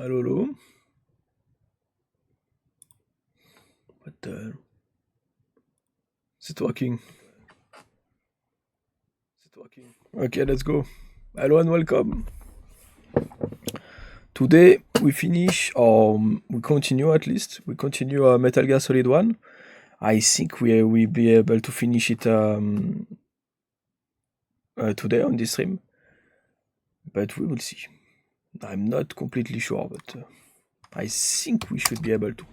Hello, hello. What the hell? Is it working? Is it working? Okay, let's go. Hello and welcome. Today we finish, or we continue at least. We continue Metal Gear Solid 1. I think we will be able to finish it today on this stream. But we will see. I'm not completely sure, but I think we should be able to.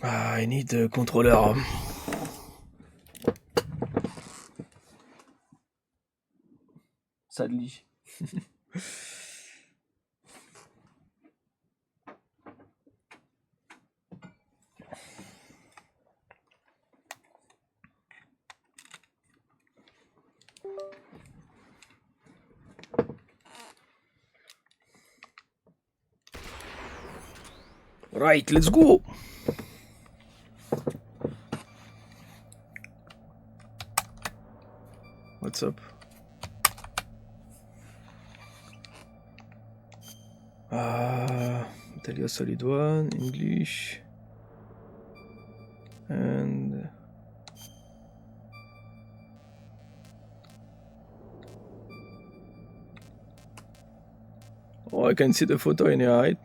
I need a controller. Sadly. Right, let's go. What's up? Metal Gear Solid 1, English. And oh, I can see the photo in here, right?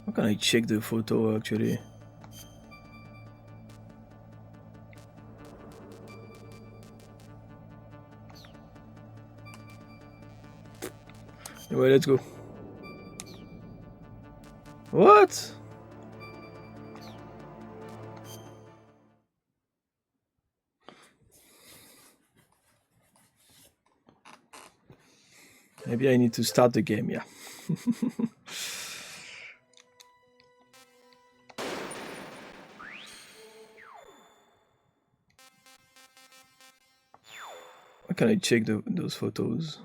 How can I check the photo actually? Anyway, let's go. What? Maybe I need to start the game, yeah. How can I check those photos?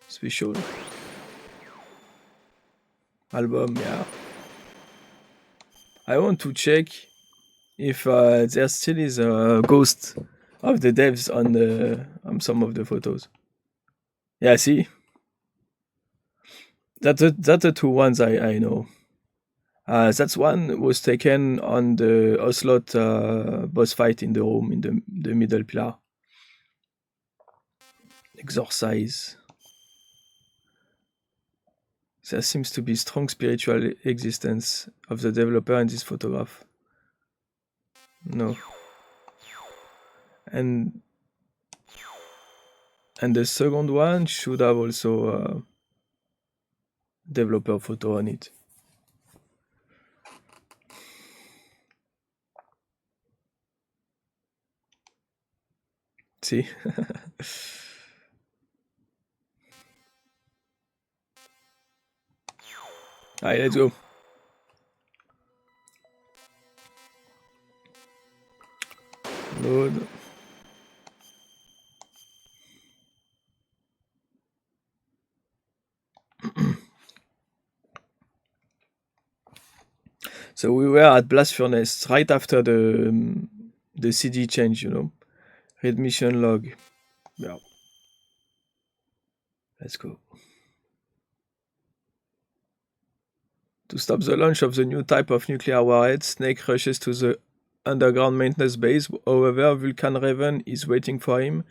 Special album, yeah. I want to check if there still is a ghost of the devs on some of the photos. Yeah, see, that's the two ones I know. That's one was taken on the Ocelot boss fight in the room in the middle pillar. Exorcise. There seems to be strong spiritual existence of the developer in this photograph. No. And the second one should have also a developer photo on it. See? Alright, let's go. Load. So we were at Blast Furnace right after the CD change, you know. Read mission log. Yeah. Let's go. To stop the launch of the new type of nuclear warhead, Snake rushes to the underground maintenance base. However, Vulcan Raven is waiting for him,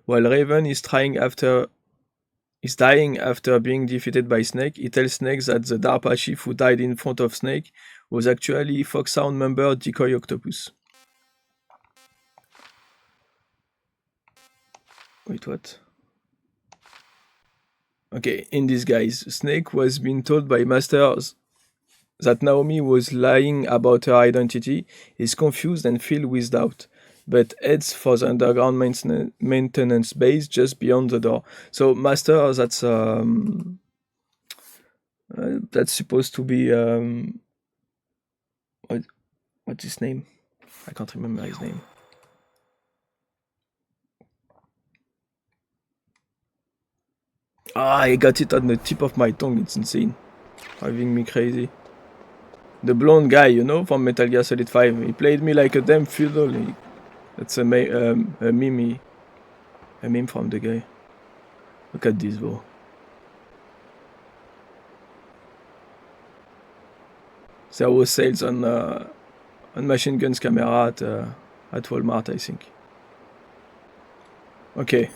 while Raven is dying after being defeated by Snake. He tells Snake that the DARPA chief who died in front of Snake was actually Foxhound member Decoy Octopus. Wait, what? Okay, in disguise, Snake was being told by Masters that Naomi was lying about her identity. He's confused and filled with doubt, but heads for the underground maintenance base just beyond the door. So Master, that's supposed to be what's his name? I can't remember his name. I got it on the tip of my tongue. It's insane, driving me crazy. The blonde guy, you know, from Metal Gear Solid 5. He played me like a damn fiddle. That's a meme from the guy. Look at this, though. There was sales on Machine Guns camera at Walmart, I think. Okay.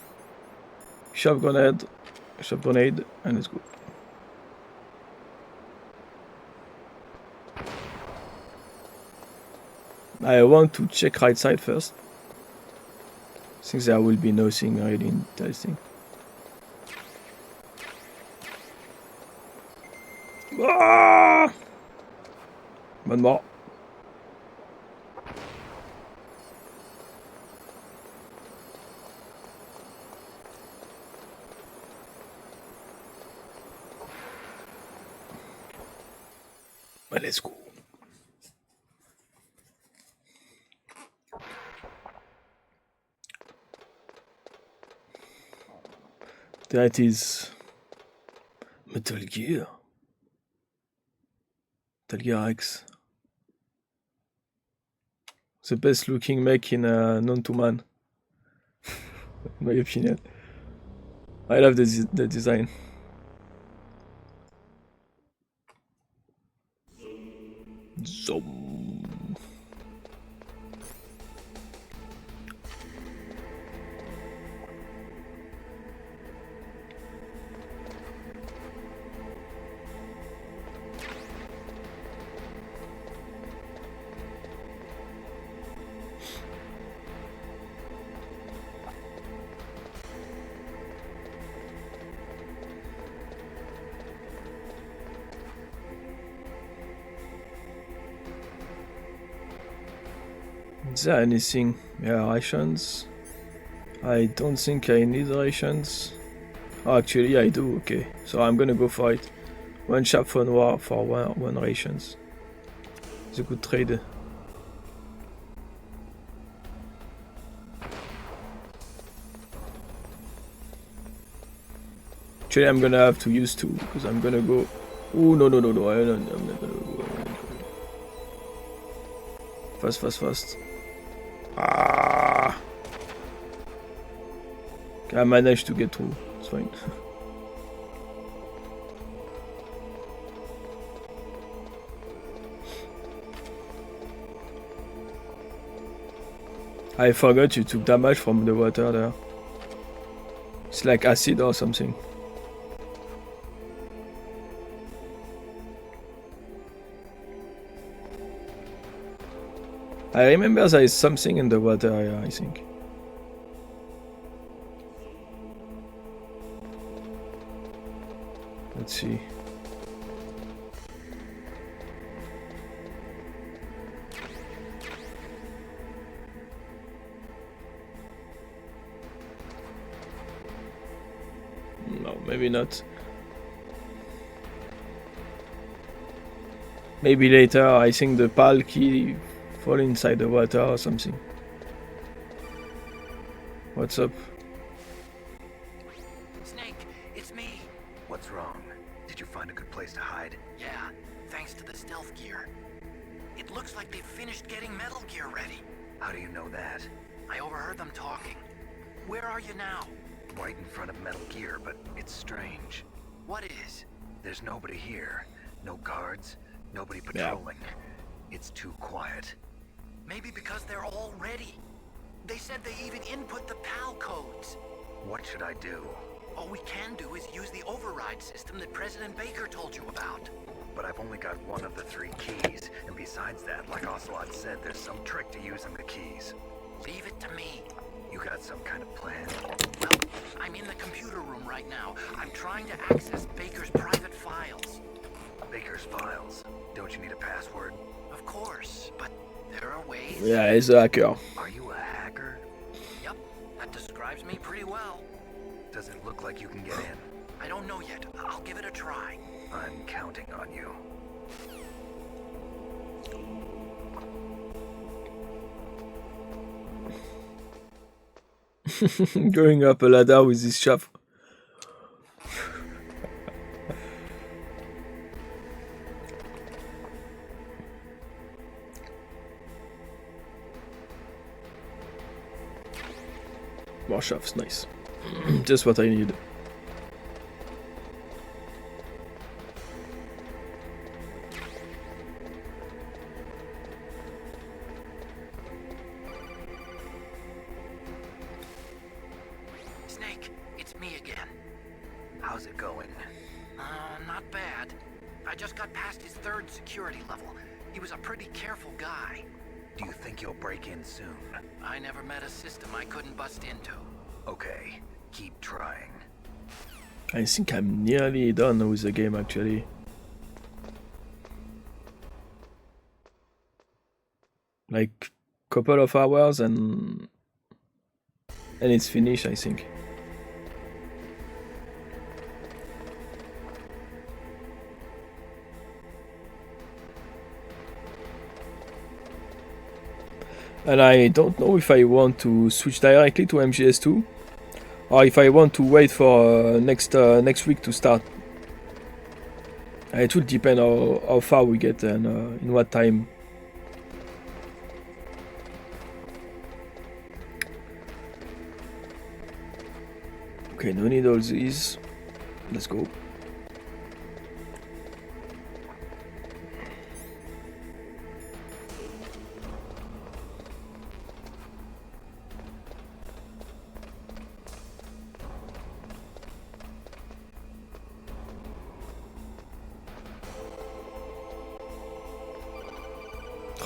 Shove grenade, and let's go. I want to check right side first. Since there will be nothing really interesting. Ah! One more. Well, let's go. That is Metal Gear. Metal Gear X. The best looking mech in known to man. In my opinion. I love the design. Zoom. Is there anything? Yeah, rations. I don't think I need rations. Oh, actually, I do. Okay, so I'm gonna go for it. One shop for one rations. It's a good trade. Actually, I'm gonna have to use two because I'm gonna go. Oh no! I'm not gonna go. Fast. Ah! I managed to get through. It's fine. I forgot you took damage from the water there. It's like acid or something. I remember there is something in the water area, I think. Let's see. No, maybe not. Maybe later, I think the PAL key fall inside the water or something. What's up? Snake, it's me. What's wrong? Did you find a good place to hide? Yeah, thanks to the stealth gear. It looks like they've finished getting Metal Gear ready. How do you know that? I overheard them talking. Where are you now? Right in front of Metal Gear, but it's strange. What is? There's nobody here. No guards, nobody patrolling. It's too quiet. Maybe because they're all ready. They said they even input the PAL codes. What should I do? All we can do is use the override system that President Baker told you about. But I've only got one of the 3 keys, and besides that, like Ocelot said, there's some trick to using the keys. Leave it to me. You got some kind of plan? Well, I'm in the computer room right now. I'm trying to access Baker's private files. Baker's files? Don't you need a password? Of course, but there are ways. Yeah, he's a hacker. Are you a hacker? Yep, that describes me pretty well. Does it look like you can get in? I don't know yet. I'll give it a try. I'm counting on you. Going up a ladder with this shaft. More shafts, nice. Just what I need. Snake, it's me again. How's it going? Not bad. I just got past his 3rd security level. He was a pretty careful guy. Do you think you'll break in soon? I never met a system I couldn't bust into. Okay, keep trying. I think I'm nearly done with the game actually. Like couple of hours and it's finished, I think. And I don't know if I want to switch directly to MGS2 or if I want to wait for next week to start. It will depend how far we get and in what time. Okay, no need all these. Let's go.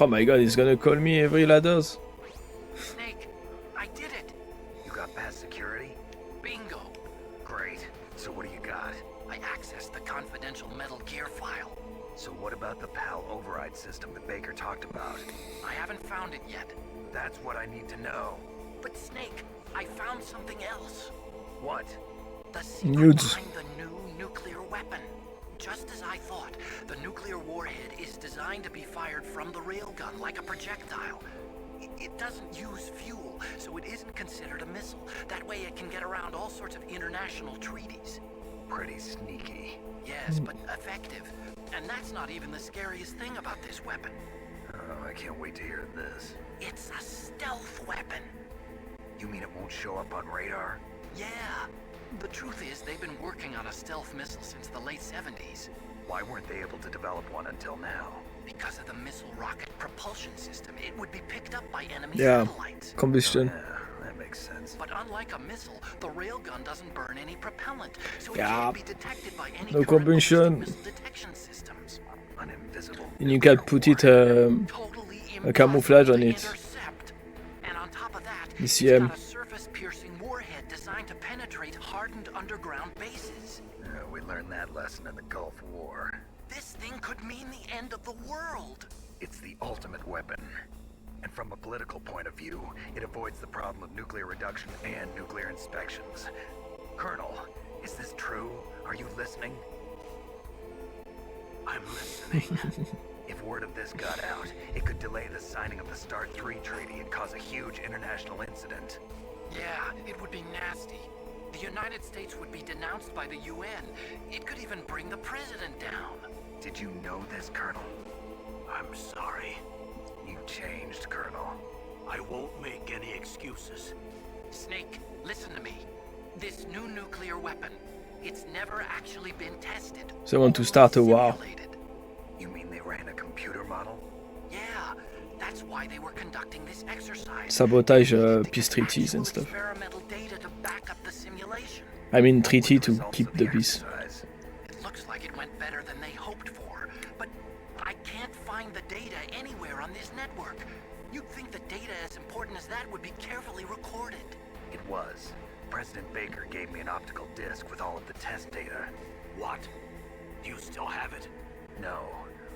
Oh my god, he's gonna call me every ladders. Snake, I did it! You got past security? Bingo! Great. So what do you got? I accessed the confidential Metal Gear file. So what about the PAL override system that Baker talked about? I haven't found it yet. That's what I need to know. But Snake, I found something else. What? The secret Nudes. behind the new nuclear weapon. Just as I thought, the nuclear warhead is designed to be fired from the railgun like a projectile. It doesn't use fuel, so it isn't considered a missile. That way it can get around all sorts of international treaties. Pretty sneaky. Yes, but effective. And that's not even the scariest thing about this weapon. Oh, I can't wait to hear this. It's a stealth weapon. You mean it won't show up on radar? Yeah. The truth is, they've been working on a stealth missile since the late 70s. Why weren't they able to develop one until now? Because of the missile rocket propulsion system, it would be picked up by enemy Yeah, satellites. combustion. Yeah, that makes sense. But unlike a missile, the railgun doesn't burn any propellant, so it Yeah, can't be detected by any no current combustion. missile detection systems. An invisible And you can put it Totally a camouflage on impossible to it. intercept. And on top of that, ECM. it's got a surface-piercing warhead designed to penetrate hardened underground bases. We learned that lesson in the Gulf War. This thing could mean the end of the world. It's the ultimate weapon. And from a political point of view, it avoids the problem of nuclear reduction and nuclear inspections. Colonel, is this true? Are you listening? I'm listening. If word of this got out, it could delay the signing of the START 3 treaty and cause a huge international incident. Yeah, it would be nasty. The United States would be denounced by the UN. It could even bring the president down. Did you know this, Colonel? I'm sorry. You changed, Colonel. I won't make any excuses. Snake, listen to me. This new nuclear weapon, it's never actually been tested. They want to start a war. Simulated. You mean they ran a computer model? Yeah, that's why they were conducting this exercise. Sabotage They needed to peace get treaties and actual stuff. experimental data to back up the simulation. I mean treaty What were to results keep of the peace. exercise? It looks like it went better than they hoped for, but I can't find the data anywhere on this network. You'd think the data as important as that would be carefully recorded. It was. President Baker gave me an optical disc with all of the test data. What? Do you still have it? No,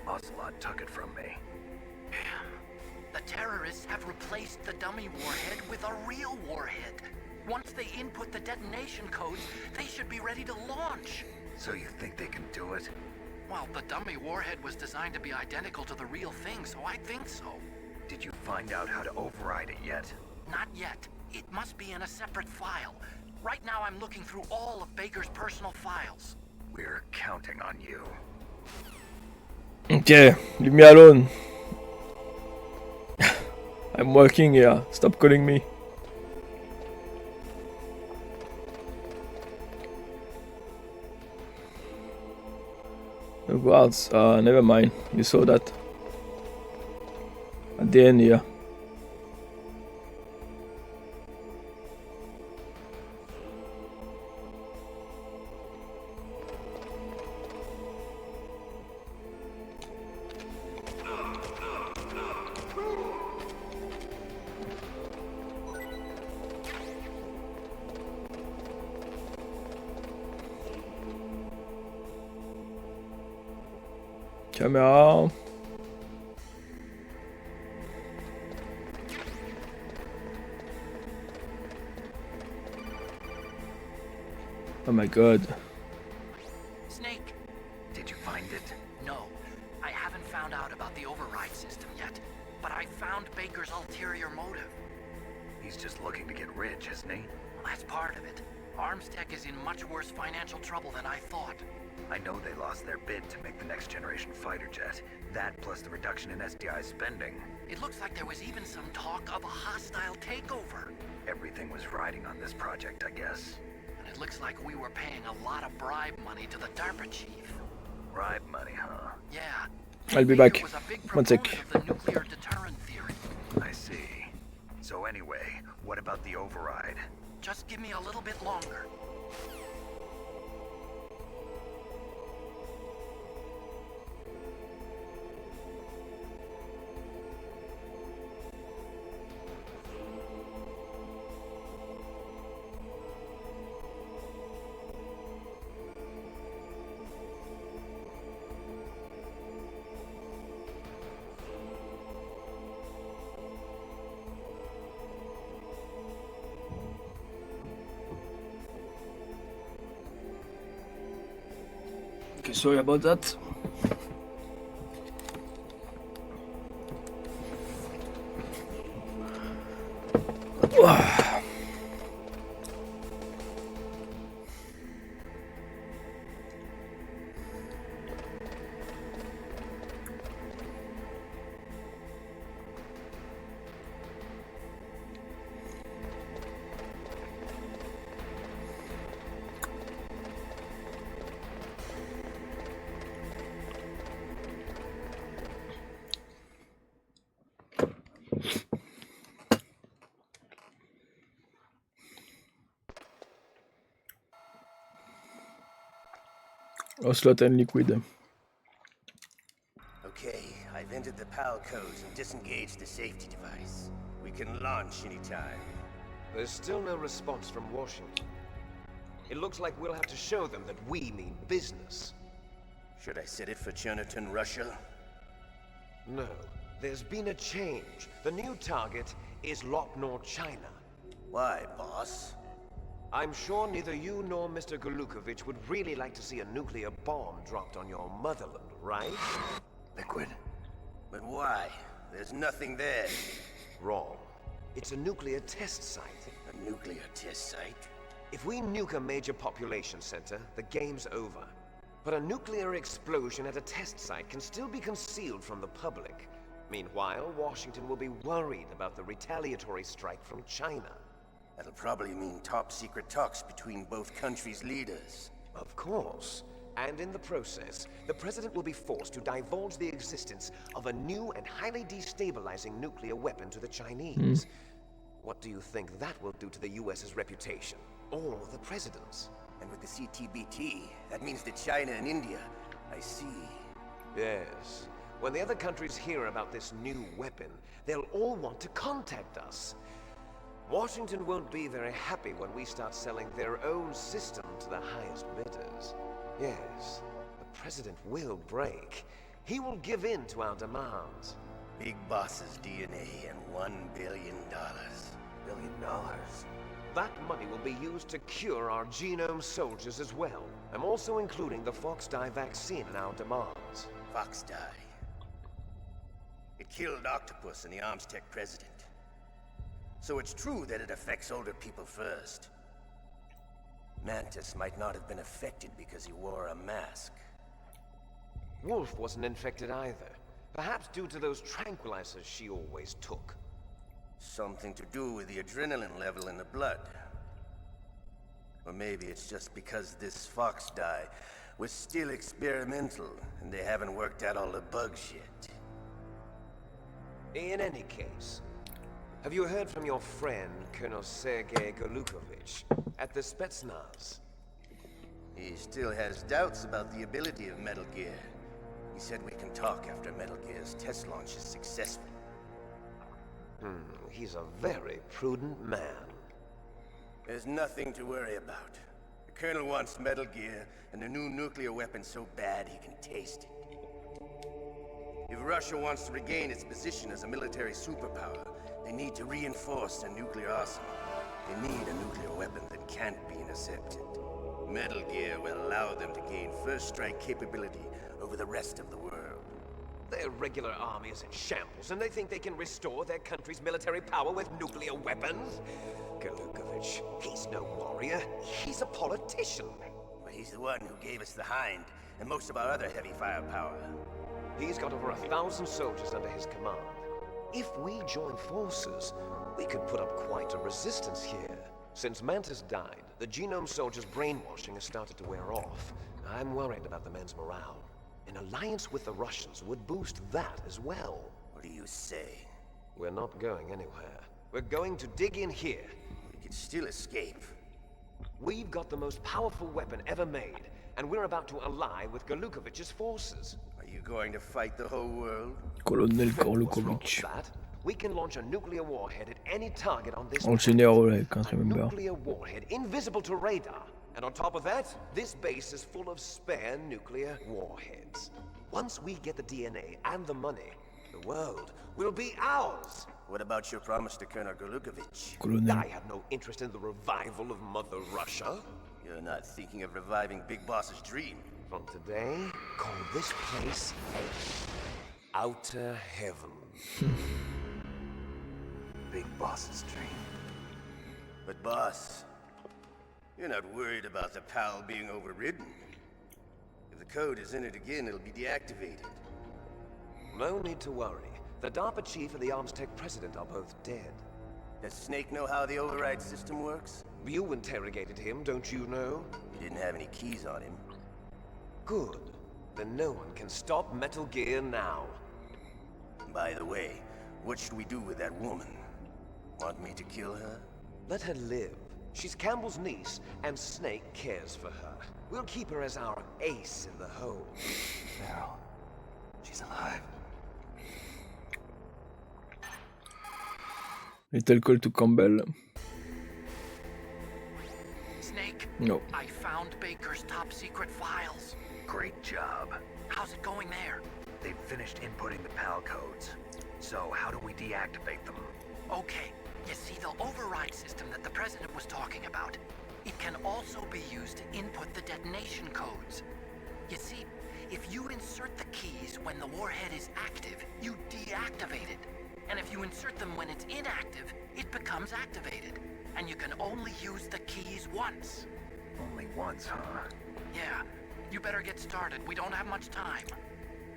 Ocelot took it from me. The terrorists have replaced the dummy warhead with a real warhead. Once they input the detonation codes, they should be ready to launch. So you think they can do it? Well, the dummy warhead was designed to be identical to the real thing, so I think so. Did you find out how to override it yet? Not yet. It must be in a separate file. Right now I'm looking through all of Baker's personal files. We're counting on you. Okay, leave me alone. I'm working here. Stop calling me. The guards, never mind. You saw that. At the end here. Caméra. Oh my god. Snake, Did you find it? no. I haven't found out about the override system yet, but I found Baker's ulterior motive. He's just looking to get rich, isn't he? Well, that's part of it. Armstech is in much worse financial trouble than I thought. I know they lost their bid to make the next generation fighter jet. That plus the reduction in SDI spending. It looks like there was even some talk of a hostile takeover. Everything was riding on this project, I guess. And it looks like we were paying a lot of bribe money to the DARPA chief. Bribe money, huh? Yeah. I'll be Baker back. was a big One sec. proponent of the nuclear deterrent theory. I see. So anyway, what about the override? Just give me a little bit longer. Okay, sorry about that. Ocelot and liquid. Okay, I've entered the PAL codes and disengaged the safety device. We can launch anytime. There's still no response from Washington. It looks like we'll have to show them that we mean business. Should I set it for Cherniton, Russia? No, there's been a change. The new target is Lopnor, China. Why, boss? I'm sure neither you nor Mr. Golukovich would really like to see a nuclear bomb dropped on your motherland, right? Liquid. But why? There's nothing there. Wrong. It's a nuclear test site. A nuclear test site? If we nuke a major population center, the game's over. But a nuclear explosion at a test site can still be concealed from the public. Meanwhile, Washington will be worried about the retaliatory strike from China. That'll probably mean top-secret talks between both countries' leaders. Of course. And in the process, the President will be forced to divulge the existence of a new and highly destabilizing nuclear weapon to the Chinese. What do you think that will do to the US's reputation? Or the President's? And with the CTBT, that means that China and India. I see. Yes. When the other countries hear about this new weapon, they'll all want to contact us. Washington won't be very happy when we start selling their own system to the highest bidders. Yes, the President will break. He will give in to our demands. Big Boss's DNA and $1 billion. $1 billion. That money will be used to cure our genome soldiers as well. I'm also including the Fox-Die vaccine in our demands. Fox-Die. It killed Octopus and the Armstech president. So it's true that it affects older people first. Mantis might not have been affected because he wore a mask. Wolf wasn't infected either. Perhaps due to those tranquilizers she always took. Something to do with the adrenaline level in the blood. Or maybe it's just because this Fox-Die We're still experimental, and they haven't worked out all the bugs yet. In any case, have you heard from your friend, Colonel Sergei Golukovich, at the Spetsnaz? He still has doubts about the ability of Metal Gear. He said we can talk after Metal Gear's test launch is successful. He's a very prudent man. There's nothing to worry about. The Colonel wants Metal Gear and a new nuclear weapon so bad he can taste it. If Russia wants to regain its position as a military superpower, they need to reinforce their nuclear arsenal. They need a nuclear weapon that can't be intercepted. Metal Gear will allow them to gain first strike capability over the rest of the world. Their regular army is in shambles, and they think they can restore their country's military power with nuclear weapons? Golukovich, he's no warrior. He's a politician. But he's the one who gave us the Hind and most of our other heavy firepower. He's got over 1,000 soldiers under his command. If we join forces, we could put up quite a resistance here. Since Mantis died, the Genome Soldiers' brainwashing has started to wear off. I'm worried about the men's morale. An alliance with the Russians would boost that as well. What do you say? We're not going anywhere. We're going to dig in here. We could still escape. We've got the most powerful weapon ever made, and we're about to ally with Golukovich's forces. Are you going to fight the whole world? Colonel What's wrong with Golukovich. that? We can launch a nuclear warhead at any target on this En planet. général, I can't A remember. nuclear warhead invisible to radar. And on top of that, this base is full of spare nuclear warheads. Once we get the DNA and the money, the world will be ours. What about your promise to Colonel Golukovich? Colonel. I have no interest in the revival of Mother Russia. You're not thinking of reviving Big Boss's dream. From today, call this place Outer Heaven. Big Boss's dream. But boss, you're not worried about the PAL being overridden. If the code is entered again, it'll be deactivated. No need to worry. The DARPA chief and the Arms Tech president are both dead. Does Snake know how the override system works? You interrogated him, don't you know? He didn't have any keys on him. Good. Then no one can stop Metal Gear now. By the way, what should we do with that woman? Want me to kill her? Let her live. She's Campbell's niece, and Snake cares for her. We'll keep her as our ace in the hole. Meryl. She's alive. Little call to Campbell. Snake, No. I found Baker's top secret files. Great job. How's it going there? They've finished inputting the PAL codes. So how do we deactivate them? Okay, you see the override system that the President was talking about? It can also be used to input the detonation codes. You see, if you insert the keys when the warhead is active, you deactivate it. And if you insert them when it's inactive, it becomes activated. And you can only use the keys once. Only once, huh? Yeah, you better get started. We don't have much time.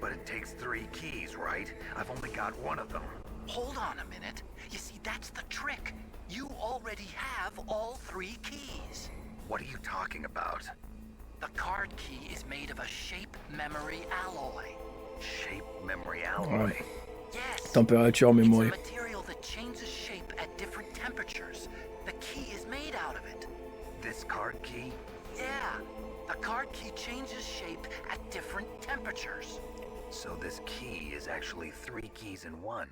But it takes 3 keys, right? I've only got one of them. Hold on a minute. You see, that's the trick. You already have all 3 keys. What are you talking about? The card key is made of a shape memory alloy. Shape memory alloy. Yes. Temperature It's a memory. material that changes shape at different temperatures. The key is made out of it. This card key? Yeah. The card key changes shape at different temperatures. So this key is actually 3 keys in one.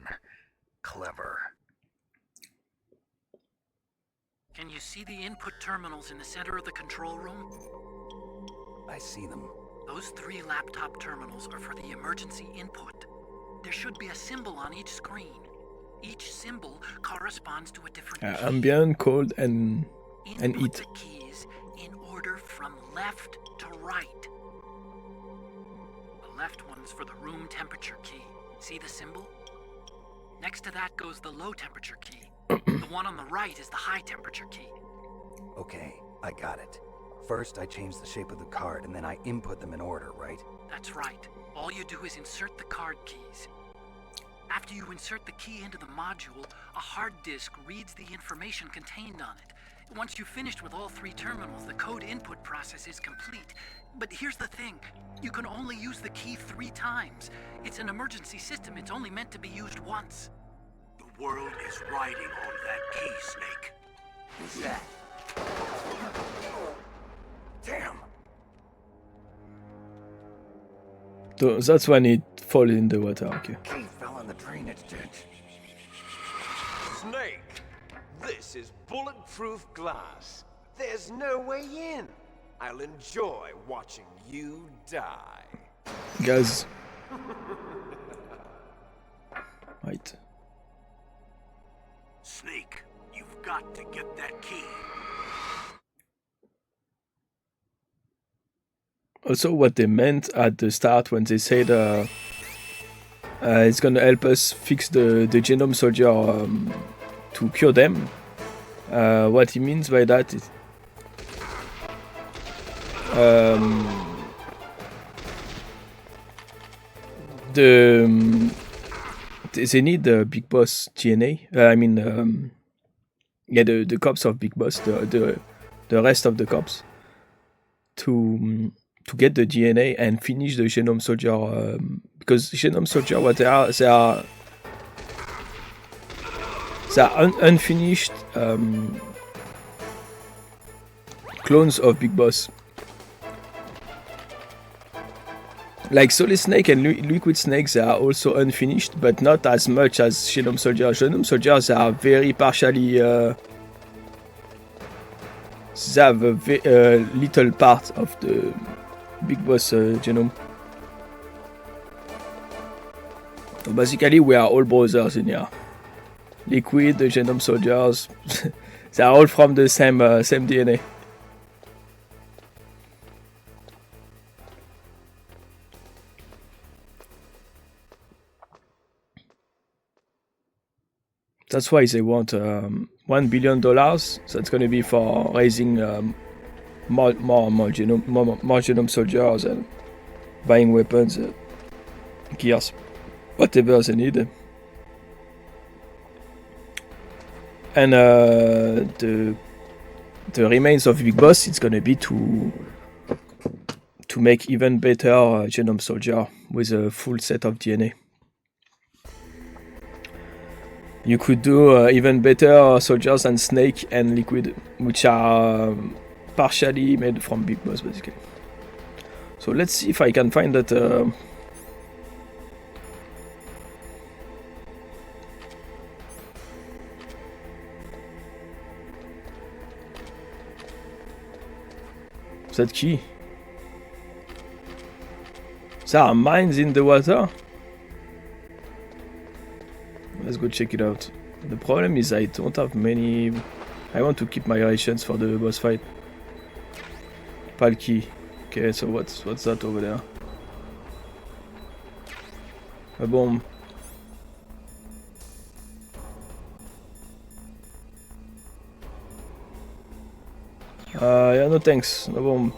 Clever. Can you see the input terminals in the center of the control room? I see them. Those 3 laptop terminals are for the emergency input. There should be a symbol on each screen. Each symbol corresponds to a different key. Ambient, cold, and Input heat. the keys in order from left to right. The left one's for the room temperature key. See the symbol? Next to that goes the low temperature key. The one on the right is the high temperature key. Okay, I got it. First, I change the shape of the card, and then I input them in order, right? That's right. All you do is insert the card keys. After you insert the key into the module, a hard disk reads the information contained on it. Once you've finished with all 3 terminals, the code input process is complete. But here's the thing. You can only use the key 3 times. It's an emergency system. It's only meant to be used once. The world is riding on that key, Snake. Who's that? Damn! So that's when it falls in the water. Okay. Key fell in the drainage ditch. Snake, this is bulletproof glass. There's no way in. I'll enjoy watching you die. Guys. Right. Snake, you've got to get that key. Also, what they meant at the start when they said it's gonna help us fix the genome soldier to cure them. What he means by that is they need the Big Boss DNA. The cops of Big Boss, the rest of the cops, to get the DNA and finish the genome soldier. Because genome soldier, what they are unfinished clones of Big Boss. Like Solid Snake and Liquid Snake, they are also unfinished, but not as much as Genome Soldier. Genome Soldiers are very partially. They have a little part of the Big Boss genome. So basically, we are all brothers in here. Liquid, the Genome Soldiers, they are all from the same DNA. That's why they want $1 billion. That's going to be for raising more genome soldiers and buying weapons, gears, whatever they need. And the remains of Big Boss, it's going to be to make even better genome soldier with a full set of DNA. You could do even better soldiers than Snake and Liquid, which are partially made from Big Boss, basically. So let's see if I can find that. That key. There are mines in the water. Let's go check it out. The problem is I don't have many. I want to keep my rations for the boss fight. Palki. Okay, so what's that over there? A bomb. Yeah, no thanks. No bomb.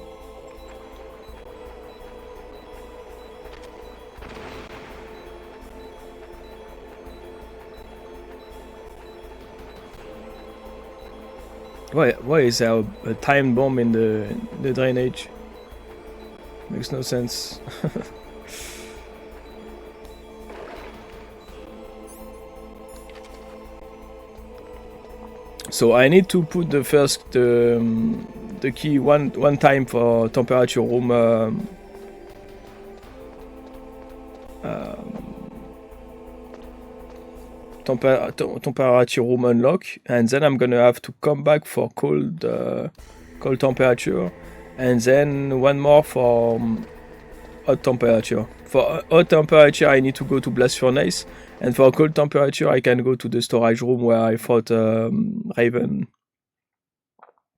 Why is there a time bomb in the drainage? Makes no sense. So I need to put the key one time for temperature room. Temperature room unlock, and then I'm gonna have to come back for cold temperature, and then one more for hot temperature. For hot temperature I need to go to blast furnace, and for cold temperature I can go to the storage room where I fought Raven,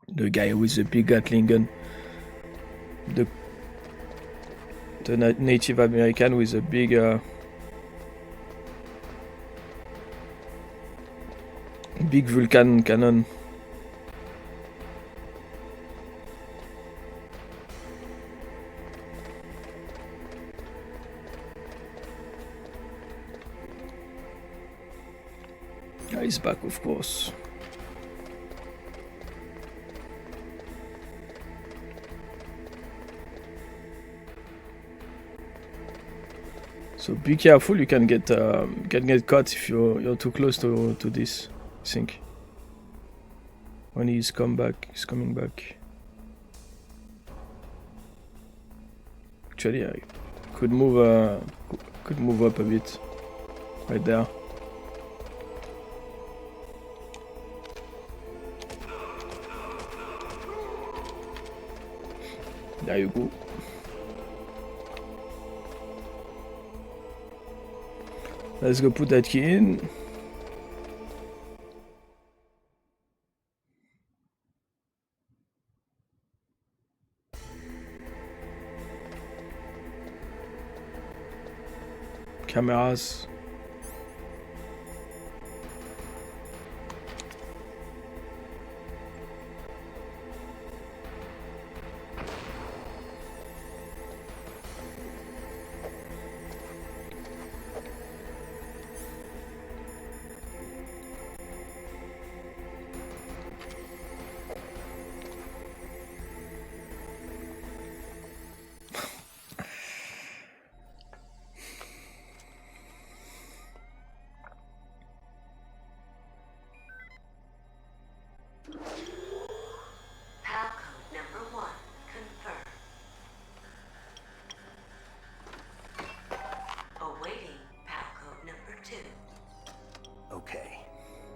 the guy with the big Gatling gun, the Native American with a big big Vulcan cannon. Yeah, he's back, of course. So be careful, you can get caught if you're too close to this, I think. When he's coming back. Actually, I could move up a bit, right there. There you go. Let's go put that key in. Cameras.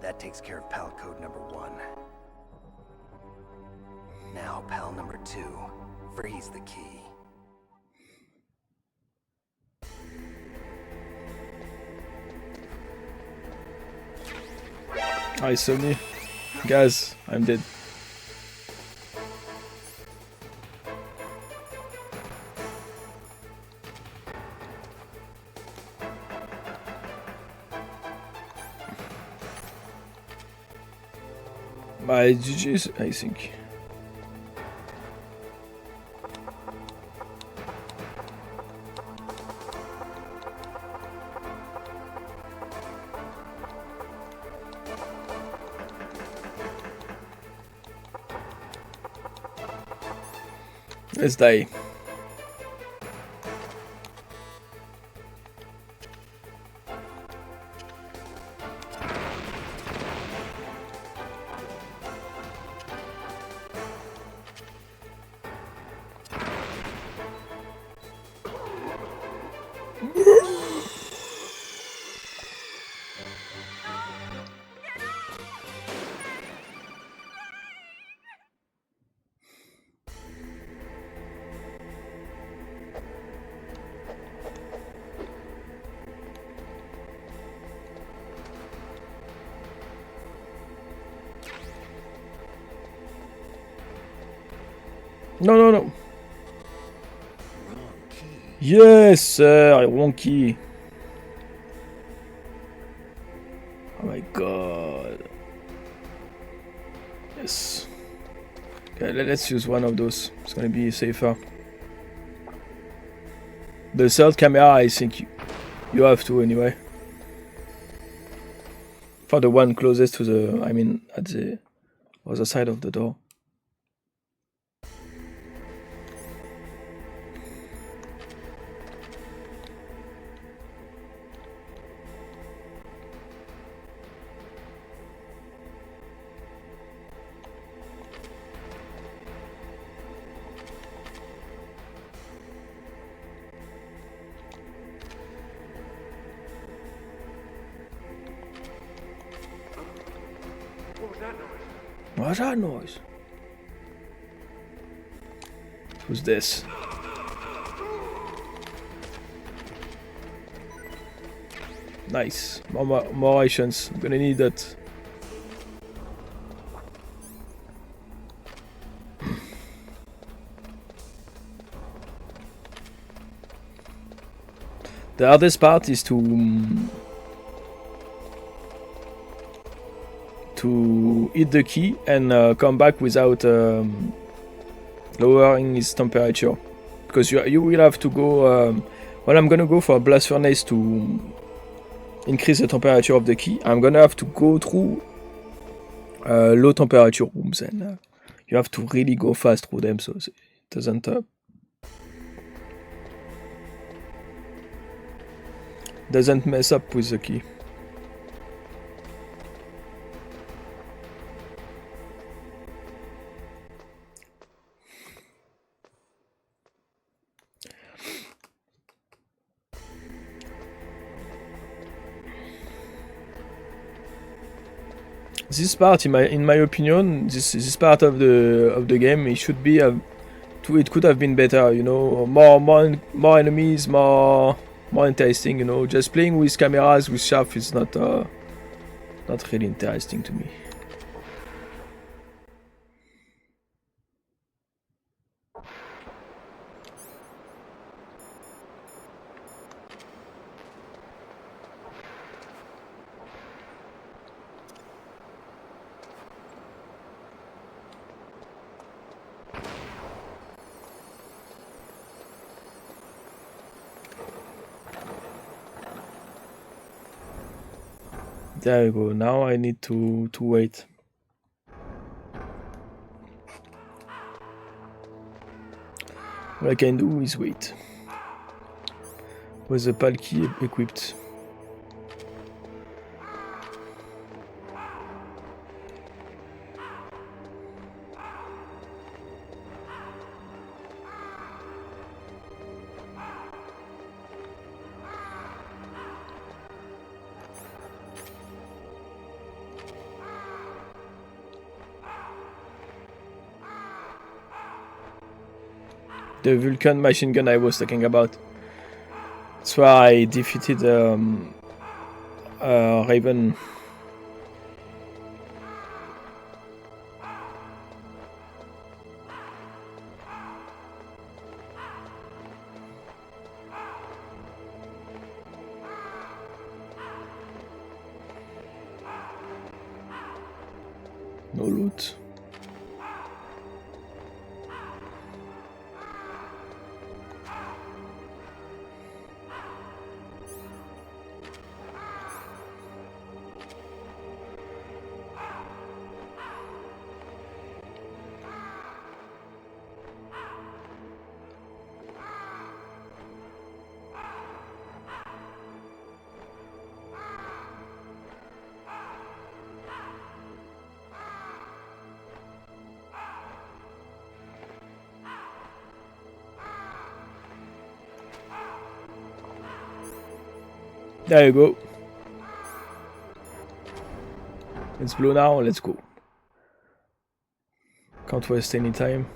That takes care of PAL code number 1. Now, PAL number 2. Freeze the key. Hi, Sony. Guys, I'm dead. My GG's, I think. Let's die. No. Yes, sir, wrong key. Oh my god. Yes. Okay, let's use one of those. It's gonna be safer. The third camera, I think you have to anyway. For the one closest to the, I mean, at the other side of the door. What's that noise? Who's this? Nice. More rations. I'm gonna need that. The hardest part is to hit the key and come back without lowering its temperature, because you will have to go. Well, I'm gonna go for a blast furnace to increase the temperature of the key. I'm gonna have to go through low temperature rooms, and you have to really go fast through them, so it doesn't. doesn't mess up with the key. This part, in my opinion, this part of the game, it should be it could have been better. You know, more enemies, more interesting. You know, just playing with cameras with shaft is not really interesting to me. There we go. Now I need to wait. What I can do is wait. With the palki equipped. The Vulcan machine gun I was talking about. That's where I defeated Raven. No loot. There you go. It's blue now, let's go. Can't waste any time.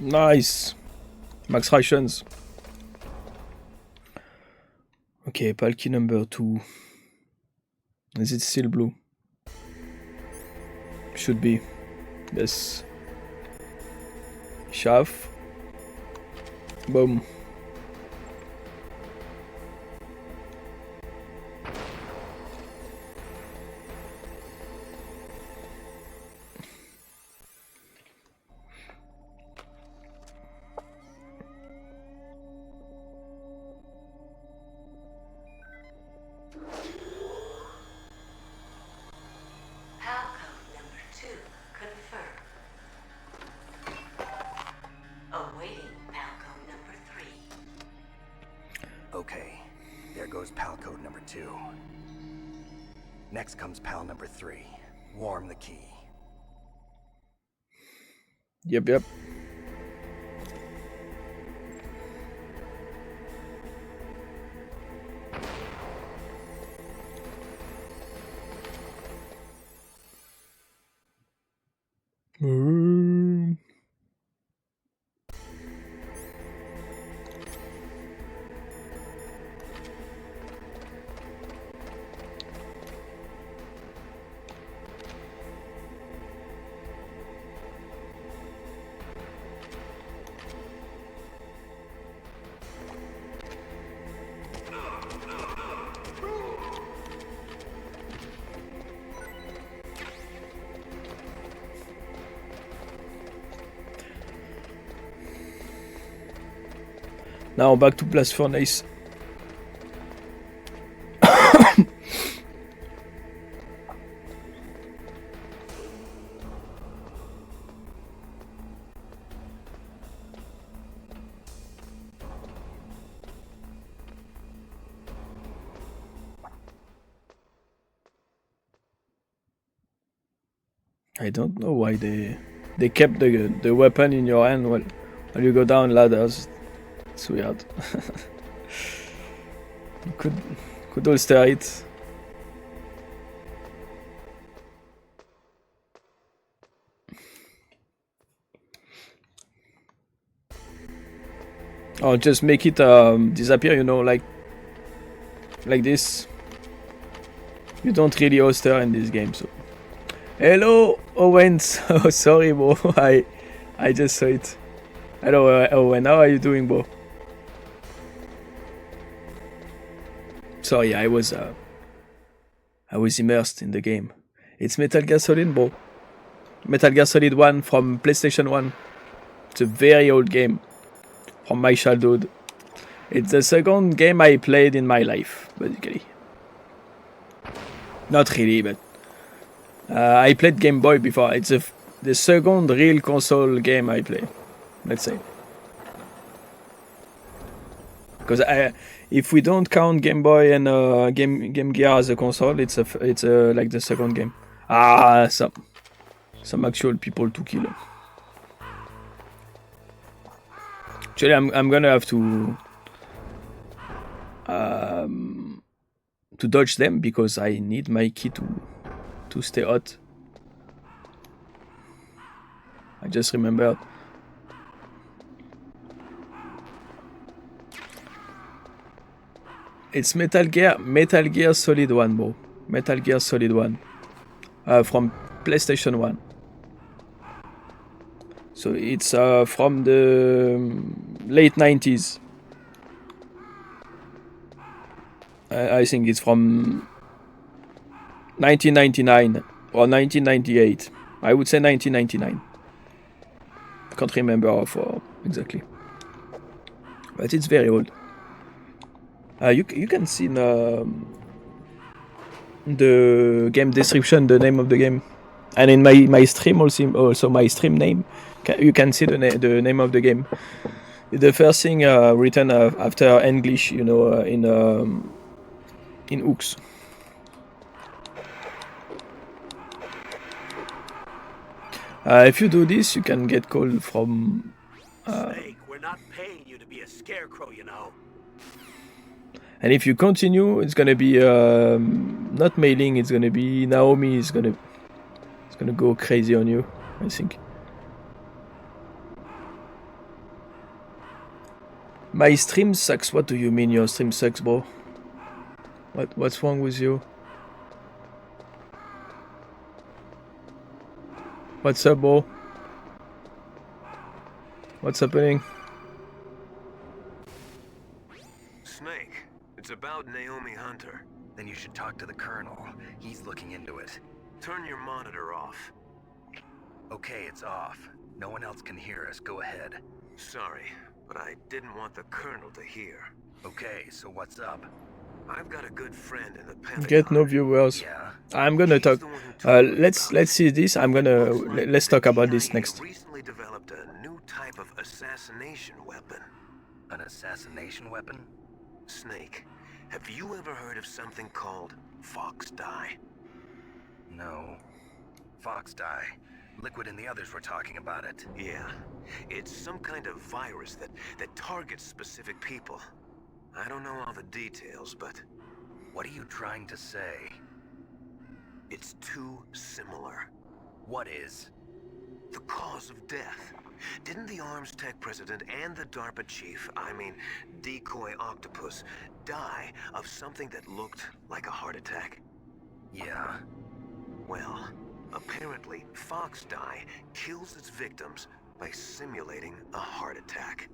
Nice. Max rations. Okay, palki number 2. Is it still blue? Should be. Yes. Shaft. Boom. Okay, there goes PAL code number 2. Next comes PAL number 3. Warm the key. Yep. Now back to blast furnace. I don't know why they kept the weapon in your hand while you go down ladders. It's weird. You could holster it. Or just make it disappear, you know, like this. You don't really holster in this game, so. Hello, Owen. Oh, sorry, bro. I just saw it. Hello, Owen. How are you doing, bro? Sorry, I was immersed in the game. It's Metal Gear Solid, bro. Metal Gear Solid 1 from PlayStation 1. It's a very old game from my childhood. It's the second game I played in my life, basically. Not really, but I played Game Boy before. It's the second real console game I play, let's say. Because if we don't count Game Boy and Game Gear as a console, it's like the second game. Some actual people to kill. Actually, I'm gonna have to dodge them because I need my key to stay hot. I just remembered. It's Metal Gear Solid 1, bro. Metal Gear Solid 1. From PlayStation 1. So it's from the late 90s. I think it's from 1999 or 1998. I would say 1999. I can't remember for exactly. But it's very old. You can see in the game description the name of the game, and in my stream also my stream name. You can see the name of the game. The first thing written after English, you know, in hooks. If you do this, you can get called from. Snake, we're not paying you to be a scarecrow, you know. And if you continue, it's gonna be not mailing. It's gonna be Naomi. It's gonna go crazy on you, I think. My stream sucks. What do you mean your stream sucks, bro? What's wrong with you? What's up, bro? What's happening? Snake, it's about Naomi Hunter. Then you should talk to the Colonel. He's looking into it. Turn your monitor off. Okay, it's off. No one else can hear us. Go ahead. Sorry, but I didn't want the Colonel to hear. Okay, so what's up? I've got a good friend in the Pentagon. Get no viewers. Yeah. I'm gonna talk. Let's see this. Let's talk about this next. Recently developed a new type of assassination weapon. An assassination weapon? Snake, have you ever heard of something called fox dye? No. Fox dye. Liquid and the others were talking about it. Yeah. It's some kind of virus that targets specific people. I don't know all the details, but What are you trying to say? it's too similar. What is? The cause of death. Didn't the Arms Tech president and the DARPA chief, I mean, Decoy Octopus, die of something that looked like a heart attack? Yeah. Well, apparently, fox dye kills its victims by simulating a heart attack.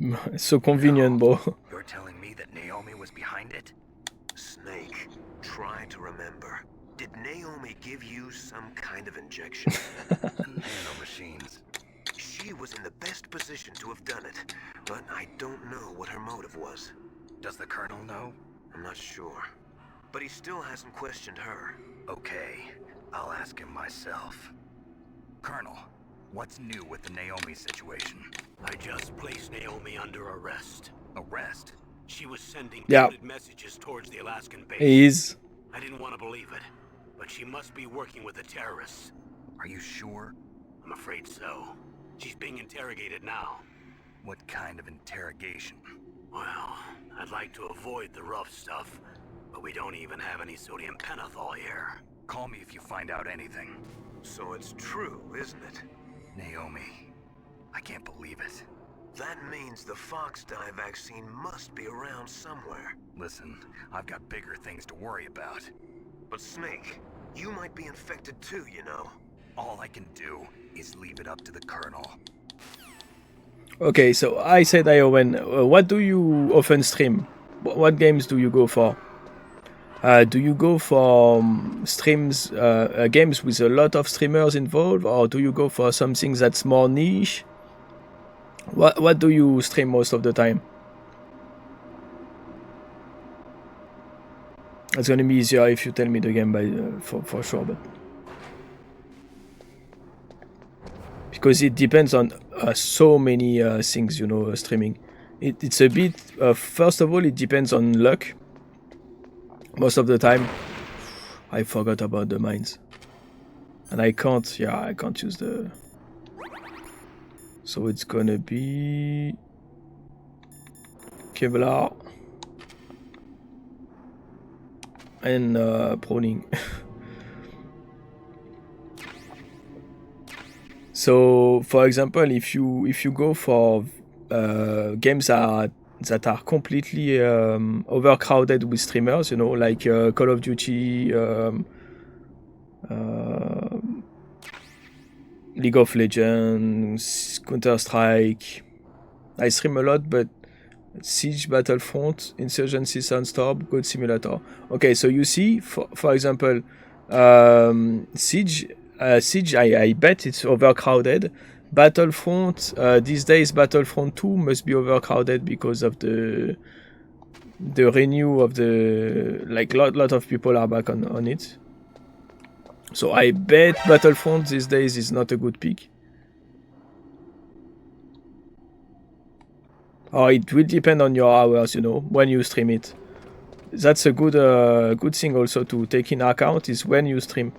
It's so convenient, bro. You're telling me that Naomi was behind it? Snake, try to remember. Did Naomi give you some kind of injection? Nanomachines. She was in the best position to have done it, but I don't know what her motive was. Does the Colonel know? I'm not sure. But he still hasn't questioned her. Okay, I'll ask him myself. Colonel, what's new with the Naomi situation? I just placed Naomi under arrest. Arrest? She was sending Yeah. coded messages towards the Alaskan base. He is. I didn't want to believe it, but she must be working with the terrorists. Are you sure? I'm afraid so. She's being interrogated now. What kind of interrogation? Well, I'd like to avoid the rough stuff, but we don't even have any sodium pentothal here. Call me if you find out anything. So it's true, isn't it? Naomi, I can't believe it. That means the fox dye vaccine must be around somewhere. Listen, I've got bigger things to worry about. But Snake, you might be infected too, you know. All I can do is leave it up to the Colonel. Okay, so I said, Iowen, what do you often stream? What games do you go for? Do you go for streams, games with a lot of streamers involved, or do you go for something that's more niche? What do you stream most of the time? It's gonna be easier if you tell me the game for sure, but because it depends on so many things, you know, streaming. It's a bit. First of all, it depends on luck. Most of the time, I forgot about the mines, and I can't. Yeah, I can't use the. So it's gonna be Kevlar and proning. So, for example, if you go for games that are completely overcrowded with streamers, you know, like Call of Duty, League of Legends, Counter-Strike. I stream a lot, but Siege, Battlefront, Insurgency, Sandstorm, Goat Simulator. Okay, so you see, for example, Siege, I bet it's overcrowded. Battlefront, these days, Battlefront 2 must be overcrowded because of the renew of the, like, lot of people are back on it. So I bet Battlefront these days is not a good pick. Or it will depend on your hours, you know, when you stream it. That's a good thing also to take in account, is when you stream.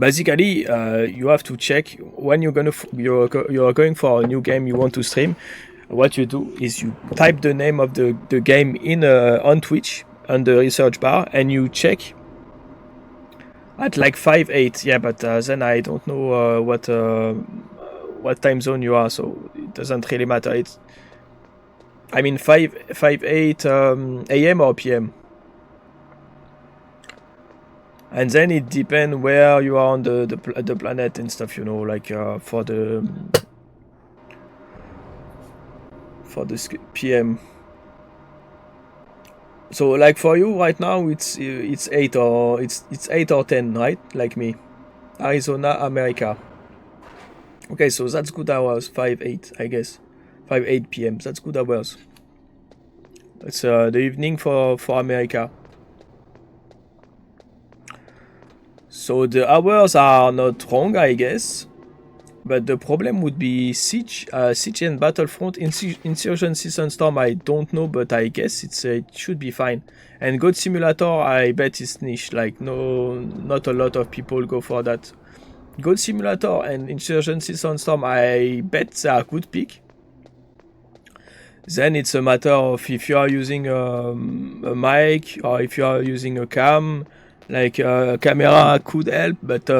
Basically, you have to check when you're going for a new game you want to stream. What you do is you type the name of the game in on Twitch on the research bar, and you check at like 5-8. Yeah, but then I don't know what time zone you are, so it doesn't really matter. It's, I mean, 8 a.m. or p.m. And then it depends where you are on the planet and stuff, you know, like for the PM. So like for you right now, it's 8 or it's 8 or 10, right? Like me, Arizona, America. Okay, so that's good hours. 5-8, I guess. 5-8 p.m. That's good hours. It's the evening for America. So the hours are not wrong, I guess, But the problem would be Siege and Battlefront. Insurgency Sunstorm, I don't know, but I guess it should be fine. And Goat Simulator, I bet is niche. Like not a lot of people go for that. Goat Simulator and Insurgency Sunstorm, I bet they are good pick. Then it's a matter of if you are using a mic or if you are using a cam. Like a camera could help, but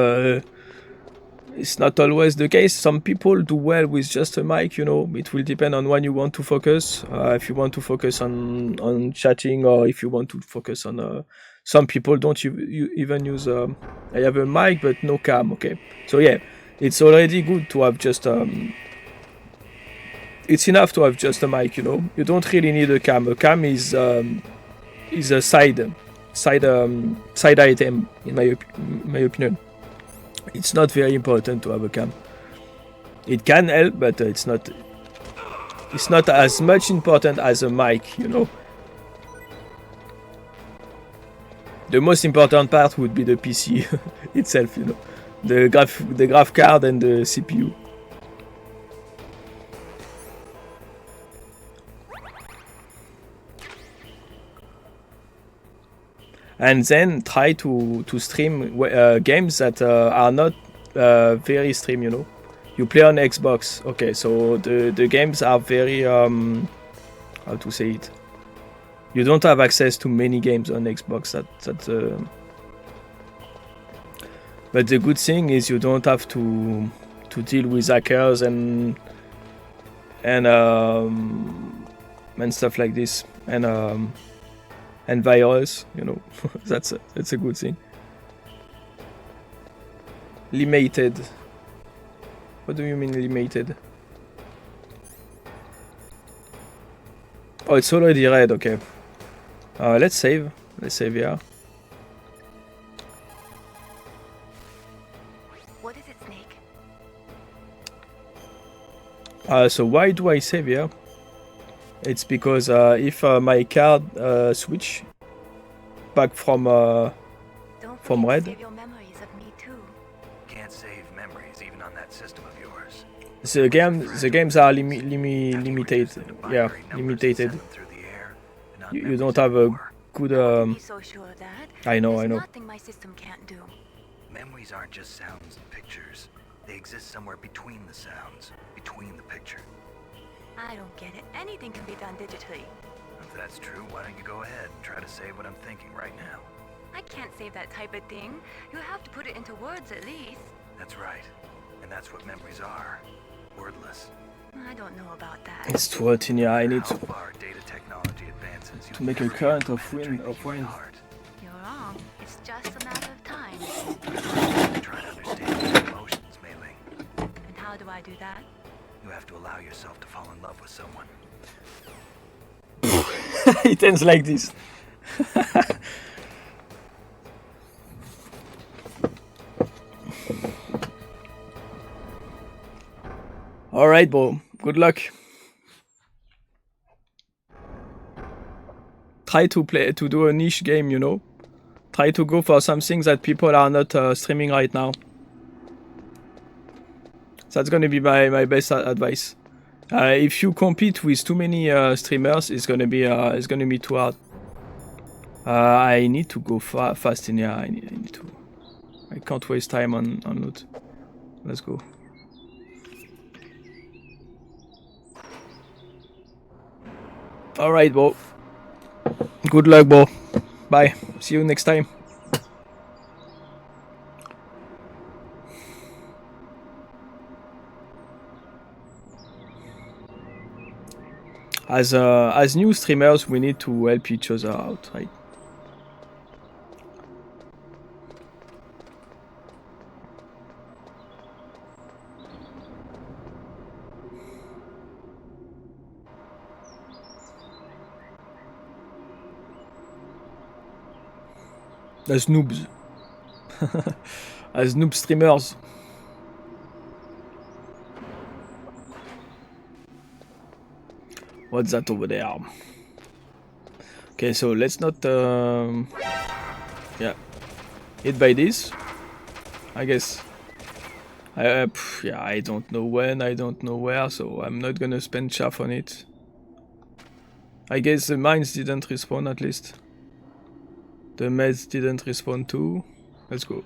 it's not always the case. Some people do well with just a mic, you know. It will depend on when you want to focus. If you want to focus on chatting, or if you want to focus on... some people don't even use... I have a mic, but no cam, okay. So yeah, it's already good to have just... it's enough to have just a mic, you know. You don't really need a cam. A cam is a side item, in my opinion. It's not very important to have a cam. It can help, but it's not as much important as a mic, you know. The most important part would be the PC itself, you know. The graph card and the CPU. And then try to stream games that are not very stream, you know. You play on Xbox, okay, so the games are very, how to say it? You don't have access to many games on Xbox, but the good thing is you don't have to deal with hackers and stuff like this, and virus, you know. That's a good thing. Limited. What do you mean limited? Oh, it's already red, okay. Let's save. Let's save here. What is it, Snake? So why do I save here? It's because if my card switch back from red. Save your memories of me too. Can't save memories even on that system of yours. The games are limited. Yeah, limited. You don't have a good. Be so sure of that. I know. There's nothing my system can't do. Memories aren't just sounds and pictures. They exist somewhere between the sounds, between the picture. I don't get it. Anything can be done digitally. If that's true, why don't you go ahead and try to say what I'm thinking right now? I can't save that type of thing. You have to put it into words at least. That's right. And that's what memories are. Wordless. I don't know about that. It's 14. Yeah, I need How far data technology advances, to make a current of wind. You're wrong. It's just a matter of time. Try to understand your emotions, Mei Ling. And how do I do that? You have to allow yourself to fall in love with someone. It ends like this. Alright, bro. Good luck. Try to do a niche game, you know. Try to go for something that people are not streaming right now. That's gonna be my best advice. If you compete with too many streamers, it's gonna be too hard. I need to go fast in here. I need to. I can't waste time on loot. Let's go. All right, bro. Good luck, bro. Bye. See you next time. As new streamers, we need to help each other out, right? As noobs. As noob streamers. What's that over there? Okay, so let's not yeah, hit by this. I guess Yeah, I don't know when, I don't know where, so I'm not gonna spend chaff on it. I guess the mines didn't respawn at least. The meds didn't respawn too. Let's go.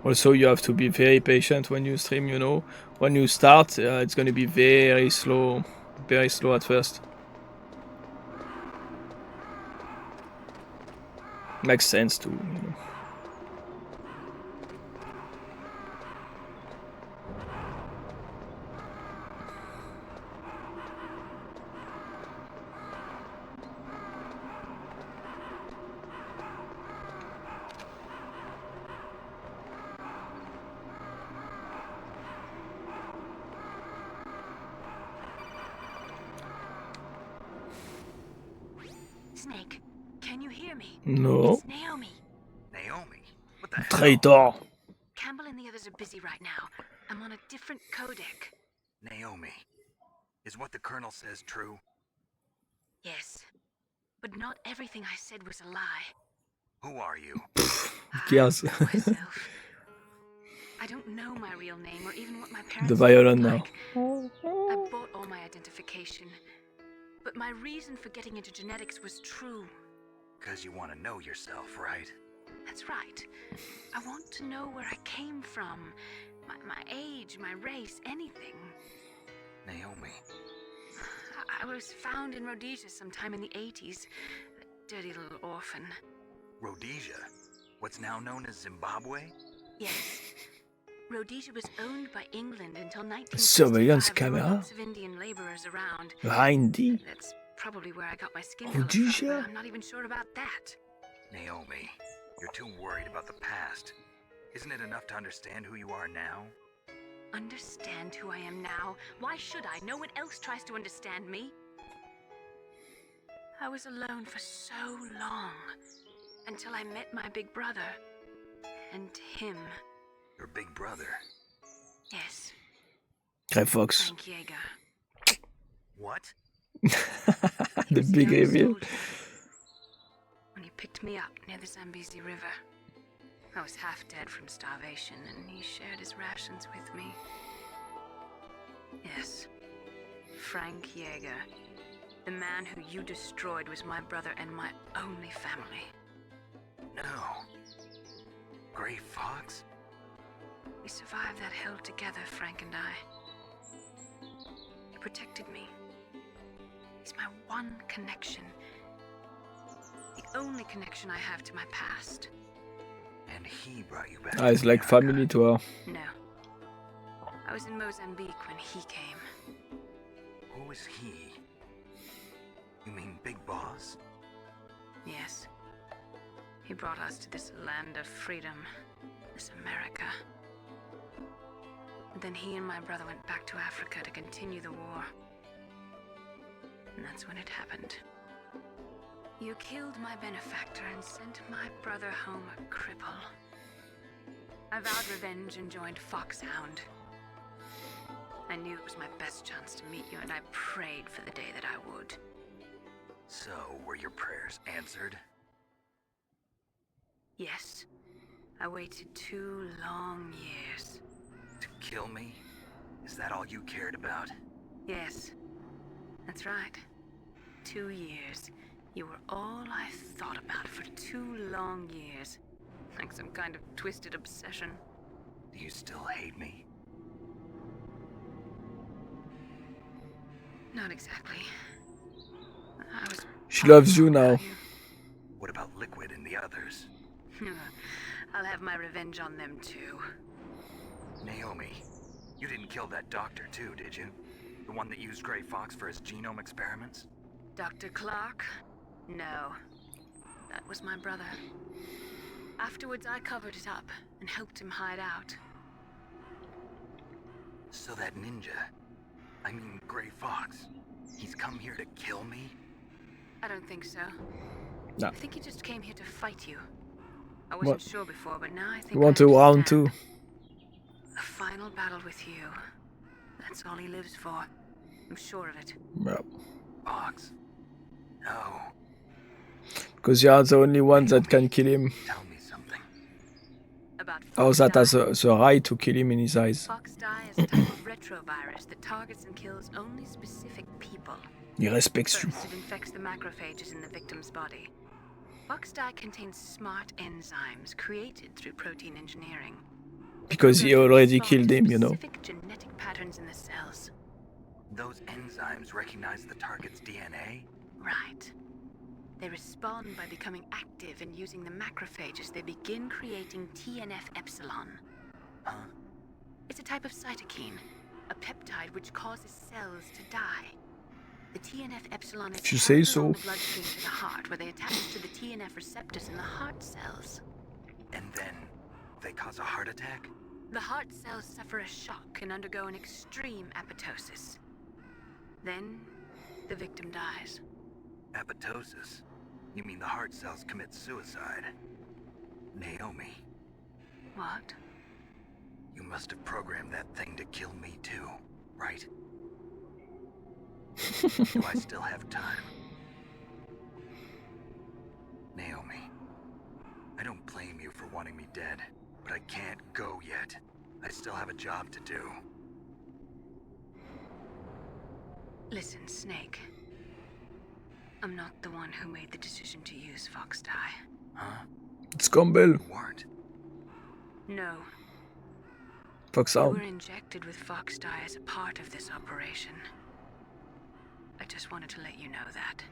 Also, you have to be very patient when you stream, you know. When you start, it's gonna be very slow at first. Makes sense too, you know. Snake, can you hear me? No. It's Naomi. Naomi? What the hell? Traitor. Campbell and the others are busy right now. I'm on a different codec. Naomi, is what the Colonel says true? Yes, but not everything I said was a lie. Who are you? Yes. I know myself. I don't know my real name or even what my parents The violin look now. like. I bought all my identification, but my reason for getting into genetics was true. Because you want to know yourself, right? That's right. I want to know where I came from, my age, my race, anything. Naomi. I was found in Rhodesia sometime in the 80s. A dirty little orphan. Rhodesia? What's now known as Zimbabwe? Yes. Rhodesia was owned by England until 1965. Surveillance There were camera. lots of Indian laborers around. Hindy. That's probably where I got my skin color from, Rhodesia? but I'm not even sure about that. Naomi, you're too worried about the past. Isn't it enough to understand who you are now? Understand who I am now? Why should I? No one else tries to understand me. I was alone for so long, until I met my big brother. And him. Your big brother? Yes, Grey Fox. Frank Yeager. What? He The was a big young reveal. soldier when he picked me up near the Zambezi River. I was half dead from starvation, and he shared his rations with me. Yes, Frank Yeager. The man who you destroyed was my brother and my only family. No. Gray Fox? We survived that hell together, Frank and I. He protected me. He's my one connection. The only connection I have to my past. And he brought you back. Ah, it's to like America. family to her. No. I was in Mozambique when he came. Who is he? You mean Big Boss? Yes. He brought us to this land of freedom. This America. And then he and my brother went back to Africa to continue the war. And that's when it happened. You killed my benefactor and sent my brother home a cripple. I vowed revenge and joined Foxhound. I knew it was my best chance to meet you, and I prayed for the day that I would. So, were your prayers answered? Yes. I waited 2 long years. To kill me? Is that all you cared about? Yes. That's right. 2 years. You were all I thought about for 2 long years. Like some kind of twisted obsession. Do you still hate me? Not exactly. I was... She loves you now. What about Liquid and the others? I'll have my revenge on them too. Naomi, you didn't kill that doctor too, did you? The one that used Gray Fox for his genome experiments? Dr. Clark? No. That was my brother. Afterwards, I covered it up and helped him hide out. So that ninja, I mean Gray Fox, he's come here to kill me? I don't think so. No. I think he just came here to fight you. I wasn't sure before, but now I think You want I to round understand. 2? A final battle with you. That's all he lives for. I'm sure of it. Yeah. Fox. No. Because you are the only one that can kill him. Tell me something. About Or that has Fox the right to kill him in his eyes. Fox die is a type of retrovirus that targets and kills only specific people. He respects you. First, it infects the macrophages in the victim's body. Fox dye contains smart enzymes created through protein engineering. Because he already killed him, you know. Specific genetic patterns in the cells. Those enzymes recognize the target's DNA? Right. They respond by becoming active and using the macrophages. They begin creating TNF-epsilon. Huh? It's a type of cytokine, a peptide which causes cells to die. The TNF-epsilon is If you say carried so. along the bloodstream to the heart, where they attach to the TNF receptors in the heart cells. And then they cause a heart attack? The heart cells suffer a shock and undergo an extreme apoptosis. Then, the victim dies. Apoptosis? You mean the heart cells commit suicide? Naomi, What? you must have programmed that thing to kill me too, right? Do I still have time? Naomi, I don't blame you for wanting me dead, but I can't go yet. I still have a job to do. Listen, Snake. I'm not the one who made the decision to use Fox dye. Huh? It's Campbell. You weren't. No, Fox you out. were injected with Fox dye as a part of this operation. I just wanted to let you know that.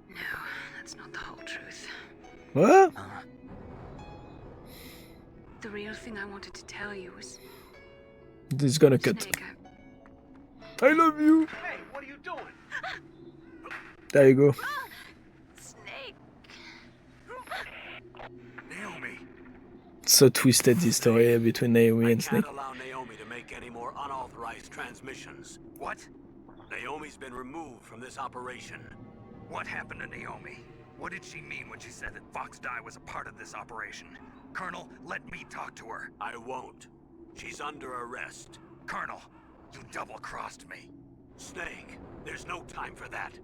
No, that's not the whole truth. What? Huh? The real thing I wanted to tell you was... This is gonna cut. Snake, I love you. Hey, what are you doing? There you go. Snake! Naomi! So twisted this story between Naomi I and Snake. can't allow Naomi to make any more unauthorized transmissions. What? Naomi's been removed from this operation. What happened to Naomi? What did she mean when she said that Fox dye was a part of this operation? Colonel, let me talk to her. I won't. She's under arrest. Colonel, you double-crossed me. Snake, there's no time for that.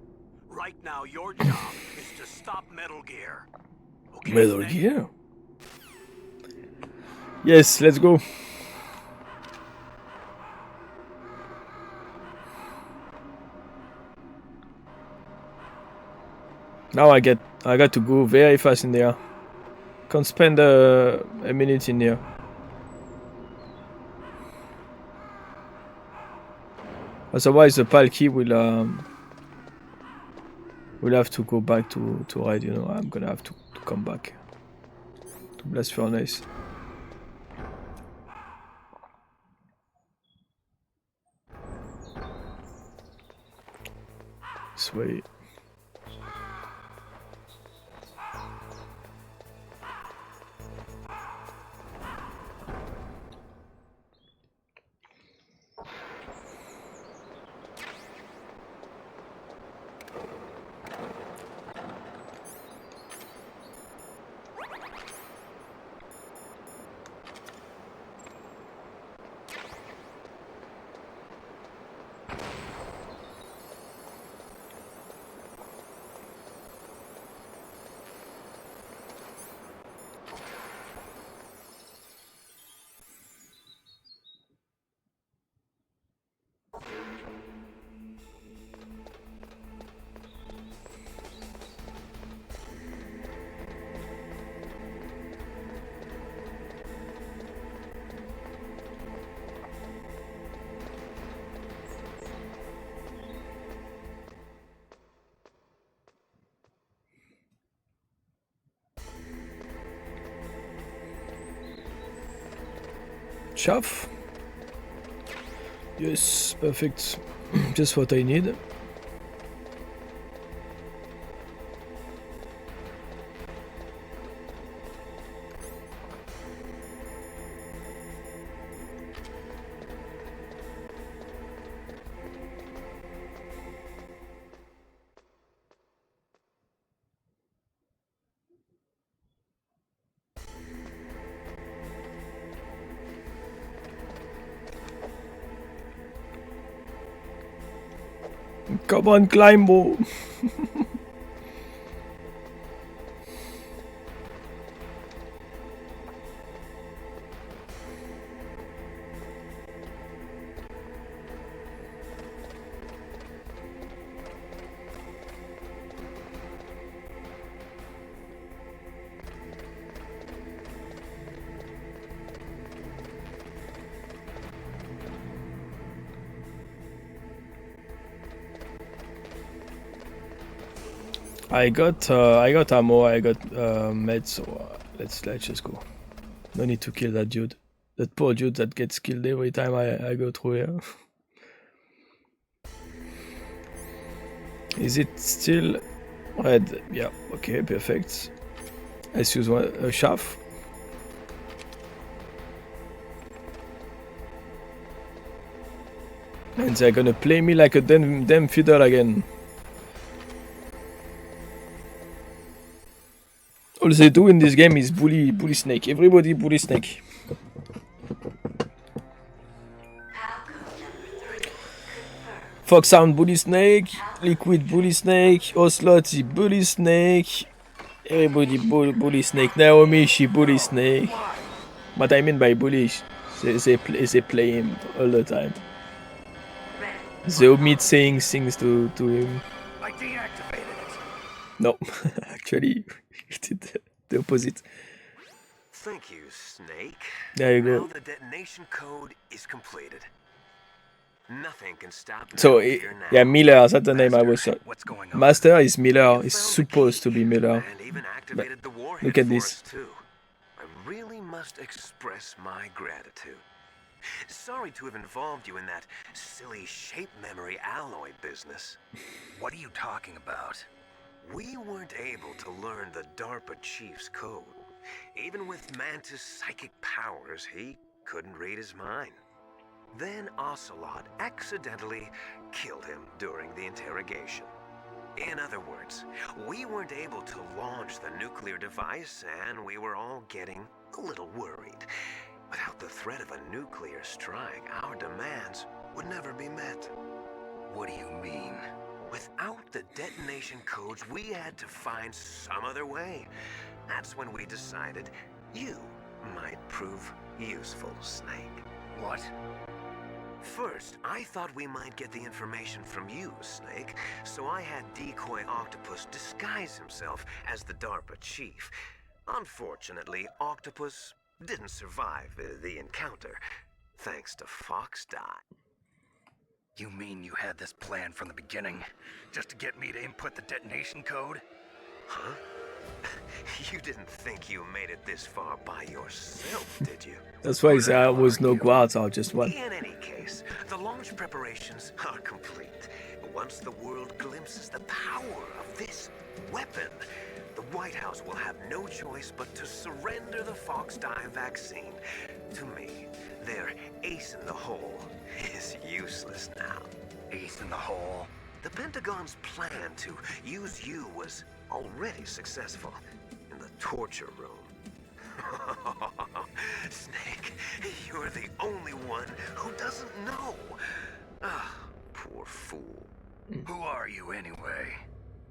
Right now, your job is to stop Metal Gear. Okay, Metal Snake? Gear? Yes, let's go. Now I got to go very fast in there. Can't spend a minute in here. Otherwise, the Palki will have to go back to ride. You know, I'm gonna have to come back to Blast Furnace. This way. Chaff. Yes, perfect. Just what I need. Come on, climb, bro. I got ammo, I got meds, so let's just go. No need to kill that dude. That poor dude that gets killed every time I go through here. Is it still red? Yeah, okay, perfect. Let's use a shaft. And they're gonna play me like a damn fiddle again. All they do in this game is bully Snake. Everybody bully Snake. Foxhound bully Snake, Liquid bully Snake, Ocelot he bully Snake, everybody bully Snake. Naomi she bully Snake. What I mean by bully, they play him all the time. They omit saying things to him. I deactivated it. No, actually, he did the opposite. Thank you, Snake. There you go. Now the detonation code is completed. Nothing can stop it. So, yeah, Miller, that's the name I was. What's going on? Master is Miller, is supposed to be Miller. And even activated the warhead Look at for this. us, too. I really must express my gratitude. Sorry to have involved you in that silly shape memory alloy business. What are you talking about? We weren't able to learn the DARPA chief's code. Even with Mantis' psychic powers, he couldn't read his mind. Then Ocelot accidentally killed him during the interrogation. In other words, we weren't able to launch the nuclear device, and we were all getting a little worried. Without the threat of a nuclear strike, our demands would never be met. What do you mean? Without the detonation codes, we had to find some other way. That's when we decided you might prove useful, Snake. What? First, I thought we might get the information from you, Snake, so I had Decoy Octopus disguise himself as the DARPA chief. Unfortunately, Octopus didn't survive the encounter, thanks to Fox Die. You mean you had this plan from the beginning? Just to get me to input the detonation code? Huh? You didn't think you made it this far by yourself, did you? That's why there was no guards, or just one. In any case, the launch preparations are complete. Once the world glimpses the power of this weapon, the White House will have no choice but to surrender the Fox Die vaccine to me. Their ace in the hole is useless now. Ace in the hole? The Pentagon's plan to use you was already successful in the torture room. Snake, you're the only one who doesn't know. Ah, poor fool. Who are you anyway?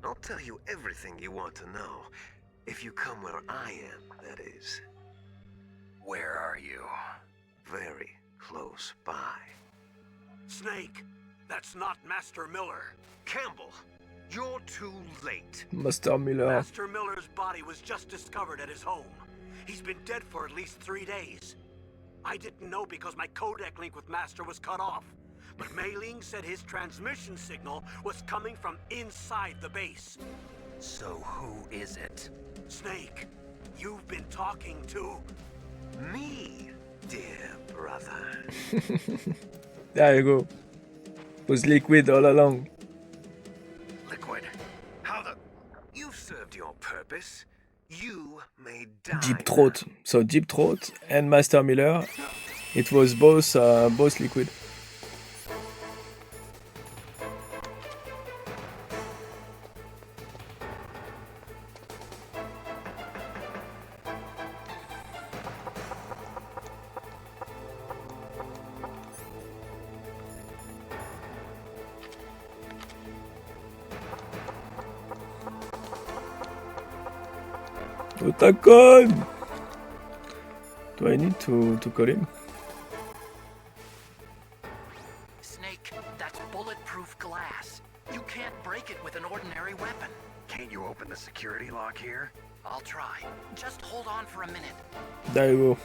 I'll tell you everything you want to know. If you come where I am, that is. Where are you? Very close by. Snake, that's not Master Miller. Campbell, you're too late. Master Miller. Master Miller's body was just discovered at his home. He's been dead for at least 3 days. I didn't know because my codec link with Master was cut off. But Mei Ling said his transmission signal was coming from inside the base. So who is it? Snake, you've been talking to... Me, dear brother. There you go. Was Liquid all along. Liquid? How the... You've served your purpose. You may die. Deep Throat. So Deep Throat and Master Miller. It was both Liquid. Otacon! Do I need to call him? Snake, that's bulletproof glass. You can't break it with an ordinary weapon. Can't you open the security lock here? I'll try. Just hold on for a minute. There you go.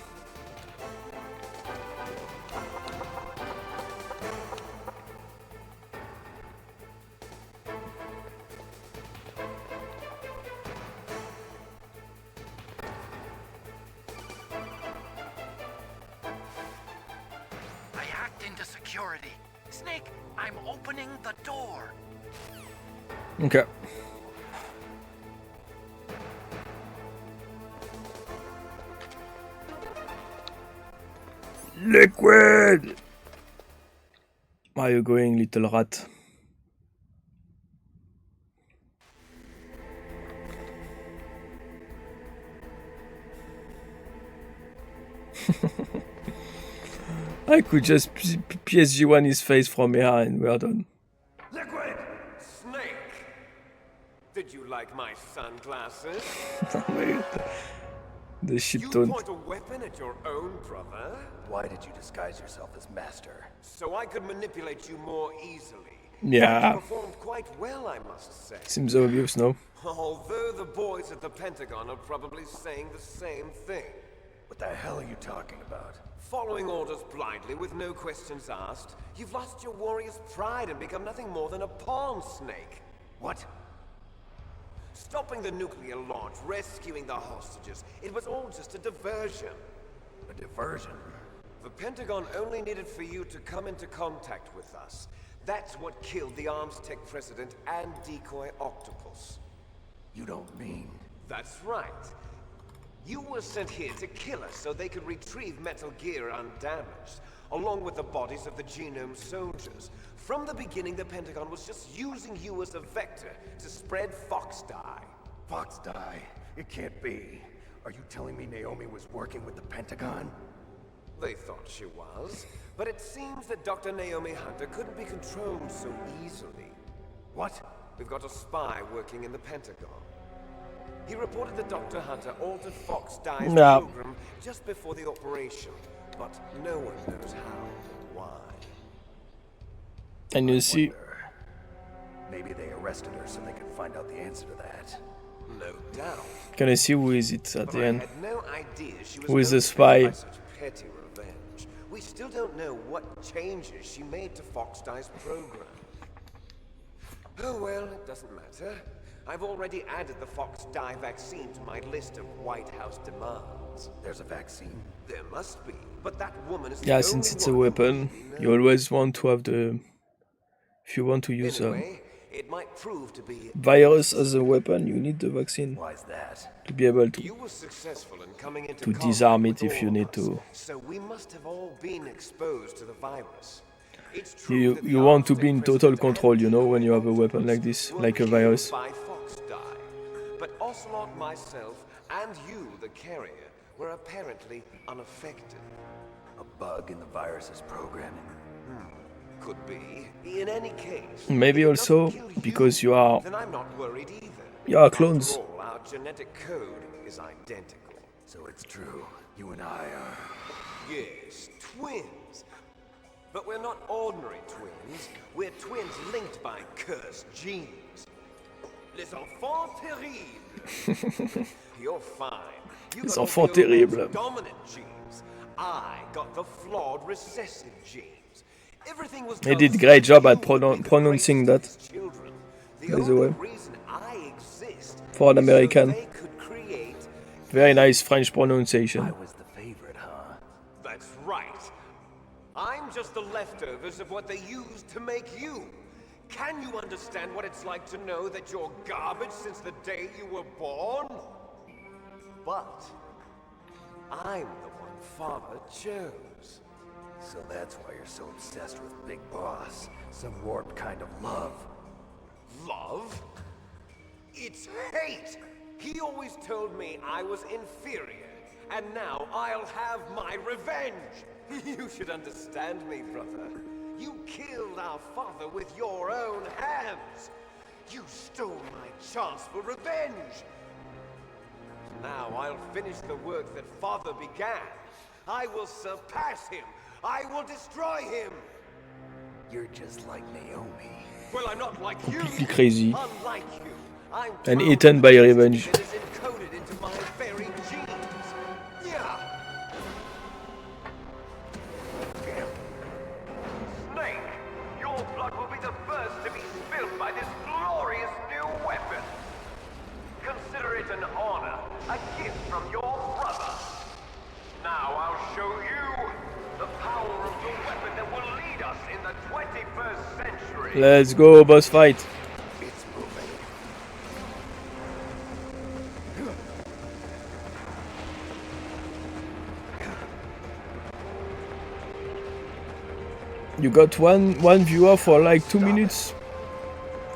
I hacked into security. Snake, I'm opening the door. Okay. Liquid! Where are you going, little rat? I could just PSG1 his face from here and we're done. Liquid! Snake! Did you like my sunglasses? The shit You tone. point a weapon at your own brother? Why did you disguise yourself as Master? So I could manipulate you more easily. Yeah. You performed quite well, I must say. Seems obvious, no? Although the boys at the Pentagon are probably saying the same thing. What the hell are you talking about? Following orders blindly with no questions asked, you've lost your warrior's pride and become nothing more than a pawn, Snake. What? Stopping the nuclear launch, rescuing the hostages, it was all just a diversion. A diversion? The Pentagon only needed for you to come into contact with us. That's what killed the Arms Tech president and decoy Octopus. You don't mean... That's right. You were sent here to kill us so they could retrieve Metal Gear undamaged, along with the bodies of the Genome soldiers. From the beginning, the Pentagon was just using you as a vector to spread Fox Dye. Fox Dye? It can't be. Are you telling me Naomi was working with the Pentagon? They thought she was, but it seems that Dr. Naomi Hunter couldn't be controlled so easily. What? We've got a spy working in the Pentagon. He reported that Dr. Hunter altered Fox Dye's Yeah. program just before the operation, but no one knows how or why. And you see, Maybe they arrested her so they could find out the answer to that. No doubt. can I see who is it at But the I end? had no idea she was Who is the motivated spy? by such petty revenge. We still don't know what changes she made to Fox Dye's program. Oh well, it doesn't matter. I've already added the Fox Dye vaccine to my list of White House demands. There's a vaccine? There must be, but that woman is the Yeah, only since it's a one who weapon, really you always want to have the... If you want to use a Anyway, it might prove to be virus as a weapon, you need the vaccine Why's that? to be able to... You were successful in coming into to contact disarm with it if all you of need us, to. So we must have all been exposed to the virus. It's true You that the you want to Arctic be in total president control, and you know, when you have a Octopus weapon like this, were like a killed virus. by Fox Dye. But Ocelot, myself, and you, the carrier, were apparently unaffected. A bug in the virus's programming? Could be. In any case, Maybe if it also doesn't kill because you are... then I'm not worried either. You are clones. After all, our genetic code is identical. So it's true. You and I are... Yes, twins. But we're not ordinary twins. We're twins linked by cursed genes. Les enfants terribles. You're fine. You Les got all enfants the old terribles. dominant genes. I got the flawed recessive genes. Everything was They done did so great job you at would be the pronouncing greatest that, of children. The by the only way. reason I exist For an is so American. they could create. Very nice French pronunciation. I was the favorite, huh? That's right. I'm just the leftovers of what they used to make you. Can you understand what it's like to know that you're garbage since the day you were born? But I'm the one Father chose. So that's why you're so obsessed with Big Boss. Some warped kind of love. Love? It's hate! He always told me I was inferior, and now I'll have my revenge! You should understand me, brother. You killed our father with your own hands! You stole my chance for revenge! Now I'll finish the work that Father began. I will surpass him. I will destroy him. You're just like Naomi. Well, I'm not like you. Completely crazy. Unlike you, I'm And eaten by revenge. that is encoded into my very genes. Yeah. Snake, your blood will be the first to be spilled by this glorious new weapon. Consider it an honor, a gift from your brother. Now I'll show you the power of the weapon that will lead us in the 21st century. Let's go, boss fight. It's moving. You got one viewer for like 2 minutes.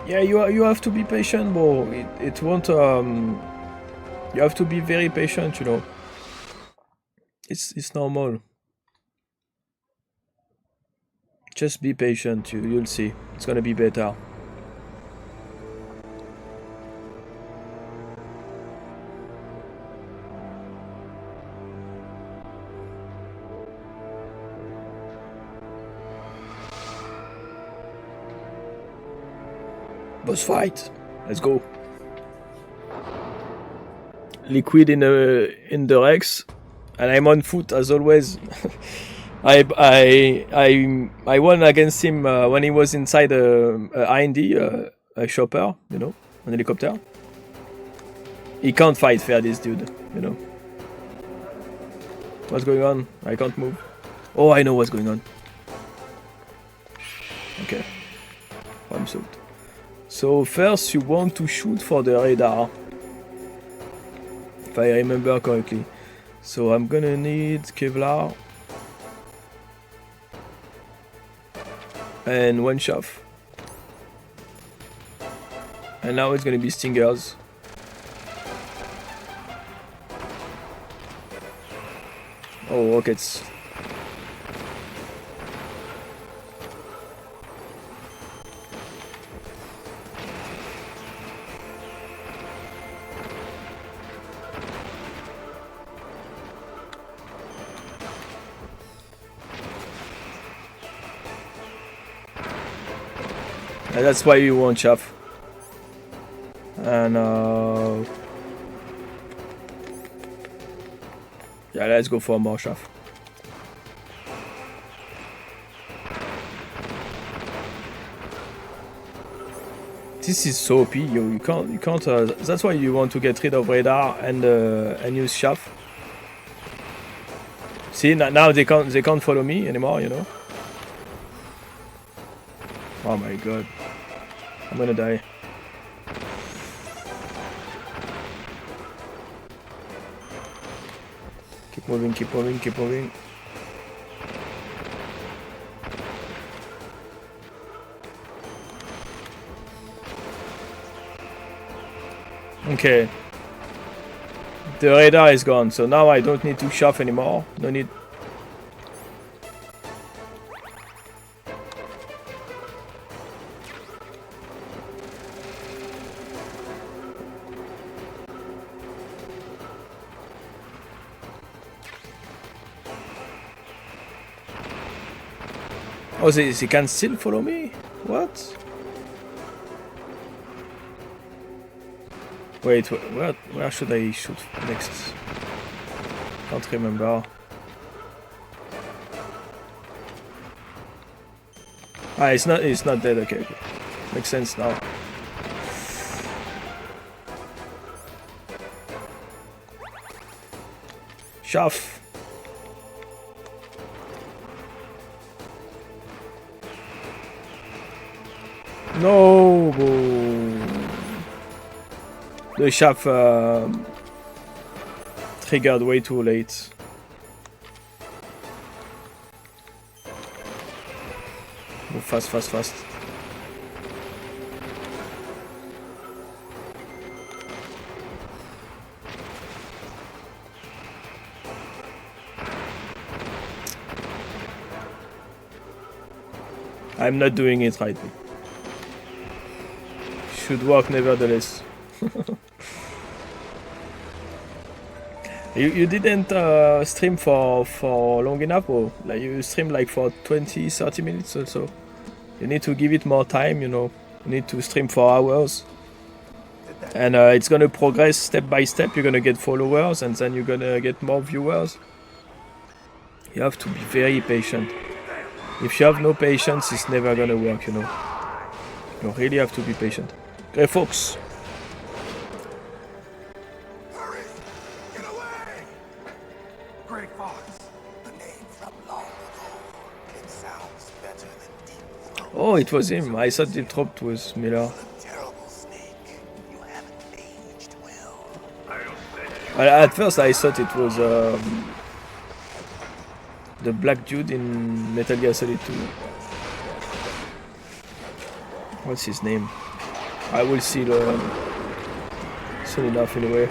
Yeah, you have to be patient, bro. It won't you have to be very patient, you know. It's normal. Just be patient, you'll see. It's gonna be better. Boss fight. Let's go. Liquid in the Rex, and I'm on foot as always. I won against him when he was inside a IND, a chopper, you know, an helicopter. He can't fight fair, this dude, you know. What's going on? I can't move. Oh, I know what's going on. Okay. I'm soaked. So first you want to shoot for the radar, if I remember correctly. So I'm gonna need Kevlar and one chaff. And now it's gonna be stingers. Oh, rockets. And that's why you want chaff. And yeah, let's go for more chaff. This is so OP, yo. You can't. That's why you want to get rid of radar and use chaff. See, now they can't follow me anymore, you know. Oh my god. I'm gonna die. Keep moving, keep moving, keep moving. Okay. The radar is gone, so now I don't need to chaff anymore. No need. Oh, they can still follow me? What? Wait, where should I shoot next? Can't remember. Ah, it's not dead. Okay. Makes sense now. Chaff. No, the chaff triggered way too late. Move fast, fast, fast. I'm not doing it right. Should work nevertheless. You didn't stream for long enough, or like you stream like for 20-30 minutes or so. You need to give it more time, you know. You need to stream for hours. And it's gonna progress step by step. You're gonna get followers, and then you're gonna get more viewers. You have to be very patient. If you have no patience, it's never gonna work, you know. You really have to be patient. Grey Fox. Hurry! Get away! Grey Fox. The name from long ago. It sounds better than Deep Throat. Oh, it was him. I thought Deep Throat was Miller. Terrible snake. You haven't aged well. At first, I thought it was the black dude in Metal Gear Solid 2. What's his name? I will see soon enough anyway.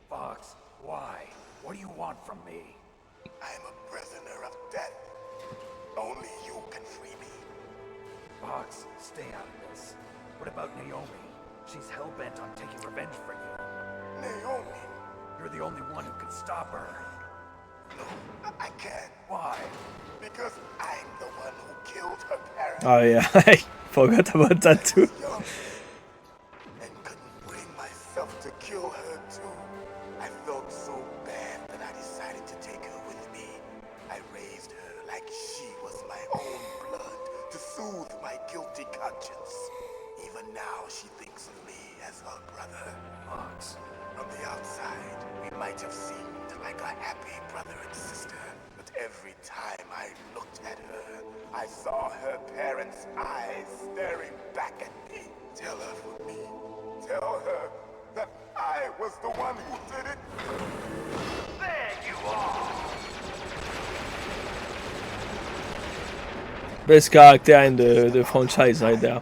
Fox, why? What do you want from me? I'm a prisoner of death. Only you can free me. Fox, stay out of this. What about Naomi? She's hell-bent on taking revenge for you. Naomi? You're the only one who can stop her. No, I can't. Why? Because I'm the one who killed her parents. Oh yeah, I forgot about that too. And couldn't bring myself to kill her too. I felt so bad that I decided to take her with me. I raised her like she was my own blood to soothe my guilty conscience. Even now she thinks of me as her brother. Fox, from the outside, we might have seemed like a happy brother and sister. But every time I looked at her, I saw her parents' eyes staring back at me. Tell her for me. Tell her that I was the one who did it. There you are! Best character in the franchise right there.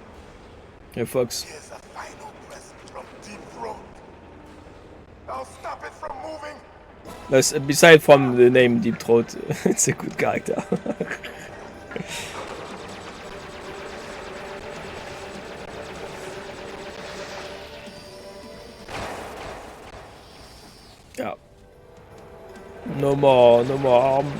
Hey, Fox. Here's a final present from Deep Throat. I'll stop it from moving. Beside from the name Deep Throat, it's a good character. Yeah. No more harm.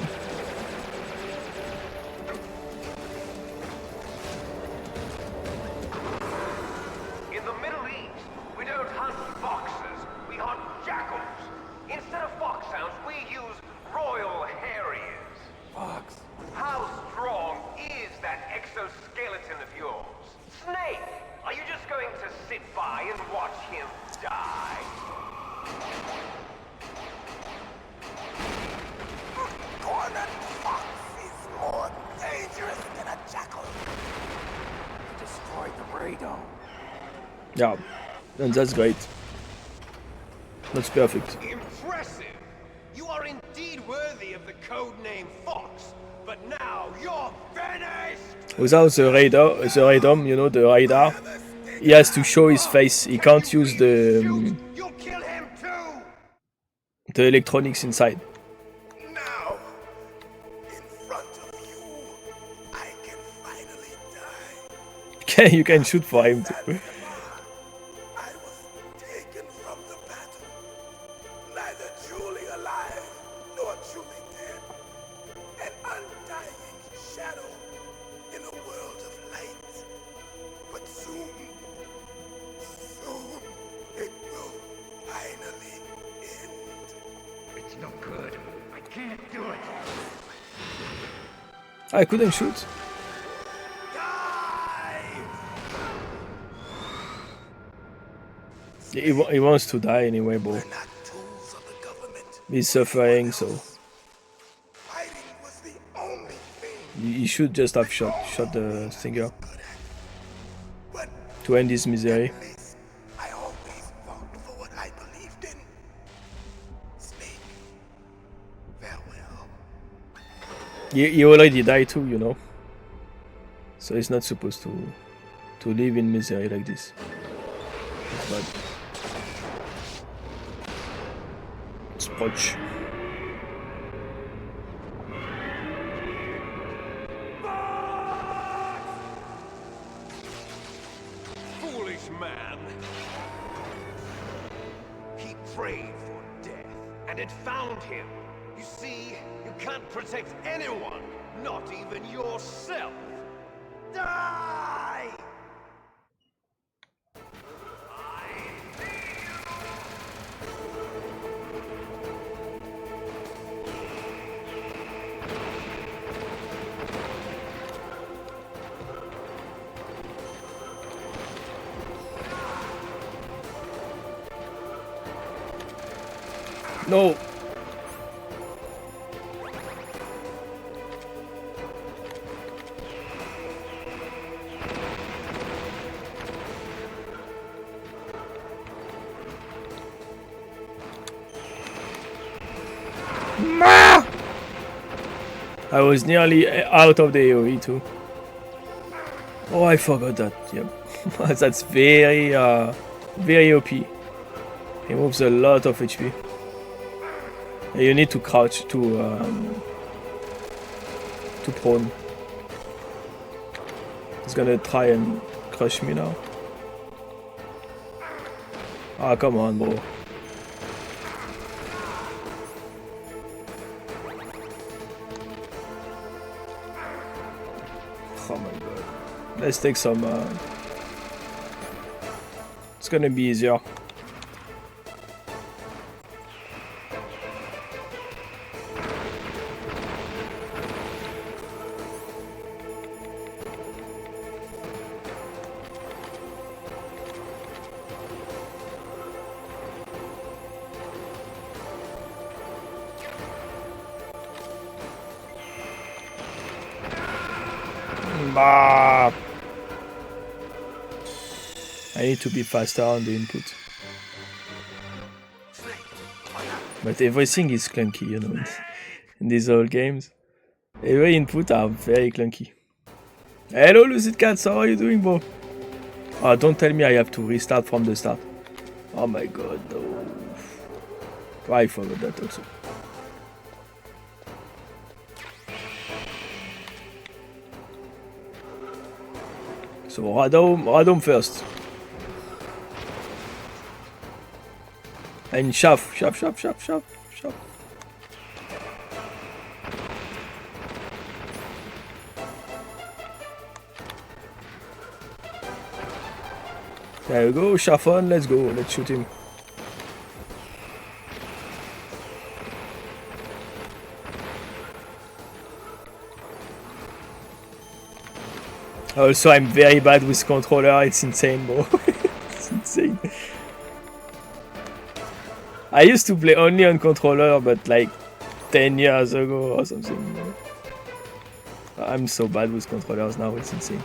In the Middle East, we don't hunt foxes, we hunt jackals. Instead of foxhounds, we use royal harriers. Fox. How strong is that exoskeleton of yours? Snake, are you just going to sit by and watch him die? Cornered fox is more dangerous than a jackal. Destroyed the radome. Yeah, and that's great. That's perfect. Impressive! You are indeed worthy of the codename Fox, but now you're finished! Without the radome, you know, the radar, he has to show his face. He can't use You'll kill him too! the electronics inside. Now, in front of you, I can finally die. Okay, you can shoot for him too. I was taken from the battle, neither truly alive nor truly dead. An undying shadow in a world of light. But soon it will finally end. It's no good. I can't do it. I couldn't shoot. He wants to die anyway, bro. We're not tools of the government. He's suffering, so Fighting was the only thing he should just have shot the stinger but to end his misery. at least I always fought for what I believed in. Snake, farewell. He already died too, you know. So he's not supposed to live in misery like this. It's bad. Sprotch. Foolish man! craved for death, and it found him. You see, you can't protect anyone, not even yourself. Die! No. I was nearly out of the AoE too. Oh, I forgot that. Yep. That's very OP. He moves a lot of HP. You need to crouch to prone. He's gonna try and crush me now. Ah, come on, bro. Oh my god. Let's take some... It's gonna be easier. I need to be faster on the input. But everything is clunky, you know, in these old games. Every input are very clunky. Hello, Lucid Cats, how are you doing, bro? Oh, don't tell me I have to restart from the start. Oh my god, no. I forgot that also. So Radom first. And shove. There we go, shove on, let's go, let's shoot him. Also, I'm very bad with controller, it's insane, bro. It's insane. I used to play only on controller, but like 10 years ago or something. I'm so bad with controllers now, it's insane.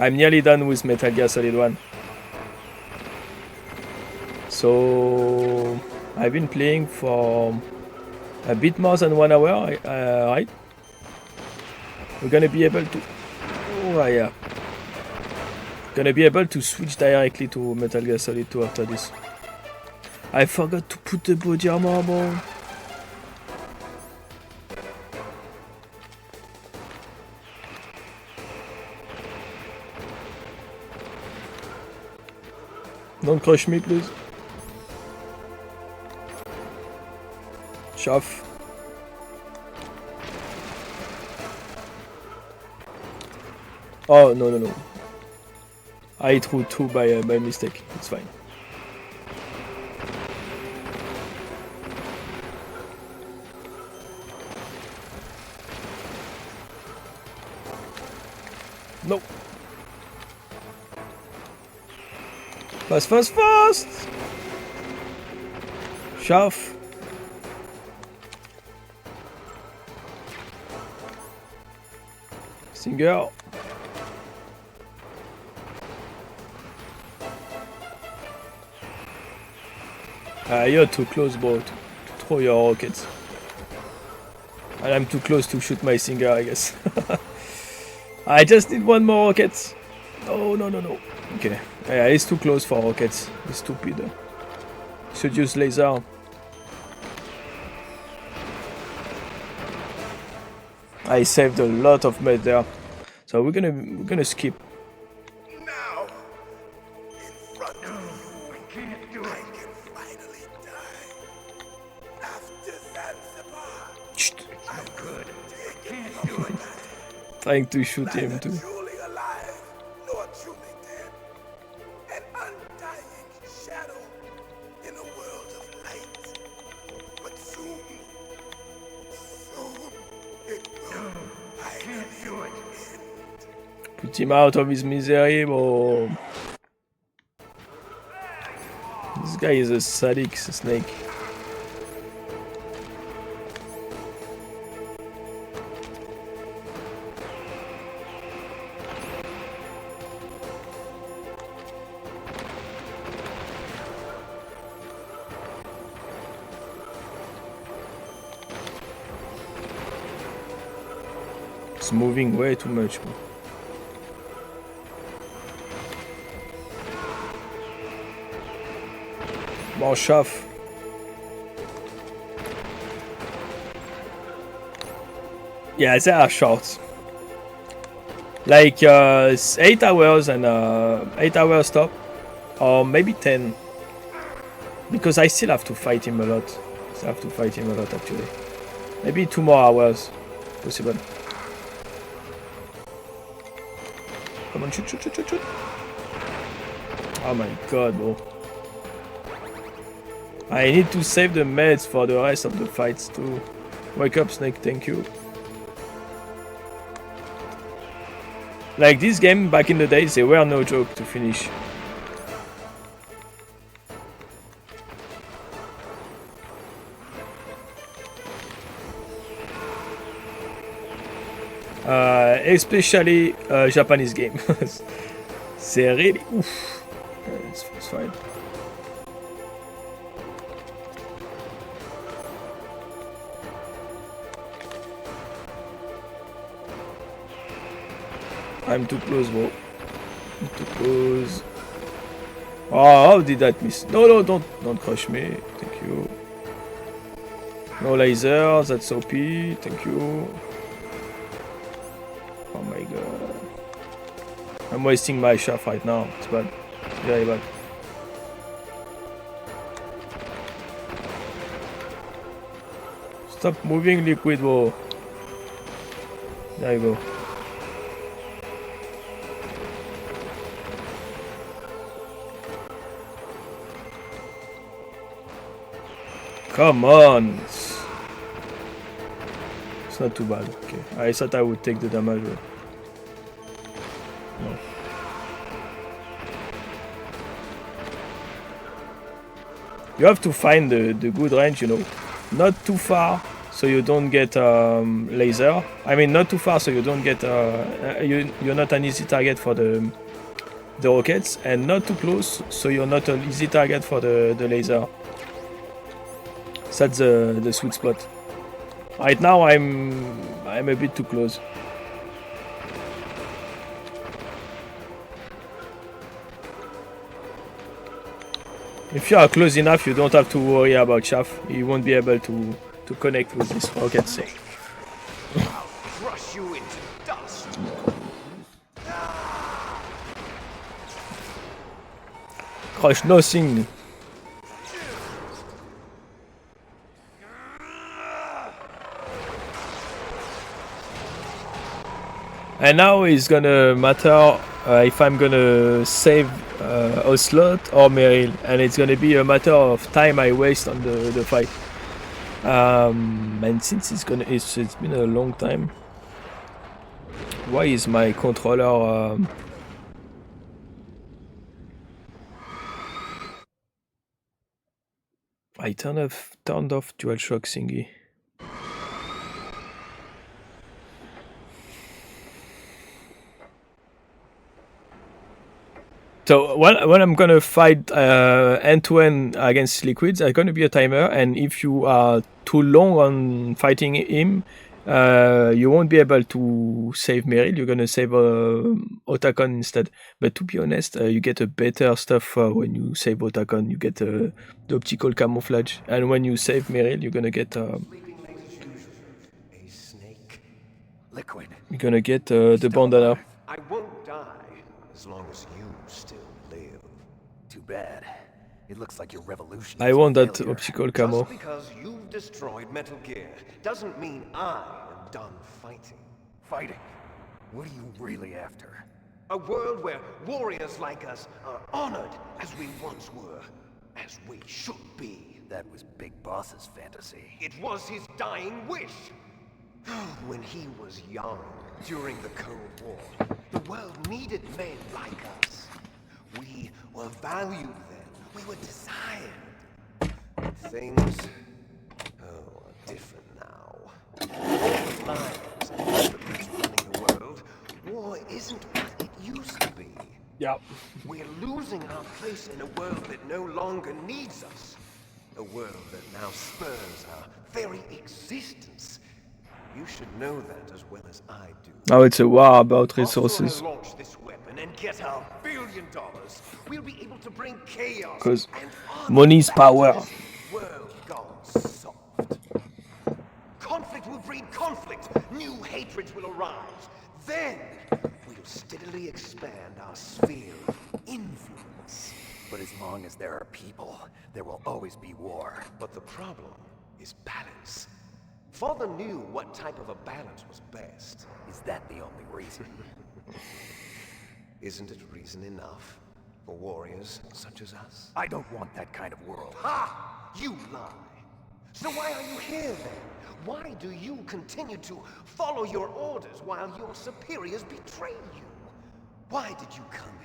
I'm nearly done with Metal Gear Solid 1. So... I've been playing for a bit more than 1 hour, right? We're gonna be able to... Oh yeah. Gonna be able to switch directly to Metal Gear Solid 2 after this. I forgot to put the body armor, bro. Don't crush me, please. Shove. Oh, no. I threw 2 by mistake. It's fine. No. Fast! Shove. Singer. You're too close, bro, to throw your rockets. And I'm too close to shoot my Singer, I guess. I just need 1 more rocket. Oh, no. Okay. Yeah, he's too close for rockets. He's stupid. Should use laser. I saved a lot of meds there. So we're gonna skip. Now, in front of you, I can finally die. After Zanzibar, Shh. I'm good. Can't do it. Trying to shoot him too. Truly alive, nor truly dead. An undying shadow in a world of light. But soon it will finally end. Put him out of his misery, bro. This guy is a sadistic snake. It's moving way too much, bro. Bon, chaff. Yeah, they are short. Like 8 hours and 8 hours stop, or maybe 10. Because I still have to fight him a lot. I have to fight him a lot actually. Maybe 2 more hours, possible. Come on, shoot, shoot, shoot, shoot, shoot. Oh my god, bro. I need to save the meds for the rest of the fights too. Wake up, Snake, thank you. Like this game back in the days, they were no joke to finish. Especially Japanese game. C'est really oof. It's fine. I'm too close, bro. I'm too close. Oh, how did that miss? No, no, don't crush me. Thank you. No laser, that's OP. Thank you. Oh my god. I'm wasting my shaft right now. It's bad. Very bad. Stop moving, Liquid, bro. There you go. Come on! It's not too bad. Okay, I thought I would take the damage. No. You have to find the good range, you know. Not too far, so you don't get laser. I mean, not too far, so you don't get you're not an easy target for the rockets, and not too close, so you're not an easy target for the laser. That's the sweet spot. Right now I'm a bit too close. If you are close enough, you don't have to worry about chaff. You won't be able to connect with this rocket. So. I'll crush you into dust. Crush nothing. And now it's gonna matter if I'm gonna save Ocelot or Meryl, and it's gonna be a matter of time I waste on the fight. And since it's been a long time. Why is my controller? I turned off DualShock thingy. So when I'm gonna fight end-to-end against Liquids, there's gonna be a timer, and if you are too long on fighting him, you won't be able to save Meryl. You're gonna save Otacon instead. But to be honest, you get a better stuff when you save Otacon. You get the optical camouflage, and when you save Meryl, you're gonna get. A snake. Liquid. We're gonna get the bandana. I won't die as long as you still live. Too bad. It looks like your revolution I is a want that failure. optical camo. Just because you've destroyed Metal Gear doesn't mean I am done fighting. Fighting? What are you really after? A world where warriors like us are honored as we once were, as we should be. That was Big Boss's fantasy. It was his dying wish. When he was young, during the Cold War, the world needed men like us. We were valued then. We were desired. Things, are different now. The lives and governments running the world, war isn't what it used to be. Yeah. We're losing our place in a world that no longer needs us. A world that now spurs our very existence. You should know that as well as I do. Now it's a war about After resources. I launch this weapon and get $1 billion, we'll be able to bring chaos 'Cause and honor money's back power. to this world gone soft. Conflict will breed conflict. New hatreds will arise. Then we'll steadily expand our sphere of influence. But as long as there are people, there will always be war. But the problem is balance. Father knew what type of a balance was best. Is that the only reason? Isn't it reason enough for warriors such as us? I don't want that kind of world. Ha! You lie. So why are you here then? Why do you continue to follow your orders while your superiors betray you? Why did you come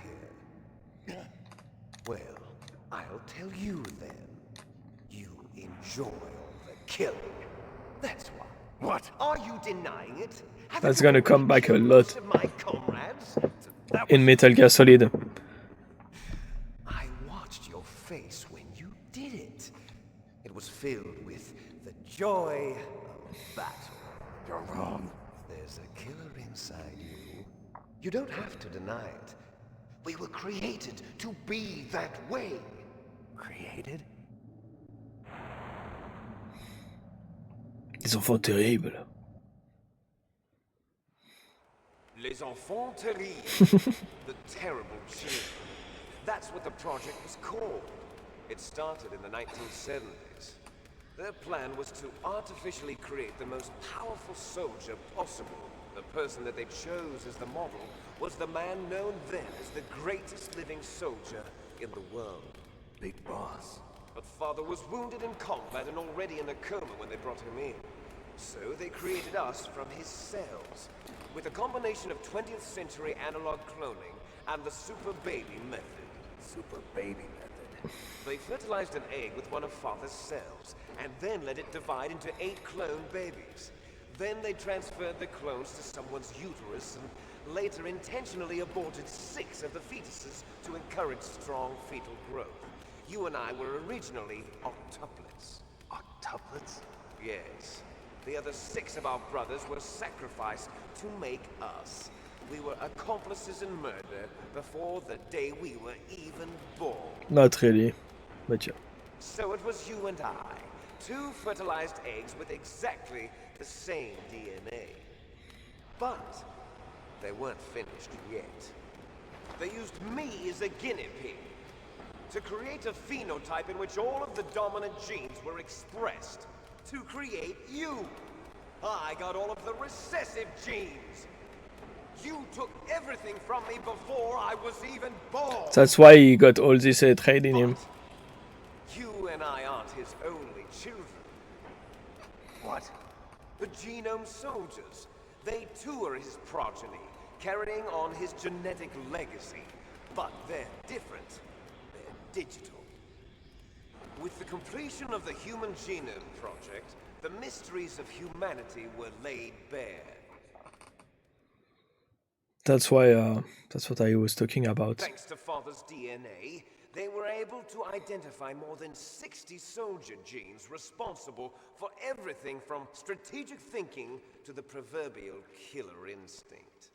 here? Well, I'll tell you then. You enjoy all the killing. That's why. What? Are you denying it? Haven't That's you gonna already come back a killed lot most of my comrades? in Metal Gear Solid. I watched your face when you did it. It was filled with the joy of battle. You're wrong. There's a killer inside you. You don't have to deny it. We were created to be that way. Created? Les enfants terribles. Les enfants terribles. The terrible children. That's what the project was called. It started in the 1970s. Their plan was to artificially create the most powerful soldier possible. The person that they chose as the model was the man known then as the greatest living soldier in the world. Big Boss. But Father was wounded in combat and already in a coma when they brought him in. So they created us from his cells, with a combination of 20th century analog cloning and the super baby method. Super baby method. They fertilized an egg with one of Father's cells, and then let it divide into 8 clone babies. Then they transferred the clones to someone's uterus and later intentionally aborted 6 of the fetuses to encourage strong fetal growth. You and I were originally octuplets. Octuplets? Yes. The other 6 of our brothers were sacrificed to make us. We were accomplices in murder before the day we were even born. Not really, but yeah. So it was you and I, 2 fertilized eggs with exactly the same DNA. But they weren't finished yet. They used me as a guinea pig to create a phenotype in which all of the dominant genes were expressed. To create you. I got all of the recessive genes. You took everything from me before I was even born. That's why he got all this hatred in him. But you and I aren't his only children. What? The genome soldiers. They too are his progeny, carrying on his genetic legacy. But they're different. They're digital. With the completion of the Human Genome Project, the mysteries of humanity were laid bare. That's why. That's what I was talking about. Thanks to Father's DNA, they were able to identify more than 60 soldier genes responsible for everything from strategic thinking to the proverbial killer instinct.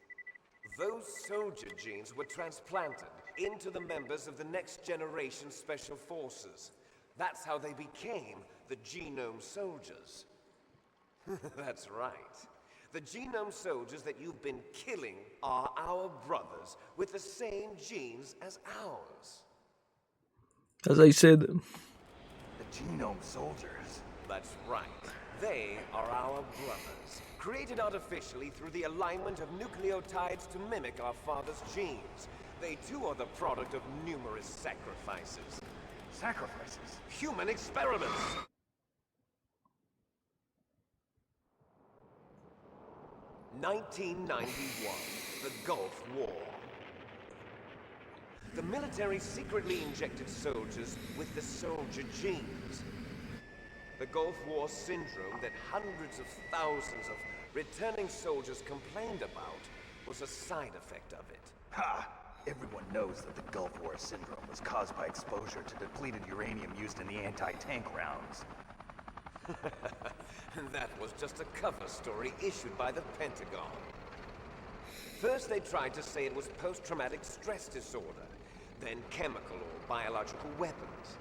Those soldier genes were transplanted into the members of the next generation special forces. That's how they became the genome soldiers. That's right. The genome soldiers that you've been killing are our brothers, with the same genes as ours. As I said, The genome soldiers. That's right. They are our brothers, created artificially through the alignment of nucleotides to mimic our father's genes. They too are the product of numerous sacrifices. Sacrifices? Human experiments! (1991), the Gulf War. The military secretly injected soldiers with the soldier genes. The Gulf War syndrome that hundreds of thousands of returning soldiers complained about was a side effect of it. Ha! Everyone knows that the Gulf War syndrome was caused by exposure to depleted uranium used in the anti-tank rounds. That was just a cover story issued by the Pentagon. First they tried to say it was post-traumatic stress disorder, then chemical or biological weapons.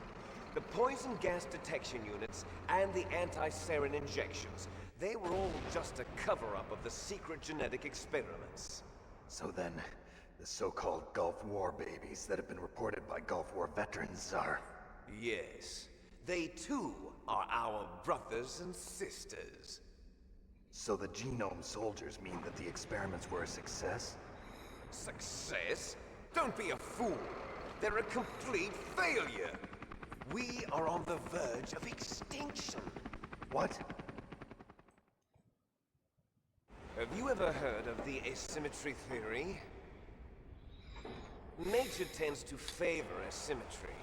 The poison gas detection units and the anti-sarin injections, they were all just a cover-up of the secret genetic experiments. So then, the so-called Gulf War babies that have been reported by Gulf War veterans are... Yes, they too are our brothers and sisters. So the genome soldiers mean that the experiments were a success? Success? Don't be a fool. They're a complete failure. We are on the verge of extinction. What? Have you ever heard of the asymmetry theory? Nature tends to favor asymmetry.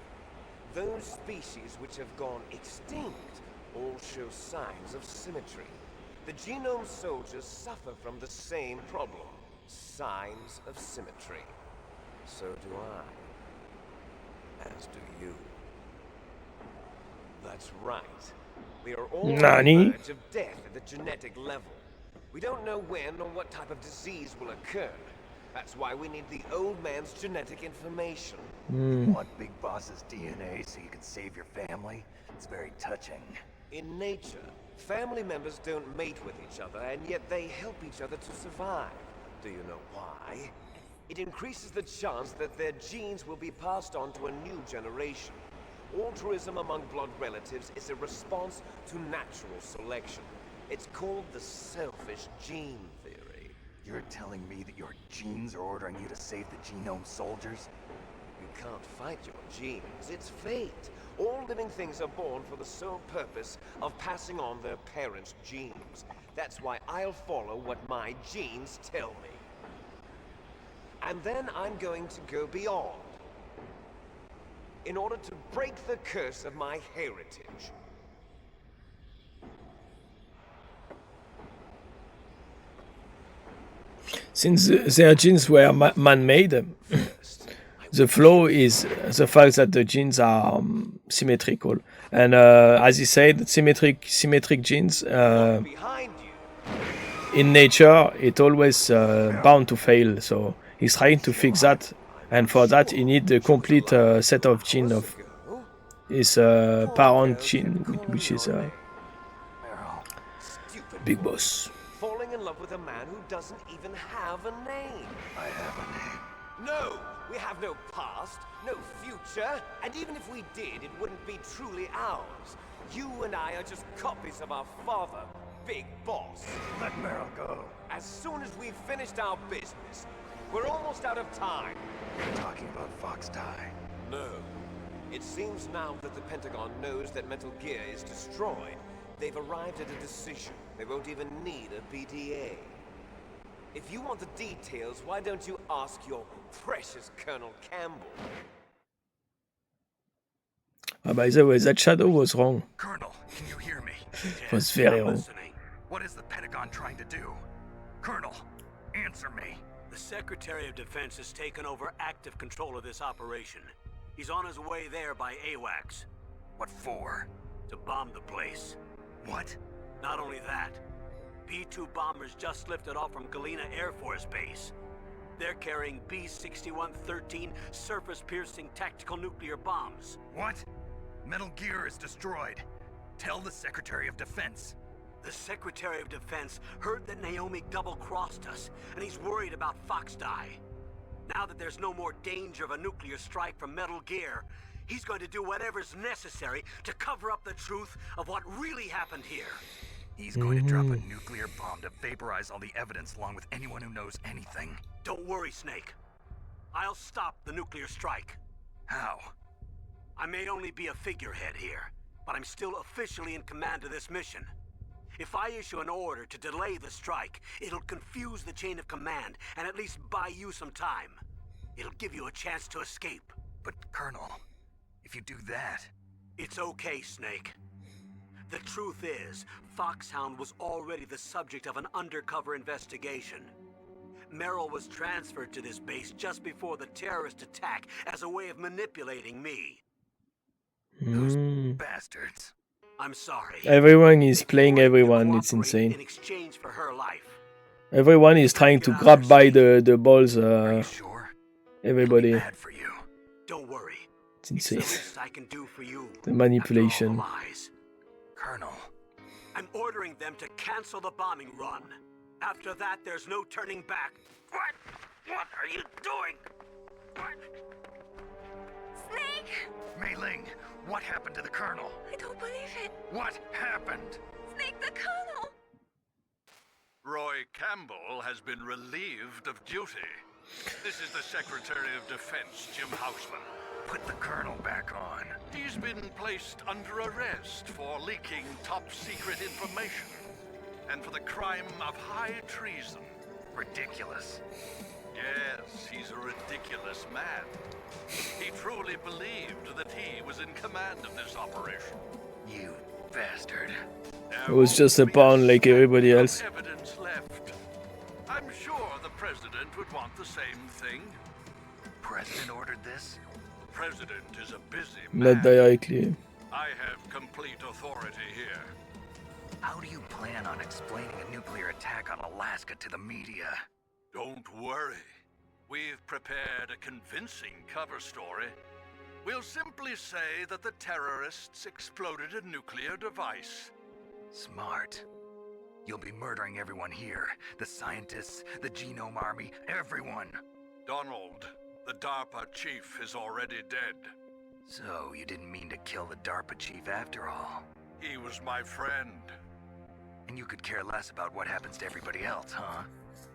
Those species which have gone extinct all show signs of symmetry. The genome soldiers suffer from the same problem, signs of symmetry. So do I. As do you. That's right. We are all Nani? on the verge of death at the genetic level. We don't know when or what type of disease will occur. That's why we need the old man's genetic information. You want Big Boss's DNA so you can save your family? It's very touching. In nature, family members don't mate with each other, and yet they help each other to survive. Do you know why? It increases the chance that their genes will be passed on to a new generation. Altruism among blood relatives is a response to natural selection. It's called the selfish gene theory. You're telling me that your genes are ordering you to save the genome soldiers? You can't fight your genes. It's fate. All living things are born for the sole purpose of passing on their parents' genes. That's why I'll follow what my genes tell me. And then I'm going to go beyond. In order to break the curse of my heritage. since their genes were man-made, the flaw is the fact that the genes are symmetrical. And as he said, symmetric genes Behind you. in nature, it always bound to fail. So he's trying to fix that, and for that he needs a complete set of gene of his parent gene, which is Stupid Big Boss. falling in love with a man who doesn't even have a name. I have a name. No, we have no past, no future, and even if we did, it wouldn't be truly ours. You and I are just copies of our father, Big Boss. Let Meryl go. As soon as we've finished our business, we're almost out of time. You're talking about Fox Die. No. It seems now that the Pentagon knows that Metal Gear is destroyed. They've arrived at a decision. They won't even need a PDA. If you want the details, why don't you ask your precious Colonel Campbell? By the way, that shadow was wrong. Colonel, can you hear me? It was very I'm wrong. listening. What is the Pentagon trying to do? Colonel, answer me. The Secretary of Defense has taken over active control of this operation. He's on his way there by AWACS. What for? To bomb the place. What? Not only that, B-2 bombers just lifted off from Galena Air Force Base. They're carrying B-6113 surface-piercing tactical nuclear bombs. What? Metal Gear is destroyed. Tell the Secretary of Defense. The Secretary of Defense heard that Naomi double-crossed us, and he's worried about Foxdie. Now that there's no more danger of a nuclear strike from Metal Gear, he's going to do whatever's necessary to cover up the truth of what really happened here. He's going to drop a nuclear bomb to vaporize all the evidence along with anyone who knows anything. Don't worry, Snake. I'll stop the nuclear strike. How? I may only be a figurehead here, but I'm still officially in command of this mission. If I issue an order to delay the strike, it'll confuse the chain of command and at least buy you some time. It'll give you a chance to escape. But, Colonel, if you do that... It's okay, Snake. The truth is, Foxhound was already the subject of an undercover investigation. Merrill was transferred to this base just before the terrorist attack as a way of manipulating me. Those bastards. I'm sorry. Everyone is playing everyone, it's insane. In exchange for her life. Everyone is trying to grab by the balls, Are you sure? everybody. Bad for you. Don't worry. It's It's the insane. least I can do for you. The manipulation. After all the lies. Colonel. I'm ordering them to cancel the bombing run. After that, there's no turning back. What? What are you doing? What? Snake! Mei Ling, what happened to the Colonel? I don't believe it. What happened? Snake the Colonel! Roy Campbell has been relieved of duty. This is the Secretary of Defense, Jim Houseman. Put the Colonel back on. He's been placed under arrest for leaking top-secret information and for the crime of high treason. Ridiculous. Yes, he's a ridiculous man. He truly believed that he was in command of this operation. You bastard. It was just a pawn like everybody else. Evidence left. I'm sure the president would want the same thing. President ordered this? President is a busy Not man. directly. I have complete authority here. How do you plan on explaining a nuclear attack on Alaska to the media? Don't worry. We've prepared a convincing cover story. We'll simply say that the terrorists exploded a nuclear device. Smart. You'll be murdering everyone here. The scientists, the Genome Army, everyone. Donald, the DARPA chief, is already dead. So, you didn't mean to kill the DARPA chief after all. He was my friend. And you could care less about what happens to everybody else, huh?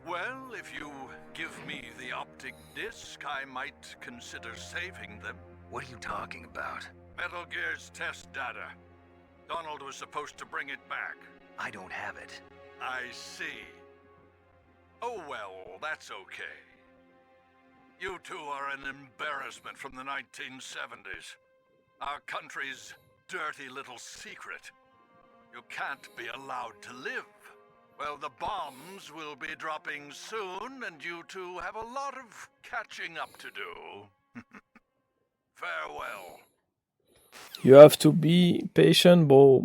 Well, if you give me the optic disc, I might consider saving them. What are you talking about? Metal Gear's test data. Donald was supposed to bring it back. I don't have it. I see. Oh well, that's okay. You two are an embarrassment from the 1970s. Our country's dirty little secret. You can't be allowed to live. Well, the bombs will be dropping soon, and you two have a lot of catching up to do. Farewell. You have to be patient, but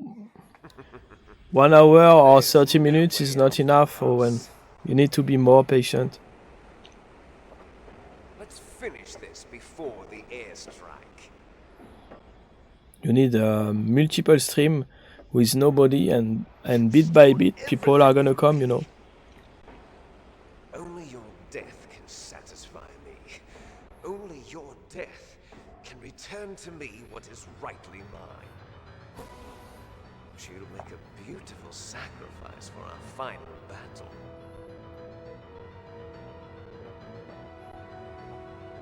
1 hour or 30 minutes is not enough, Owen. You need to be more patient. Let's finish this before the airstrike. You need a multiple stream with nobody, and bit by bit people are gonna come, you know. Only your death can satisfy me. Only your death can return to me what is rightly mine. She'll make a beautiful sacrifice for our final battle.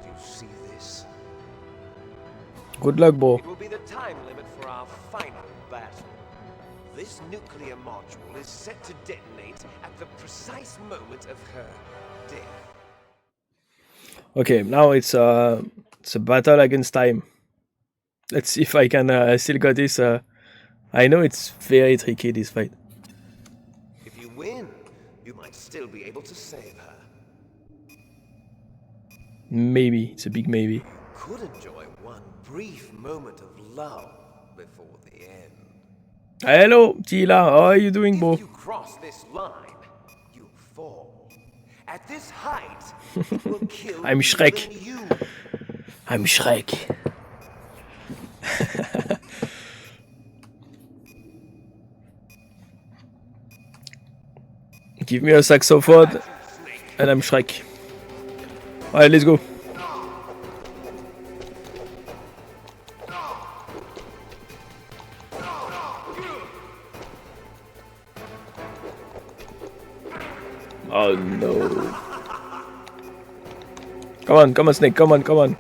Do you see this? Good luck, bro. It will be the time limit for our final battle. This nuclear module is set to detonate at the precise moment of her death. Okay, now it's a battle against time. Let's see if I can still got this. I know it's very tricky, this fight. If you win, you might still be able to save her. Maybe, it's a big maybe. You could enjoy one brief moment of lull before the end. Hello, Tila, how are you doing, bro? If you cross this line, you fall. At this height, it will kill I'm Shrek. even you. I'm Shrek. Give me a saxophone and I'm Shrek. Alright, let's go. Oh no. Come on, Snake, come on.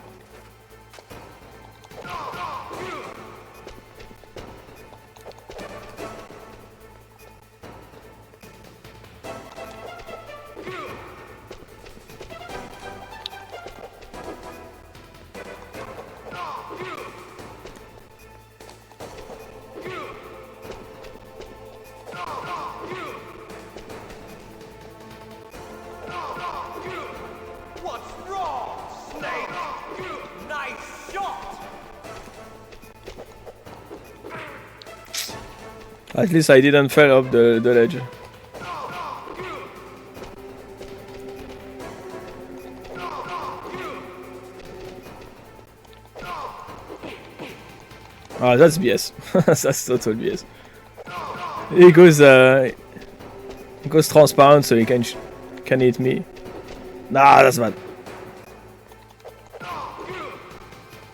What's wrong, Snake? Nice shot! At least I didn't fall off the ledge. Ah, that's BS. That's total BS. He goes transparent so he can hit me. Nah, that's bad.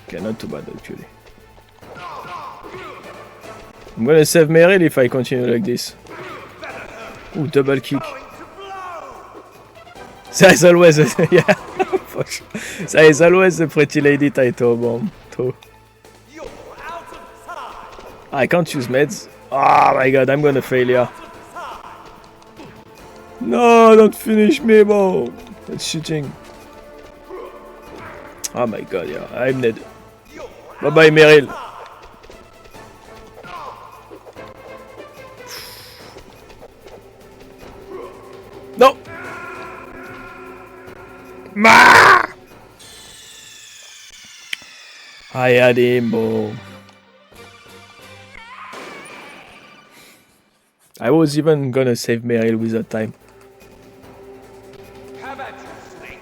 Okay, not too bad actually. I'm gonna save Meryl if I continue like this. Ooh, double kick. That is always a, yeah. That is always a pretty lady title bomb. Too. I can't use meds. Oh my god, I'm gonna fail here. No, don't finish me, bro. That's shooting. Oh my god, yeah, I'm dead. Bye bye, Meryl. No! Ma! I had him, bro. I was even gonna save Meryl with that time. How about you, Snake?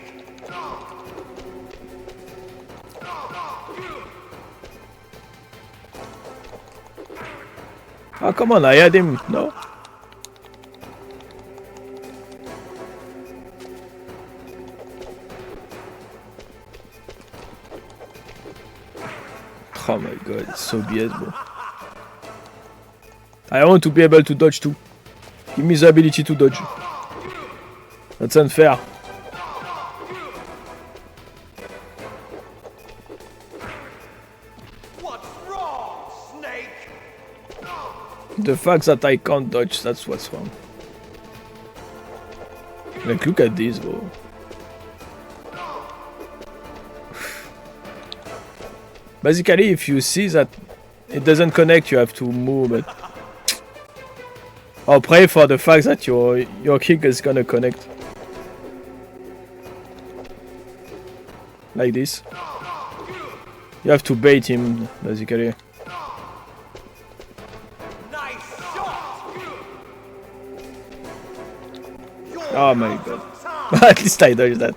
Oh, come on, I had him. No? Oh my god, it's so BS, bro. I want to be able to dodge too. Give me the ability to dodge. That's unfair. What's wrong, Snake? The fact that I can't dodge, that's what's wrong. Like, look at this, bro. Basically, if you see that it doesn't connect, you have to move, but... Or pray for the fact that your kick is gonna connect. Like this. You have to bait him, basically. Nice shot! Oh my god. At least I dodged that.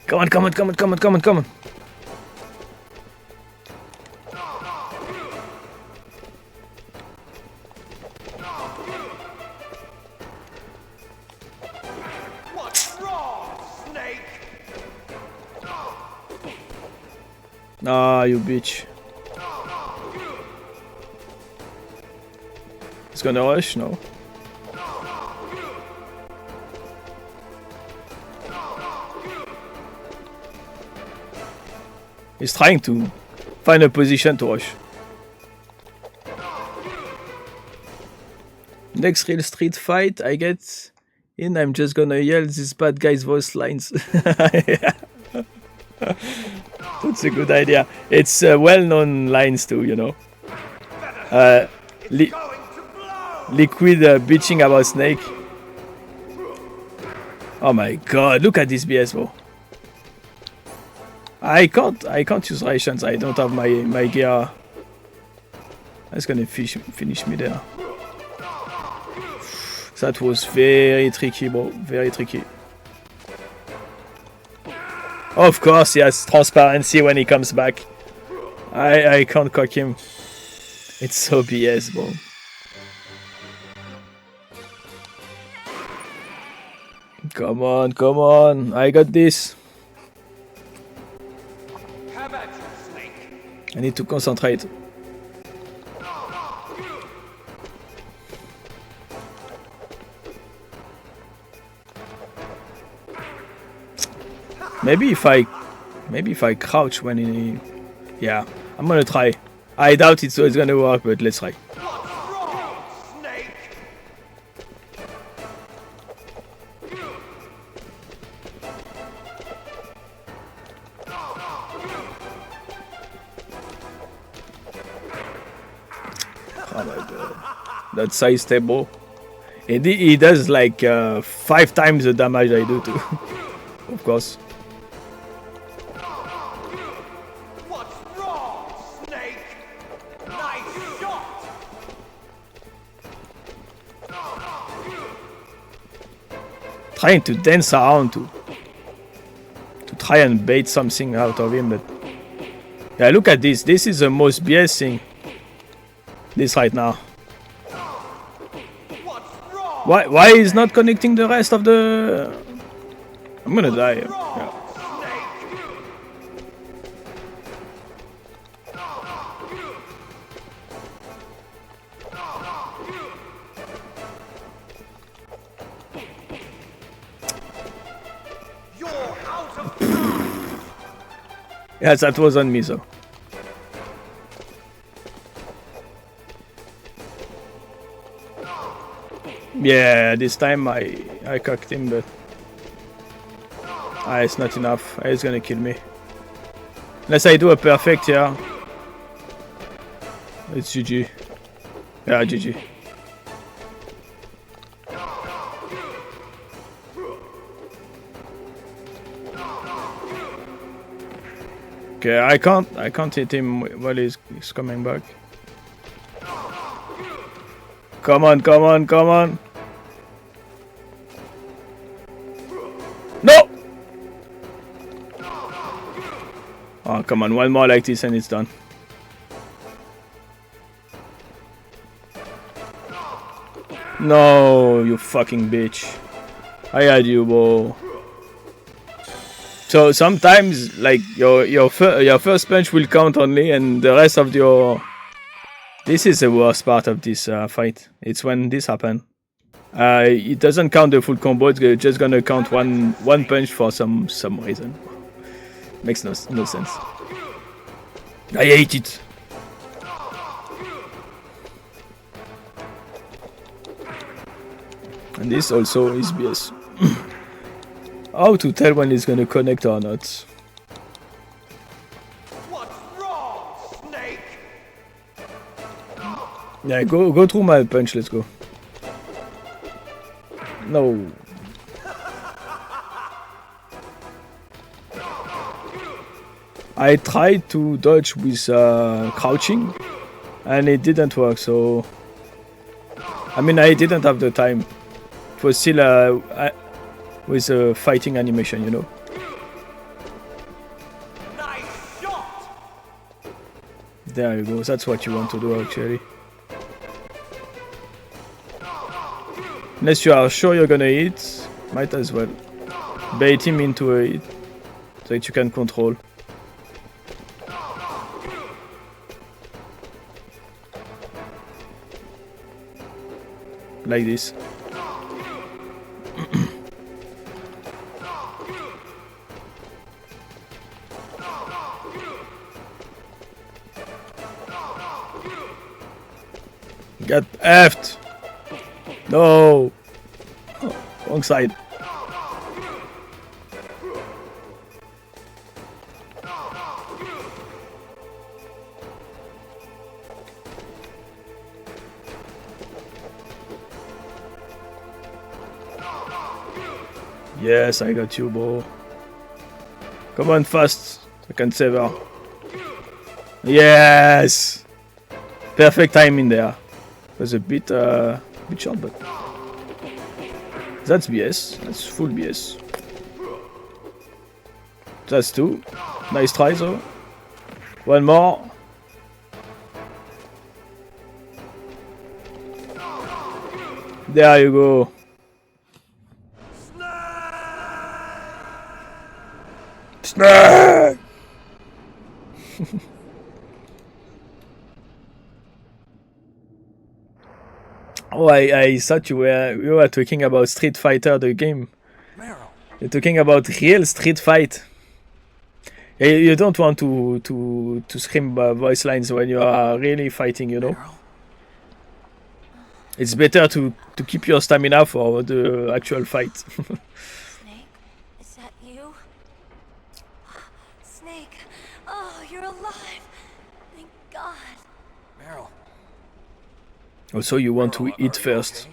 Come on. What's wrong, Snake? Ah, you bitch. It's gonna rush? No. He's trying to find a position to rush. Next real street fight I get in, I'm just gonna yell this bad guy's voice lines. Yeah. That's a good idea. It's well-known lines too, you know. Liquid bitching about Snake. Oh my god, look at this BS, bro. I can't use rations. I don't have my gear. That's gonna finish me there. That was very tricky, bro. Very tricky. Of course, he has transparency when he comes back. I can't cock him. It's so BS, bro. Come on, come on. I got this. Have at you, Snake. I need to concentrate. Maybe if I crouch when he... Yeah, I'm gonna try. I doubt it's gonna work, but let's try. What's wrong, Snake? Oh my god. That size table. He does like 5 times the damage I do too. Of course. What's wrong, Snake? Nice shot! Trying to dance around to try and bait something out of him, but yeah, look at this. This is the most BS thing. This right now. What's wrong? Why is not connecting the rest of the... I'm gonna die. Yeah. You're out of time! Yes, that was on me, so. Yeah, this time I cocked him, but it's not enough. He's gonna kill me. Unless I do a perfect here. It's GG. Yeah, GG. Okay, I can't hit him while he's coming back. Come on, come on, come on. No! Oh, come on, one more like this and it's done. No, you fucking bitch. I had you, bro. So sometimes, like, your first punch will count only, and the rest of your... This is the worst part of this fight. It's when this happens. It doesn't count the full combo. It's just gonna count one punch for some reason. Makes no sense. I hate it. And this also is BS. How to tell when it's gonna connect or not? What's wrong, Snake? Yeah, go through my punch. Let's go. No. I tried to dodge with crouching, and it didn't work. So, I mean, I didn't have the time. It was still with a fighting animation, you know. Nice shot! There you go. That's what you want to do, actually. Unless you are sure you're gonna hit, might as well bait him into a hit so that you can control. Like this. Get effed! No! Oh, wrong side. Yes, I got you, bro. Come on, fast. I can save her. Yes! Perfect timing there. It was a bit short, but that's BS. That's full BS. That's 2. Nice try, though. One more. There you go. Snake! Snake! Oh, I thought you were talking about Street Fighter, the game. You're talking about real Street Fight. You don't want to scream voice lines when you are really fighting, you know. It's better to keep your stamina for the actual fight. Snake, is that you? Snake, oh, you're alive. Thank God. Meryl. Also, you want to eat first.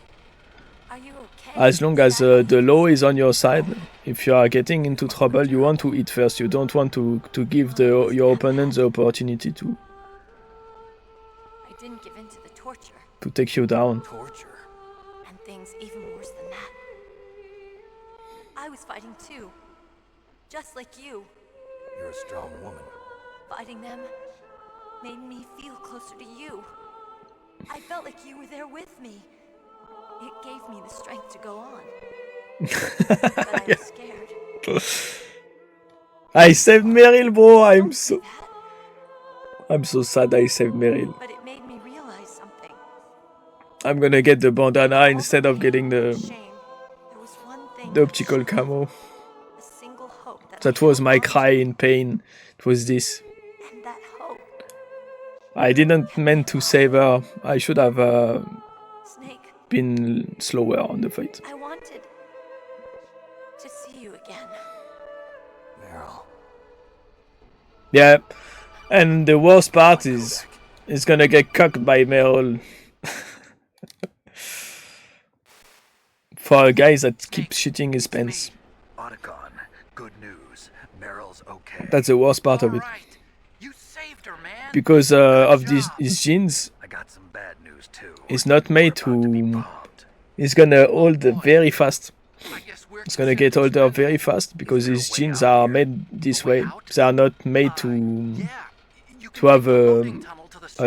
Are you okay? As long as the law is on your side, if you are getting into trouble, you want to eat first. You don't want to give your opponent the opportunity to I didn't give in to the torture. to take you down. Torture. And things even worse than that. I was fighting too. Just like you. You're a strong woman. Fighting them made me feel closer to you. I felt like you were there with me. It gave me the strength to go on. But I was scared. I saved Meryl, bro. I'm so sad I saved Meryl. But it made me realize something. I'm gonna get the bandana instead of getting Shame. the There was one thing optical camo. a single hope That was my cry in pain. It was this. And that hope, I didn't mean to save her. I should have Snake, been slower on the fight. I wanted to see you again. Meryl. Yeah, and the worst part is gonna get cocked by Meryl. For a guy that keeps shitting his pants. Otacon, good news. Meryl's okay. That's the worst part of it. Alright. You saved her, man. Because of his genes, I got some bad news too. it's not made to. It's gonna hold very fast. I guess we're It's gonna get older very fast because his genes are made this way. They are not made to have a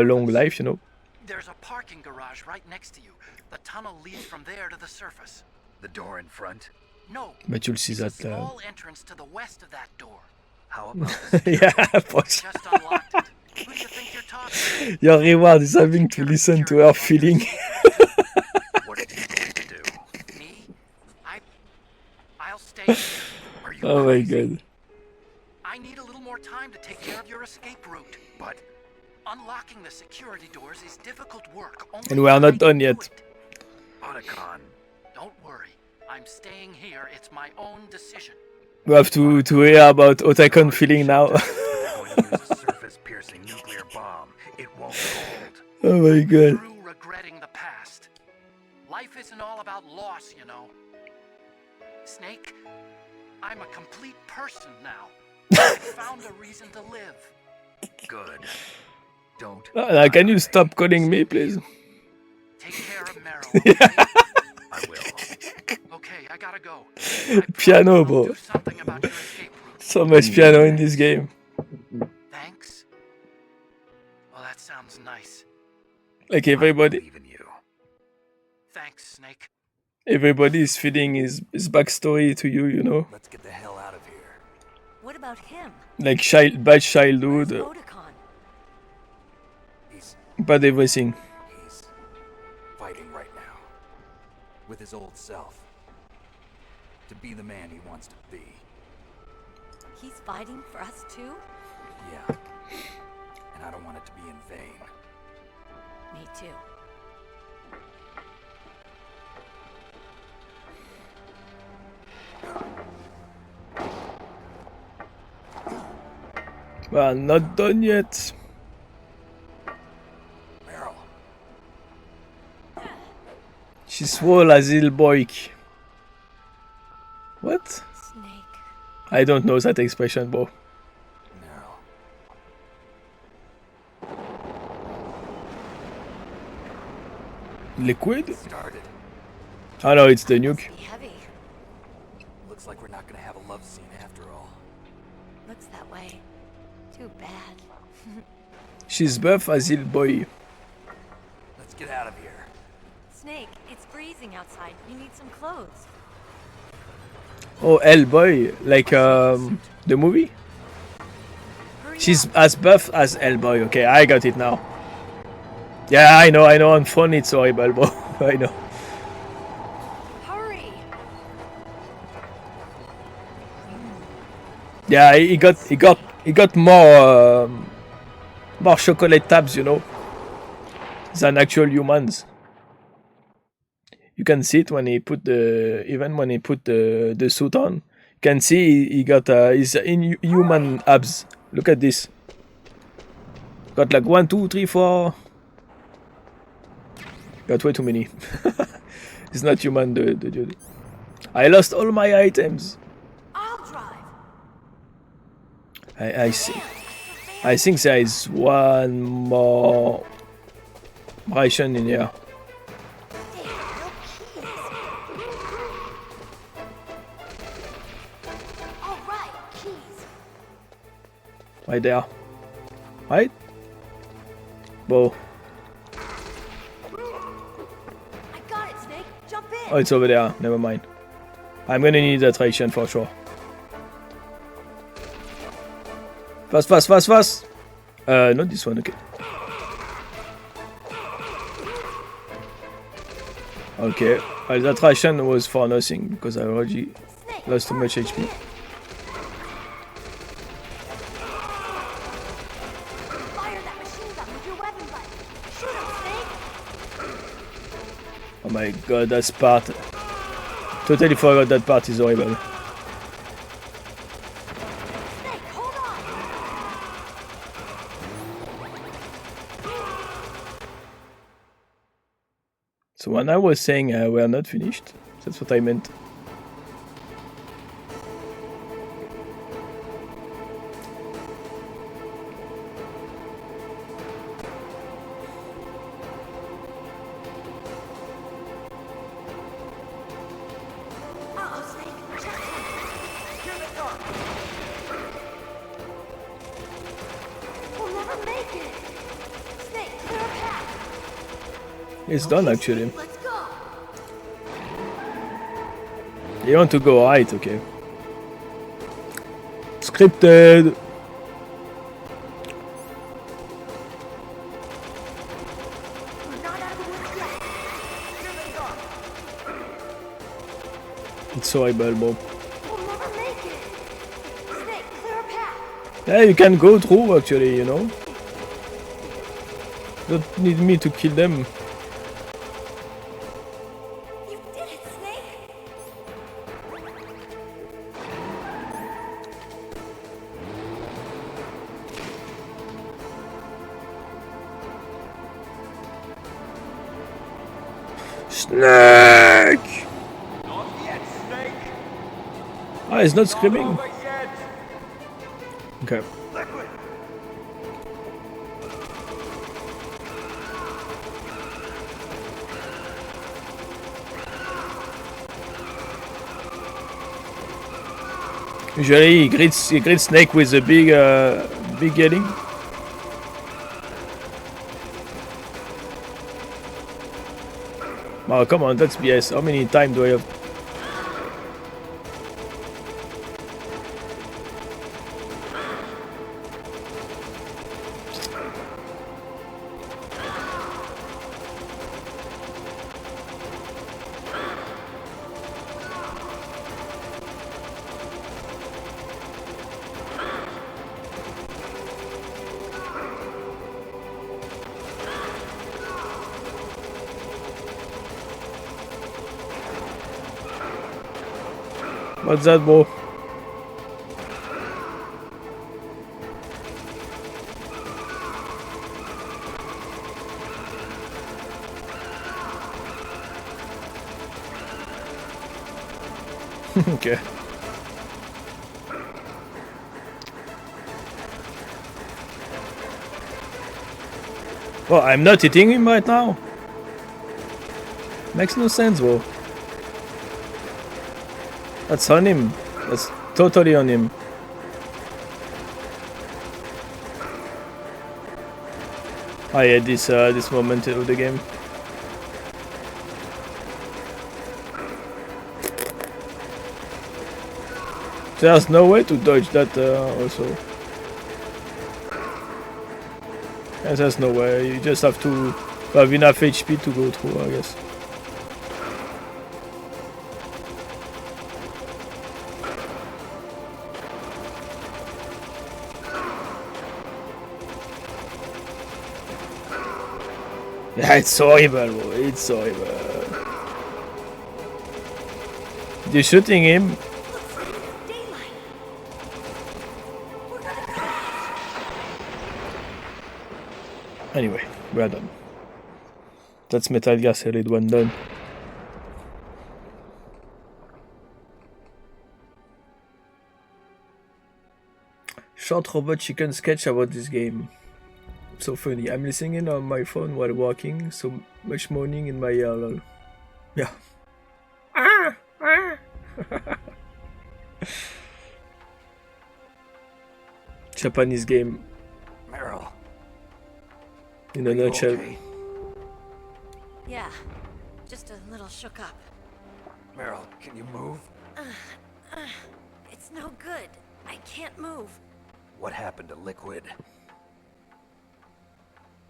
long life, you know. There's a parking garage right next to you. The tunnel leads from there to the surface. The door in front? No. But you'll see It's a that. small entrance to the west of that door. How Yeah, but just unlocked it. Who do you think you're talking to? your reward is having to listen to her feeling. What are you going to do? Me? I'll stay here. Are you Oh my crazy? god. I need a little more time to take care of your escape route. But unlocking the security doors is difficult work. Only And we are not I done can yet. do it. Otacon, don't worry. I'm staying here. It's my own decision. We have to hear about Otacon feeling now. They're going to use a surface-piercing nuclear bomb. It won't hold. Oh my god. Through regretting the past. Life isn't all about loss, you know. Snake, I'm a complete person now. I found a reason to live. Good. Don't. Can you stop calling me, please? Take care of Meryl. Okay? I will. Okay, I gotta go. Piano, I'll bro. do something about your escape route. So much piano in this game. Thanks. Well, that sounds nice. Like everybody, Even you. Thanks, Snake. everybody is feeding his backstory to you, you know. Let's get the hell out of here. What about him? Like bad childhood, Where's Otacon? He's bad everything. fighting right now. With his old self. To be the man he wants to be. He's fighting for us too? Yeah. And I don't want it to be in vain. Me too. Well, not done yet. Meryl. She swole as little boy. What? Snake. I don't know that expression, bro. Meryl. Liquid? Started. Oh no, it's the nuke. Be heavy. Looks like we're not gonna have a love scene after all. Looks that way. Too bad. She's buff as little boy. Let's get out of here. Snake, it's freezing outside. You need some clothes. Oh, Hellboy, like the movie? She's as buff as Hellboy. Okay, I got it now. Yeah, I know. On phone it's horrible, bro. I know. Hurry! Yeah, he got more chocolate tabs, you know, than actual humans. You can see it when he put the suit on. You can see he got his human abs. Look at this. Got like 1, 2, 3, 4. Got way too many. It's not human, the dude. I lost all my items. I'll drive. I see. I think there is one more ration in here. All right, keys. Right there. Right? Whoa. I got it, Snake. Jump in. Oh, it's over there. Never mind. I'm gonna need that ration for sure. Fast, fast, fast, fast! Not this one, okay. Okay, well, that ration was for nothing because I already lost too much HP. Fire that machine gun with your weapon butt. Shoot him, Snake. Oh my god, that part. Totally forgot that part is horrible. Snake, hold on. So when I was saying we are not finished, that's what I meant. Uh-oh, Snake. Check it. Here they come. We'll never make it. Snake, clear a path. It's done actually. Let's go. You want to go right, okay. Scripted! We're not out of the woods yet. Here they come. It's horrible, bro. We'll never make it. Snake, clear a path. Yeah, you can go through actually, you know. Don't need me to kill them. You did it, Snake. Snake! Not yet, Snake. Ah, he's not screaming. Over yet. Okay. Liquid. Usually he greets Snake with a big yelling. Oh, come on, that's BS. How many times do I have? What's that, bro? Okay. Well, I'm not hitting him right now. Makes no sense, bro. That's on him. That's totally on him. I had this moment of the game. There's no way to dodge that also. And there's no way. You just have to have enough HP to go through, I guess. Yeah, it's horrible, bro. It's horrible. They're shooting him. Looks like it's daylight. We're gonna crash. Anyway, we're done. That's Metal Gear Solid 1 done. Short robot chicken sketch about this game. So funny. I'm listening on my phone while walking, so much moaning in my ear, lol. Yeah. Ah! Ah! Japanese game. Meryl, In a are you nutshell. okay? Yeah, just a little shook up. Meryl, can you move? It's no good. I can't move. What happened to Liquid?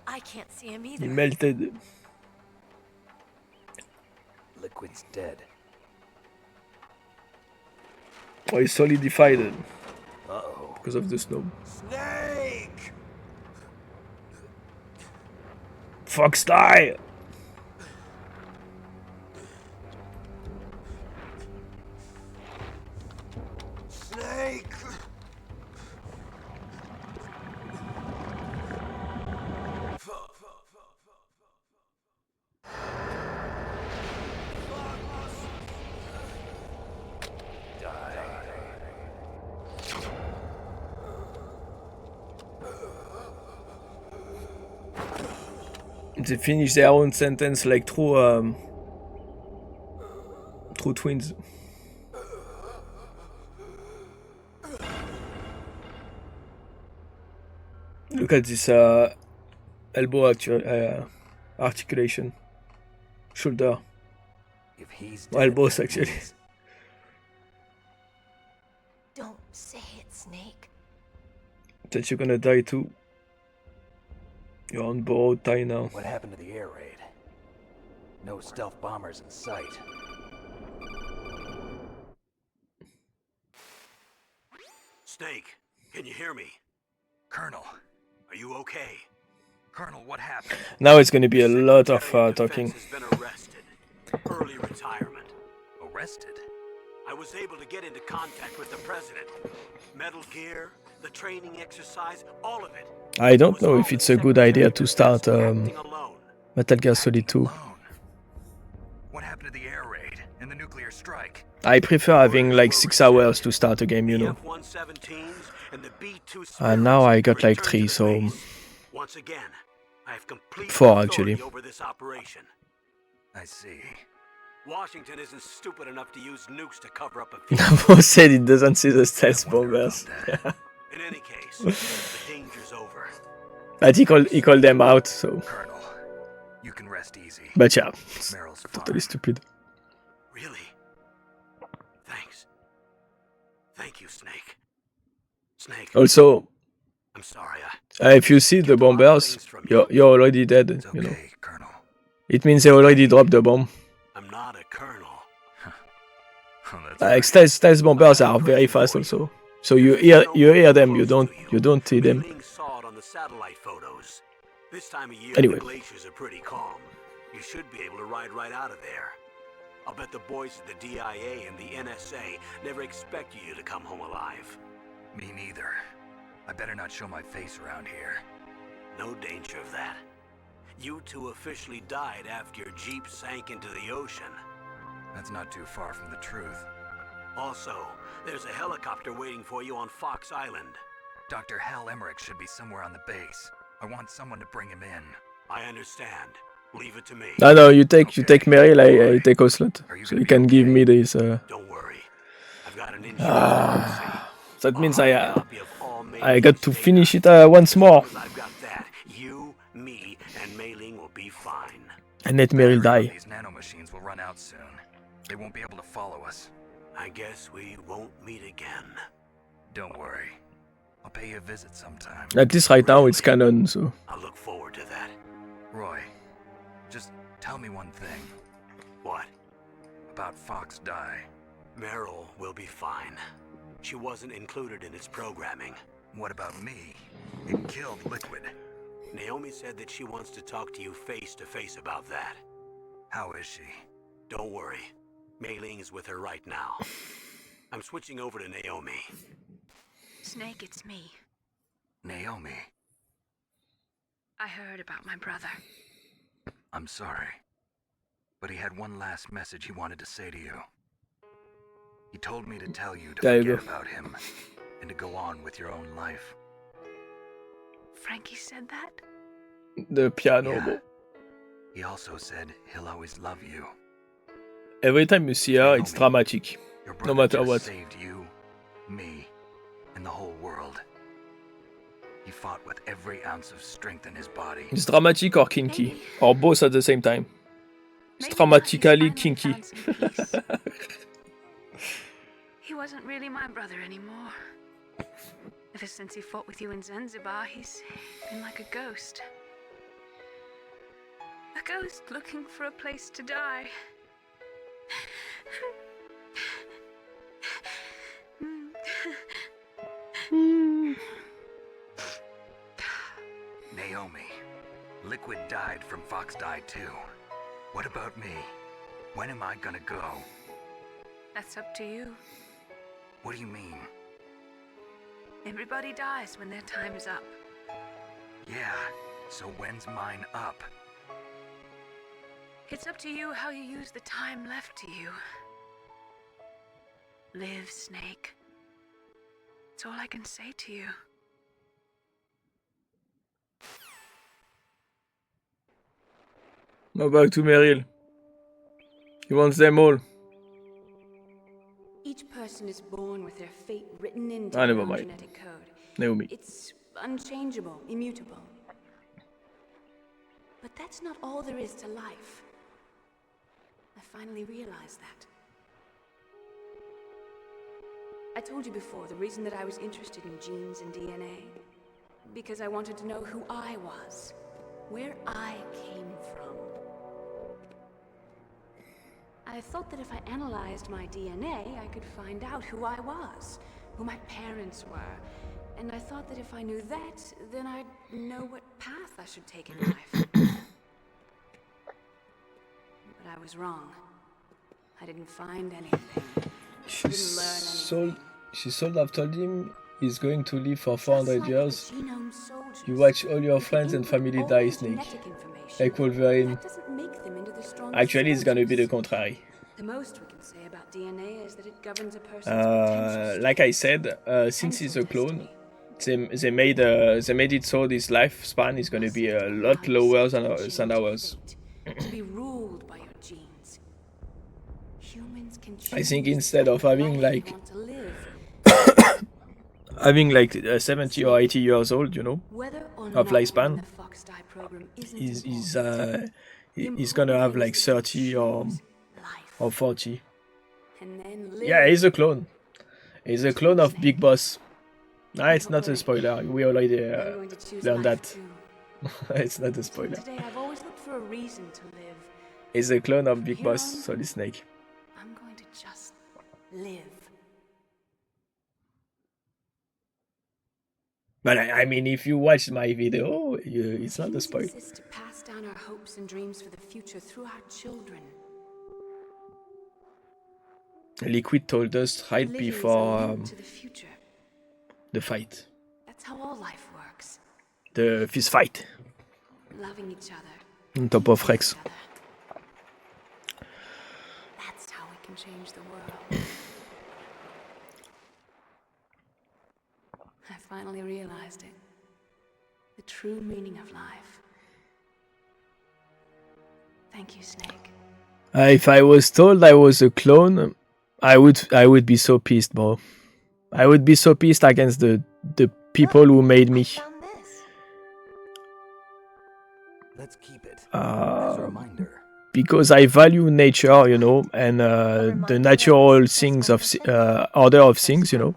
I can't see him He either. melted. Liquid's dead. Oh, he solidified it Uh-oh. because of the snow. Snake! Fox die! Snake! They finish their own sentence like true twins. Look at this elbow articulation, shoulder, If he's well, dead, both that actually. means- Don't say it, Snake. That you're gonna die too. You're on borrowed time now. What happened to the air raid? No stealth bombers in sight. Snake, can you hear me? Colonel. Are you okay? Colonel, what happened? Now it's gonna be a lot of Secretary of talking. Defense has been arrested. Early retirement. Arrested? I was able to get into contact with the president. Metal Gear, the training exercise, all of it. I don't know if it's a good idea to start Acting alone. Metal Gear Solid 2. Alone. What happened to the air raid and the nuclear strike? I prefer having like 6 hours to start a game, you The know. F-117s and the B-2 And now I got like returned 3, to so the base. Once again, I have complete 4 authority actually. over this operation. I see. Washington isn't stupid enough to use nukes to cover up a field. Boss said it doesn't see the stealth bombers. In any case, the danger's over. But he called them out, so. Colonel, you can rest easy. But yeah, it's Meryl's totally fine. stupid. Really? Thanks. Thank you, Snake. Snake, Also, I'm sorry. if you see the bombers, you're already dead, It's you know. okay, Colonel. It means they already dropped the bomb. I'm not a colonel. Oh, that's Like right. stealth bombers are very fast also. So you hear them, you don't see them. Mei Ling saw it on the satellite photos. This time of year, Anyway. the glaciers are pretty calm. You should be able to ride right out of there. I'll bet the boys at the DIA and the NSA never expected you to come home alive. Me neither. I better not show my face around here. No danger of that. You two officially died after your jeep sank into the ocean. That's not too far from the truth. Also, there's a helicopter waiting for you on Fox Island. Dr. Hal Emmerich should be somewhere on the base. I want someone to bring him in. I understand. Leave it to me. No, you take Meryl, I take Ocelot. Are you So gonna you be can give okay? me this. Don't worry. I've got an insurance That means policy. I Copy of all Mei I Ling's got to data. finish it once more. As I've got that. You, me, and Mei Ling will be fine. And let Meryl die. These nanomachines will run out soon. They won't be able to follow us. I guess we won't meet again. Don't worry. I'll pay you a visit sometime. At least right now it's canon, so. I'll look forward to that. Roy, just tell me one thing. What? About Fox Die. Meryl will be fine. She wasn't included in its programming. What about me? It killed Liquid. Naomi said that she wants to talk to you face to face about that. How is she? Don't worry. Mei Ling is with her right now. I'm switching over to Naomi. Snake, it's me. Naomi, I heard about my brother. I'm sorry. But he had one last message he wanted to say to you. He told me to tell you to There you forget go. about him and to go on with your own life. Frankie said that? The piano. Yeah. Bro. He also said he'll always love you. Every time you see her, it's dramatic. Your No brother matter just what. saved you, me, and the whole world. He fought with every ounce of strength in his body. It's dramatic or kinky, or both at the same time. It's Maybe dramatically now he's finally kinky. found some peace. He wasn't really my brother anymore. Ever since he fought with you in Zanzibar, he's been like a ghost. A ghost looking for a place to die. Naomi, Liquid died from Fox Die too. What about me? When am I gonna go? That's up to you. What do you mean? Everybody dies when their time is up. Yeah, so when's mine up? It's up to you how you use the time left to you. Live, Snake. That's all I can say to you. How about to Meryl? He wants them all. Each person is born with their fate written into Ah, their never own mind. genetic code. Naomi. It's unchangeable, immutable. But that's not all there is to life. I finally realized that. I told you before the reason that I was interested in genes and DNA. Because I wanted to know who I was, where I came from. I thought that if I analyzed my DNA, I could find out who I was, who my parents were. And I thought that if I knew that, then I'd know what path I should take in life. But I was wrong. I didn't find anything. I didn't learn anything. She sold have told him he's going to live for 400 Just years. like the genome soldiers. You watch all your With the friends and input family all die, the Snake. genetic information, Like Wolverine. that doesn't make them into the strongest Actually, it's gonna be the soldiers. contrary. The most we can say about DNA is that it governs a person's potential. Like I said, since he's a clone, they made it so this lifespan is gonna be a lot lower than ours. To be ruled by your genes. Humans can I think choose instead of having the life like they want to live, having like 70 or 80 years old, you know, whether or of not lifespan, the Fox Die program isn't he's gonna have like 30 or 40. and then live. Yeah, he's a clone. He's a clone of Big Boss. Nah, it's not a spoiler. We already I'm going to choose learned life that. too. It's not a spoiler. Today I've always looked for a reason to live. He's a clone of Big Here Boss, on- Solid Snake. I'm going to just live. But I mean, if you watch my video, it's not a Humans spoiler. exist to pass down our hopes and dreams for the future through our children. Liquid told us right Living is a before link to the future. the fight, That's how all life works. the fist fight Loving each other. on top of Rex. Together. That's how we can change the world. I finally realized it. The true meaning of life. Thank you, Snake. If I was told I was a clone, I would be so pissed, bro. I would be so pissed against the people who made me. Found this. Let's keep it as a reminder. Because I value nature, you know, and the natural things of order of things, you know,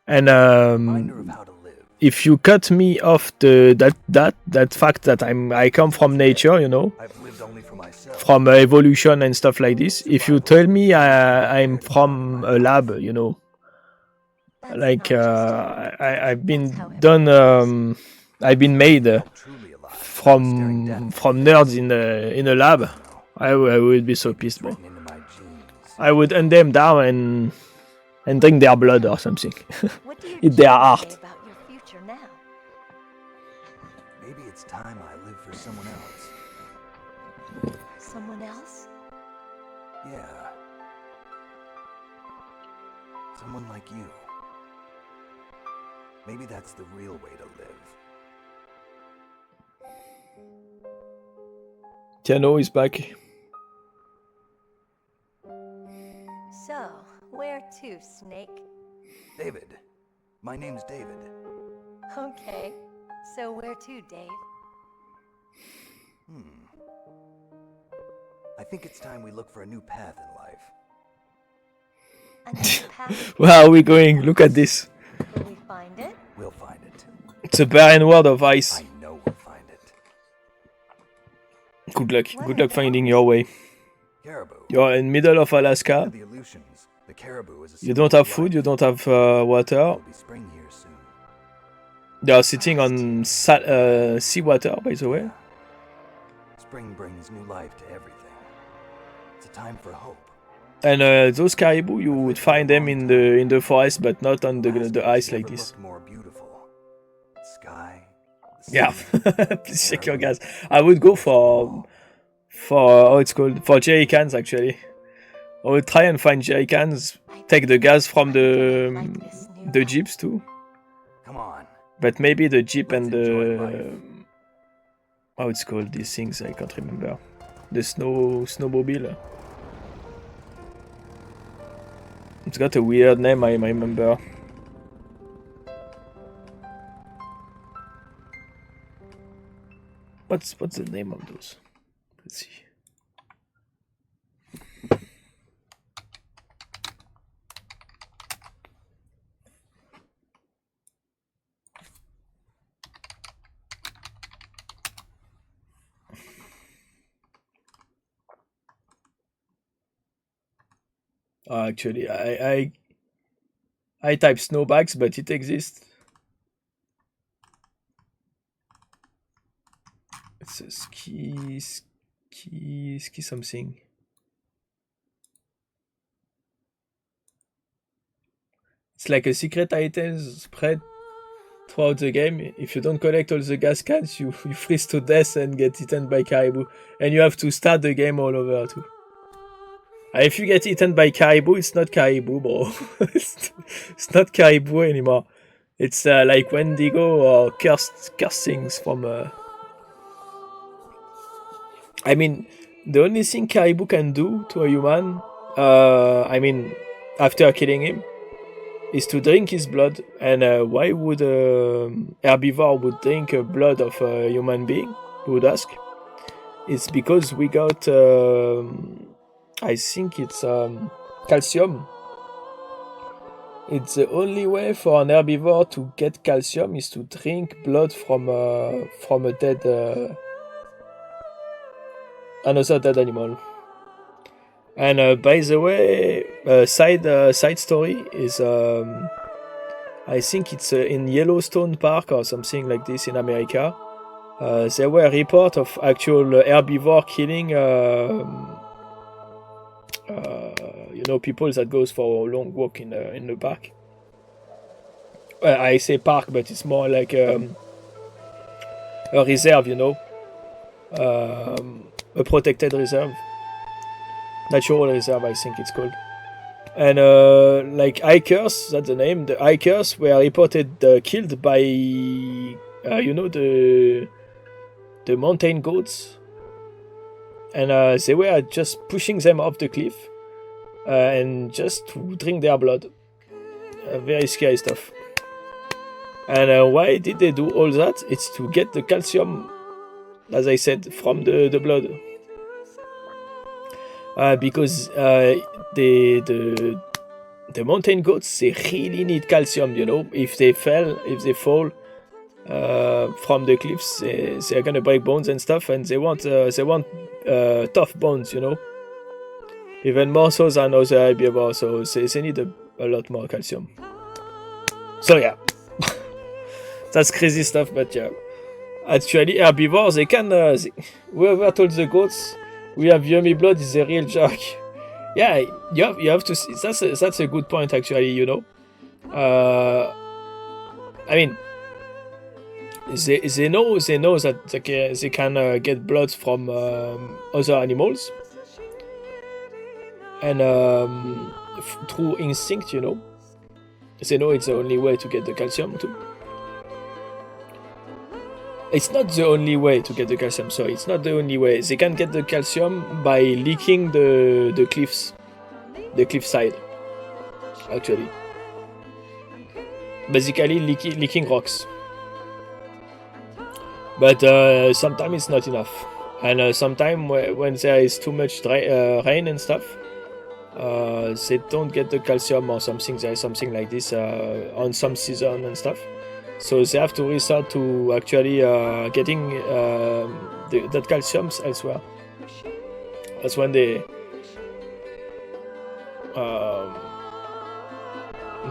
and Reminder of how to live. if you cut me off that fact that I come from nature, you know, I've lived only for myself. from evolution and stuff like this. If you tell me I'm from a lab, you know, That's like not just it. I've been That's how done, everything I've been made Truly alive. from nerds in a lab. I would be so pissed, bro. Written into my genes. I would hunt them down and drink their blood or something. What do your Eat their genes heart. say about your future now? Maybe it's time I live for someone else. Someone else? Yeah. Someone like you. Maybe that's the real way to live. Tiano is back. So, where to, Snake? David. My name's David. Okay. So where to, Dave? I think it's time we look for a new path in life. A new path? Where are we going? Look at this. Will we find it? We'll find it. It's a barren world of ice. I know we'll find it. Good luck. Good luck finding your way. Caribou. You're in middle of Alaska. The Aleutians. The caribou is a You don't have food. You don't have water. It'll be spring here soon. They are sitting on seawater, by the way. Spring brings new life to everything. It's a time for hope. And those caribou, you would find them in the forest, but not on the ice like this. Looked more beautiful. The sky. The Yeah, sea, please check your gas. I would go for how it's called, for jerry cans actually. I would try and find jerry cans, take the gas from the jeeps too. Come on. But maybe the jeep and the how it's called, these things I can't remember. The snowmobile. It's got a weird name I remember. What's the name of those? Let's see. Actually, I type snowbags, but it exists. It's a ski something. It's like a secret item spread throughout the game. If you don't collect all the gas cans, you freeze to death and get eaten by caribou. And you have to start the game all over too. If you get eaten by caribou, it's not caribou, bro. It's not caribou anymore. It's like Wendigo or cursed things from... I mean, the only thing caribou can do to a human, I mean, after killing him, is to drink his blood. And why would herbivore would drink blood of a human being? You would ask. It's because we got... I think it's calcium. It's the only way for an herbivore to get calcium is to drink blood from a dead another dead animal. And by the way, side story is I think it's in Yellowstone Park or something like this in America. There were reports of actual herbivore killing. You know, people that goes for a long walk in the park. I say park, but it's more like a reserve, you know, a protected reserve, natural reserve, I think it's called. And like hikers, that's the name. The hikers were reported killed by, you know, the mountain goats. And they were just pushing them off the cliff and just to drink their blood. Very scary stuff. And why did they do all that? It's to get the calcium, as I said, from the blood. Because the mountain goats, they really need calcium, you know. If they fall, from the cliffs. They're gonna break bones and stuff, and they want tough bones, you know, even more so than other herbivores. So they need a lot more calcium. So yeah, that's crazy stuff. But yeah, actually, herbivores they can. Whoever told the goats we have yummy blood is a real jerk. Yeah, you have to see. That's a good point actually. You know, I mean, they know that they can get blood from other animals, and through instinct, you know, they know it's the only way to get the calcium too. It's not the only way to get the calcium. Sorry, it's not the only way. They can get the calcium by licking the cliffs, the cliffside. Actually, basically licking rocks. But sometimes it's not enough, and sometimes when there is too much rain and stuff, they don't get the calcium or something. There is something like this on some season and stuff. So they have to resort to actually getting that calcium elsewhere. That's when they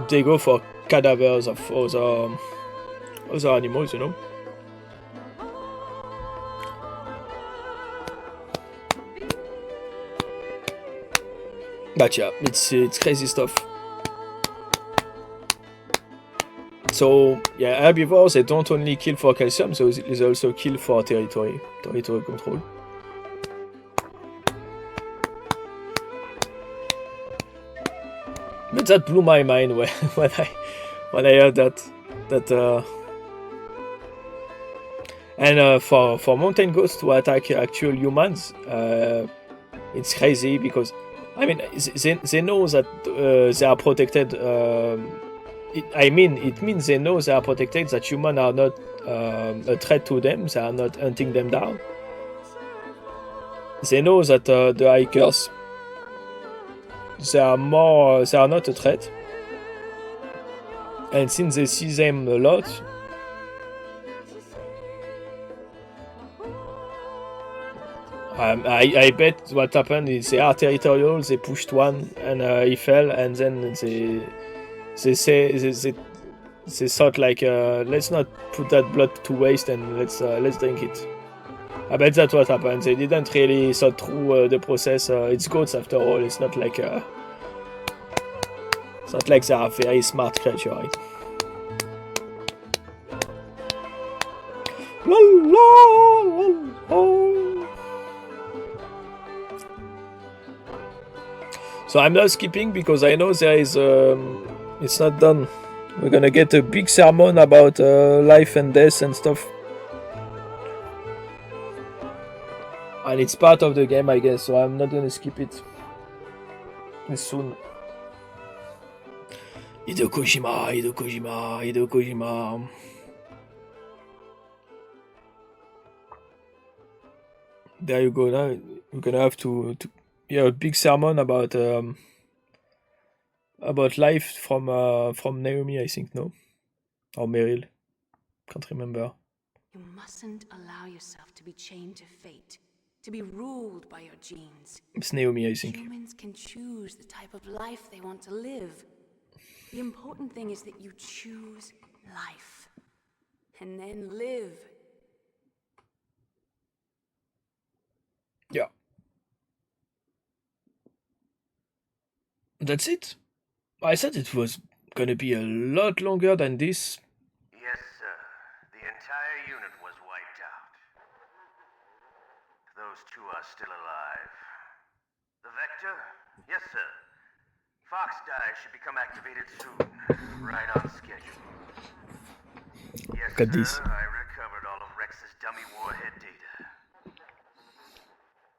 go for cadavers of other animals, you know. But yeah, it's crazy stuff. So yeah, herbivores, they don't only kill for calcium, so they also kill for territory control. But that blew my mind when I heard that. And for mountain goats to attack actual humans, it's crazy because, I mean, they know that they are protected. It means they know they are protected, that humans are not a threat to them. They are not hunting them down. They know that the hikers, they are not a threat. And since they see them a lot, I bet what happened is they are territorial. They pushed one and he fell, and then they thought like, let's not put that blood to waste, and let's drink it. I bet that's what happened. They didn't really thought through the process. It's goats after all. It's not like they are a very smart creature, right? La, la, la. So I'm not skipping because I know there is. It's not done. We're gonna get a big sermon about life and death and stuff. And it's part of the game, I guess, so I'm not gonna skip it. It's soon. Hideo Kojima. There you go. Now we're gonna have to a big sermon about life from Naomi, I think, no? Or Meryl. Can't remember. You mustn't allow yourself to be chained to fate, to be ruled by your genes. It's Naomi, I think. Humans can choose the type of life they want to live. The important thing is that you choose life. And then live. Yeah. That's it? I thought it was gonna be a lot longer than this. Yes, sir. The entire unit was wiped out. Those two are still alive. The Vector? Yes, sir. Fox die should become activated soon. Right on schedule. Yes, Look at sir. this. I recovered all of Rex's dummy warhead data.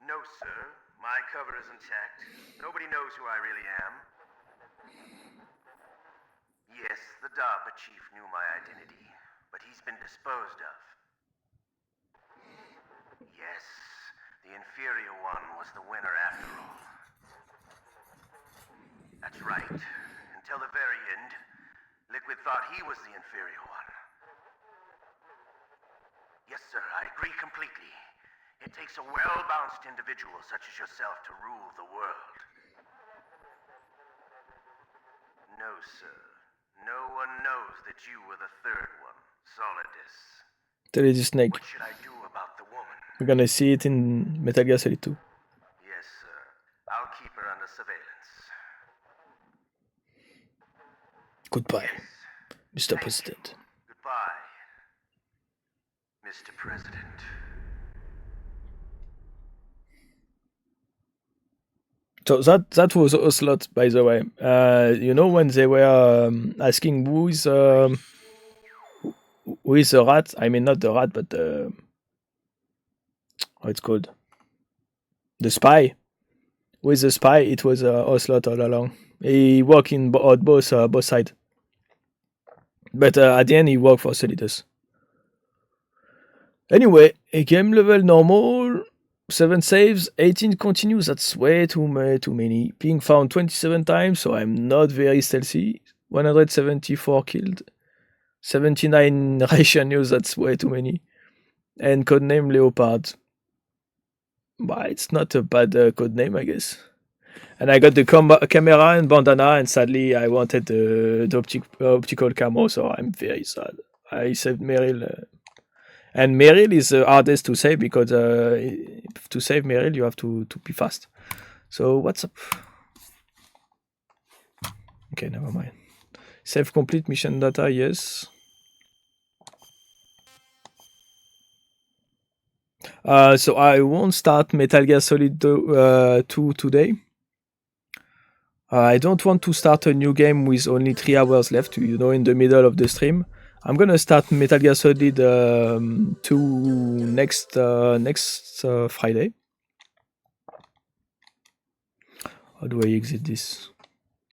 No, sir. My cover is intact. Nobody knows who I really am. Yes, the DARPA chief knew my identity, but he's been disposed of. Yes, the inferior one was the winner after all. That's right. Until the very end, Liquid thought he was the inferior one. Yes, sir, I agree completely. It takes a well-balanced individual such as yourself to rule the world. No, sir. No one knows that you were the third one, Solidus. There is a snake. What should I do about the woman? We're gonna see it in Metal Gear Solid 2. Yes, sir. I'll keep her under surveillance. Goodbye, Yes. Mr. President. Goodbye, Mr. President. So that was Ocelot, by the way. You know when they were asking who is the rat? I mean, not the rat, but how it's called? The spy. Who is the spy? It was Ocelot all along. He worked on both sides. But at the end, he worked for Solidus. Anyway, a game level normal. 7 saves, 18 continues. That's way too many. Being found 27 times, so I'm not very stealthy. 174 killed. 79 ration use, that's way too many. And codename Leopard. But it's not a bad codename, I guess. And I got the camera and bandana, and sadly I wanted the optical camo, so I'm very sad. I saved Meryl. And Meryl is the hardest to save because to save Meryl you have to be fast. So what's up? Okay, never mind. Save complete mission data, yes. So I won't start Metal Gear Solid 2 today. I don't want to start a new game with only 3 hours left, in the middle of the stream. I'm gonna start Metal Gear Solid 2 next Friday. How do I exit this?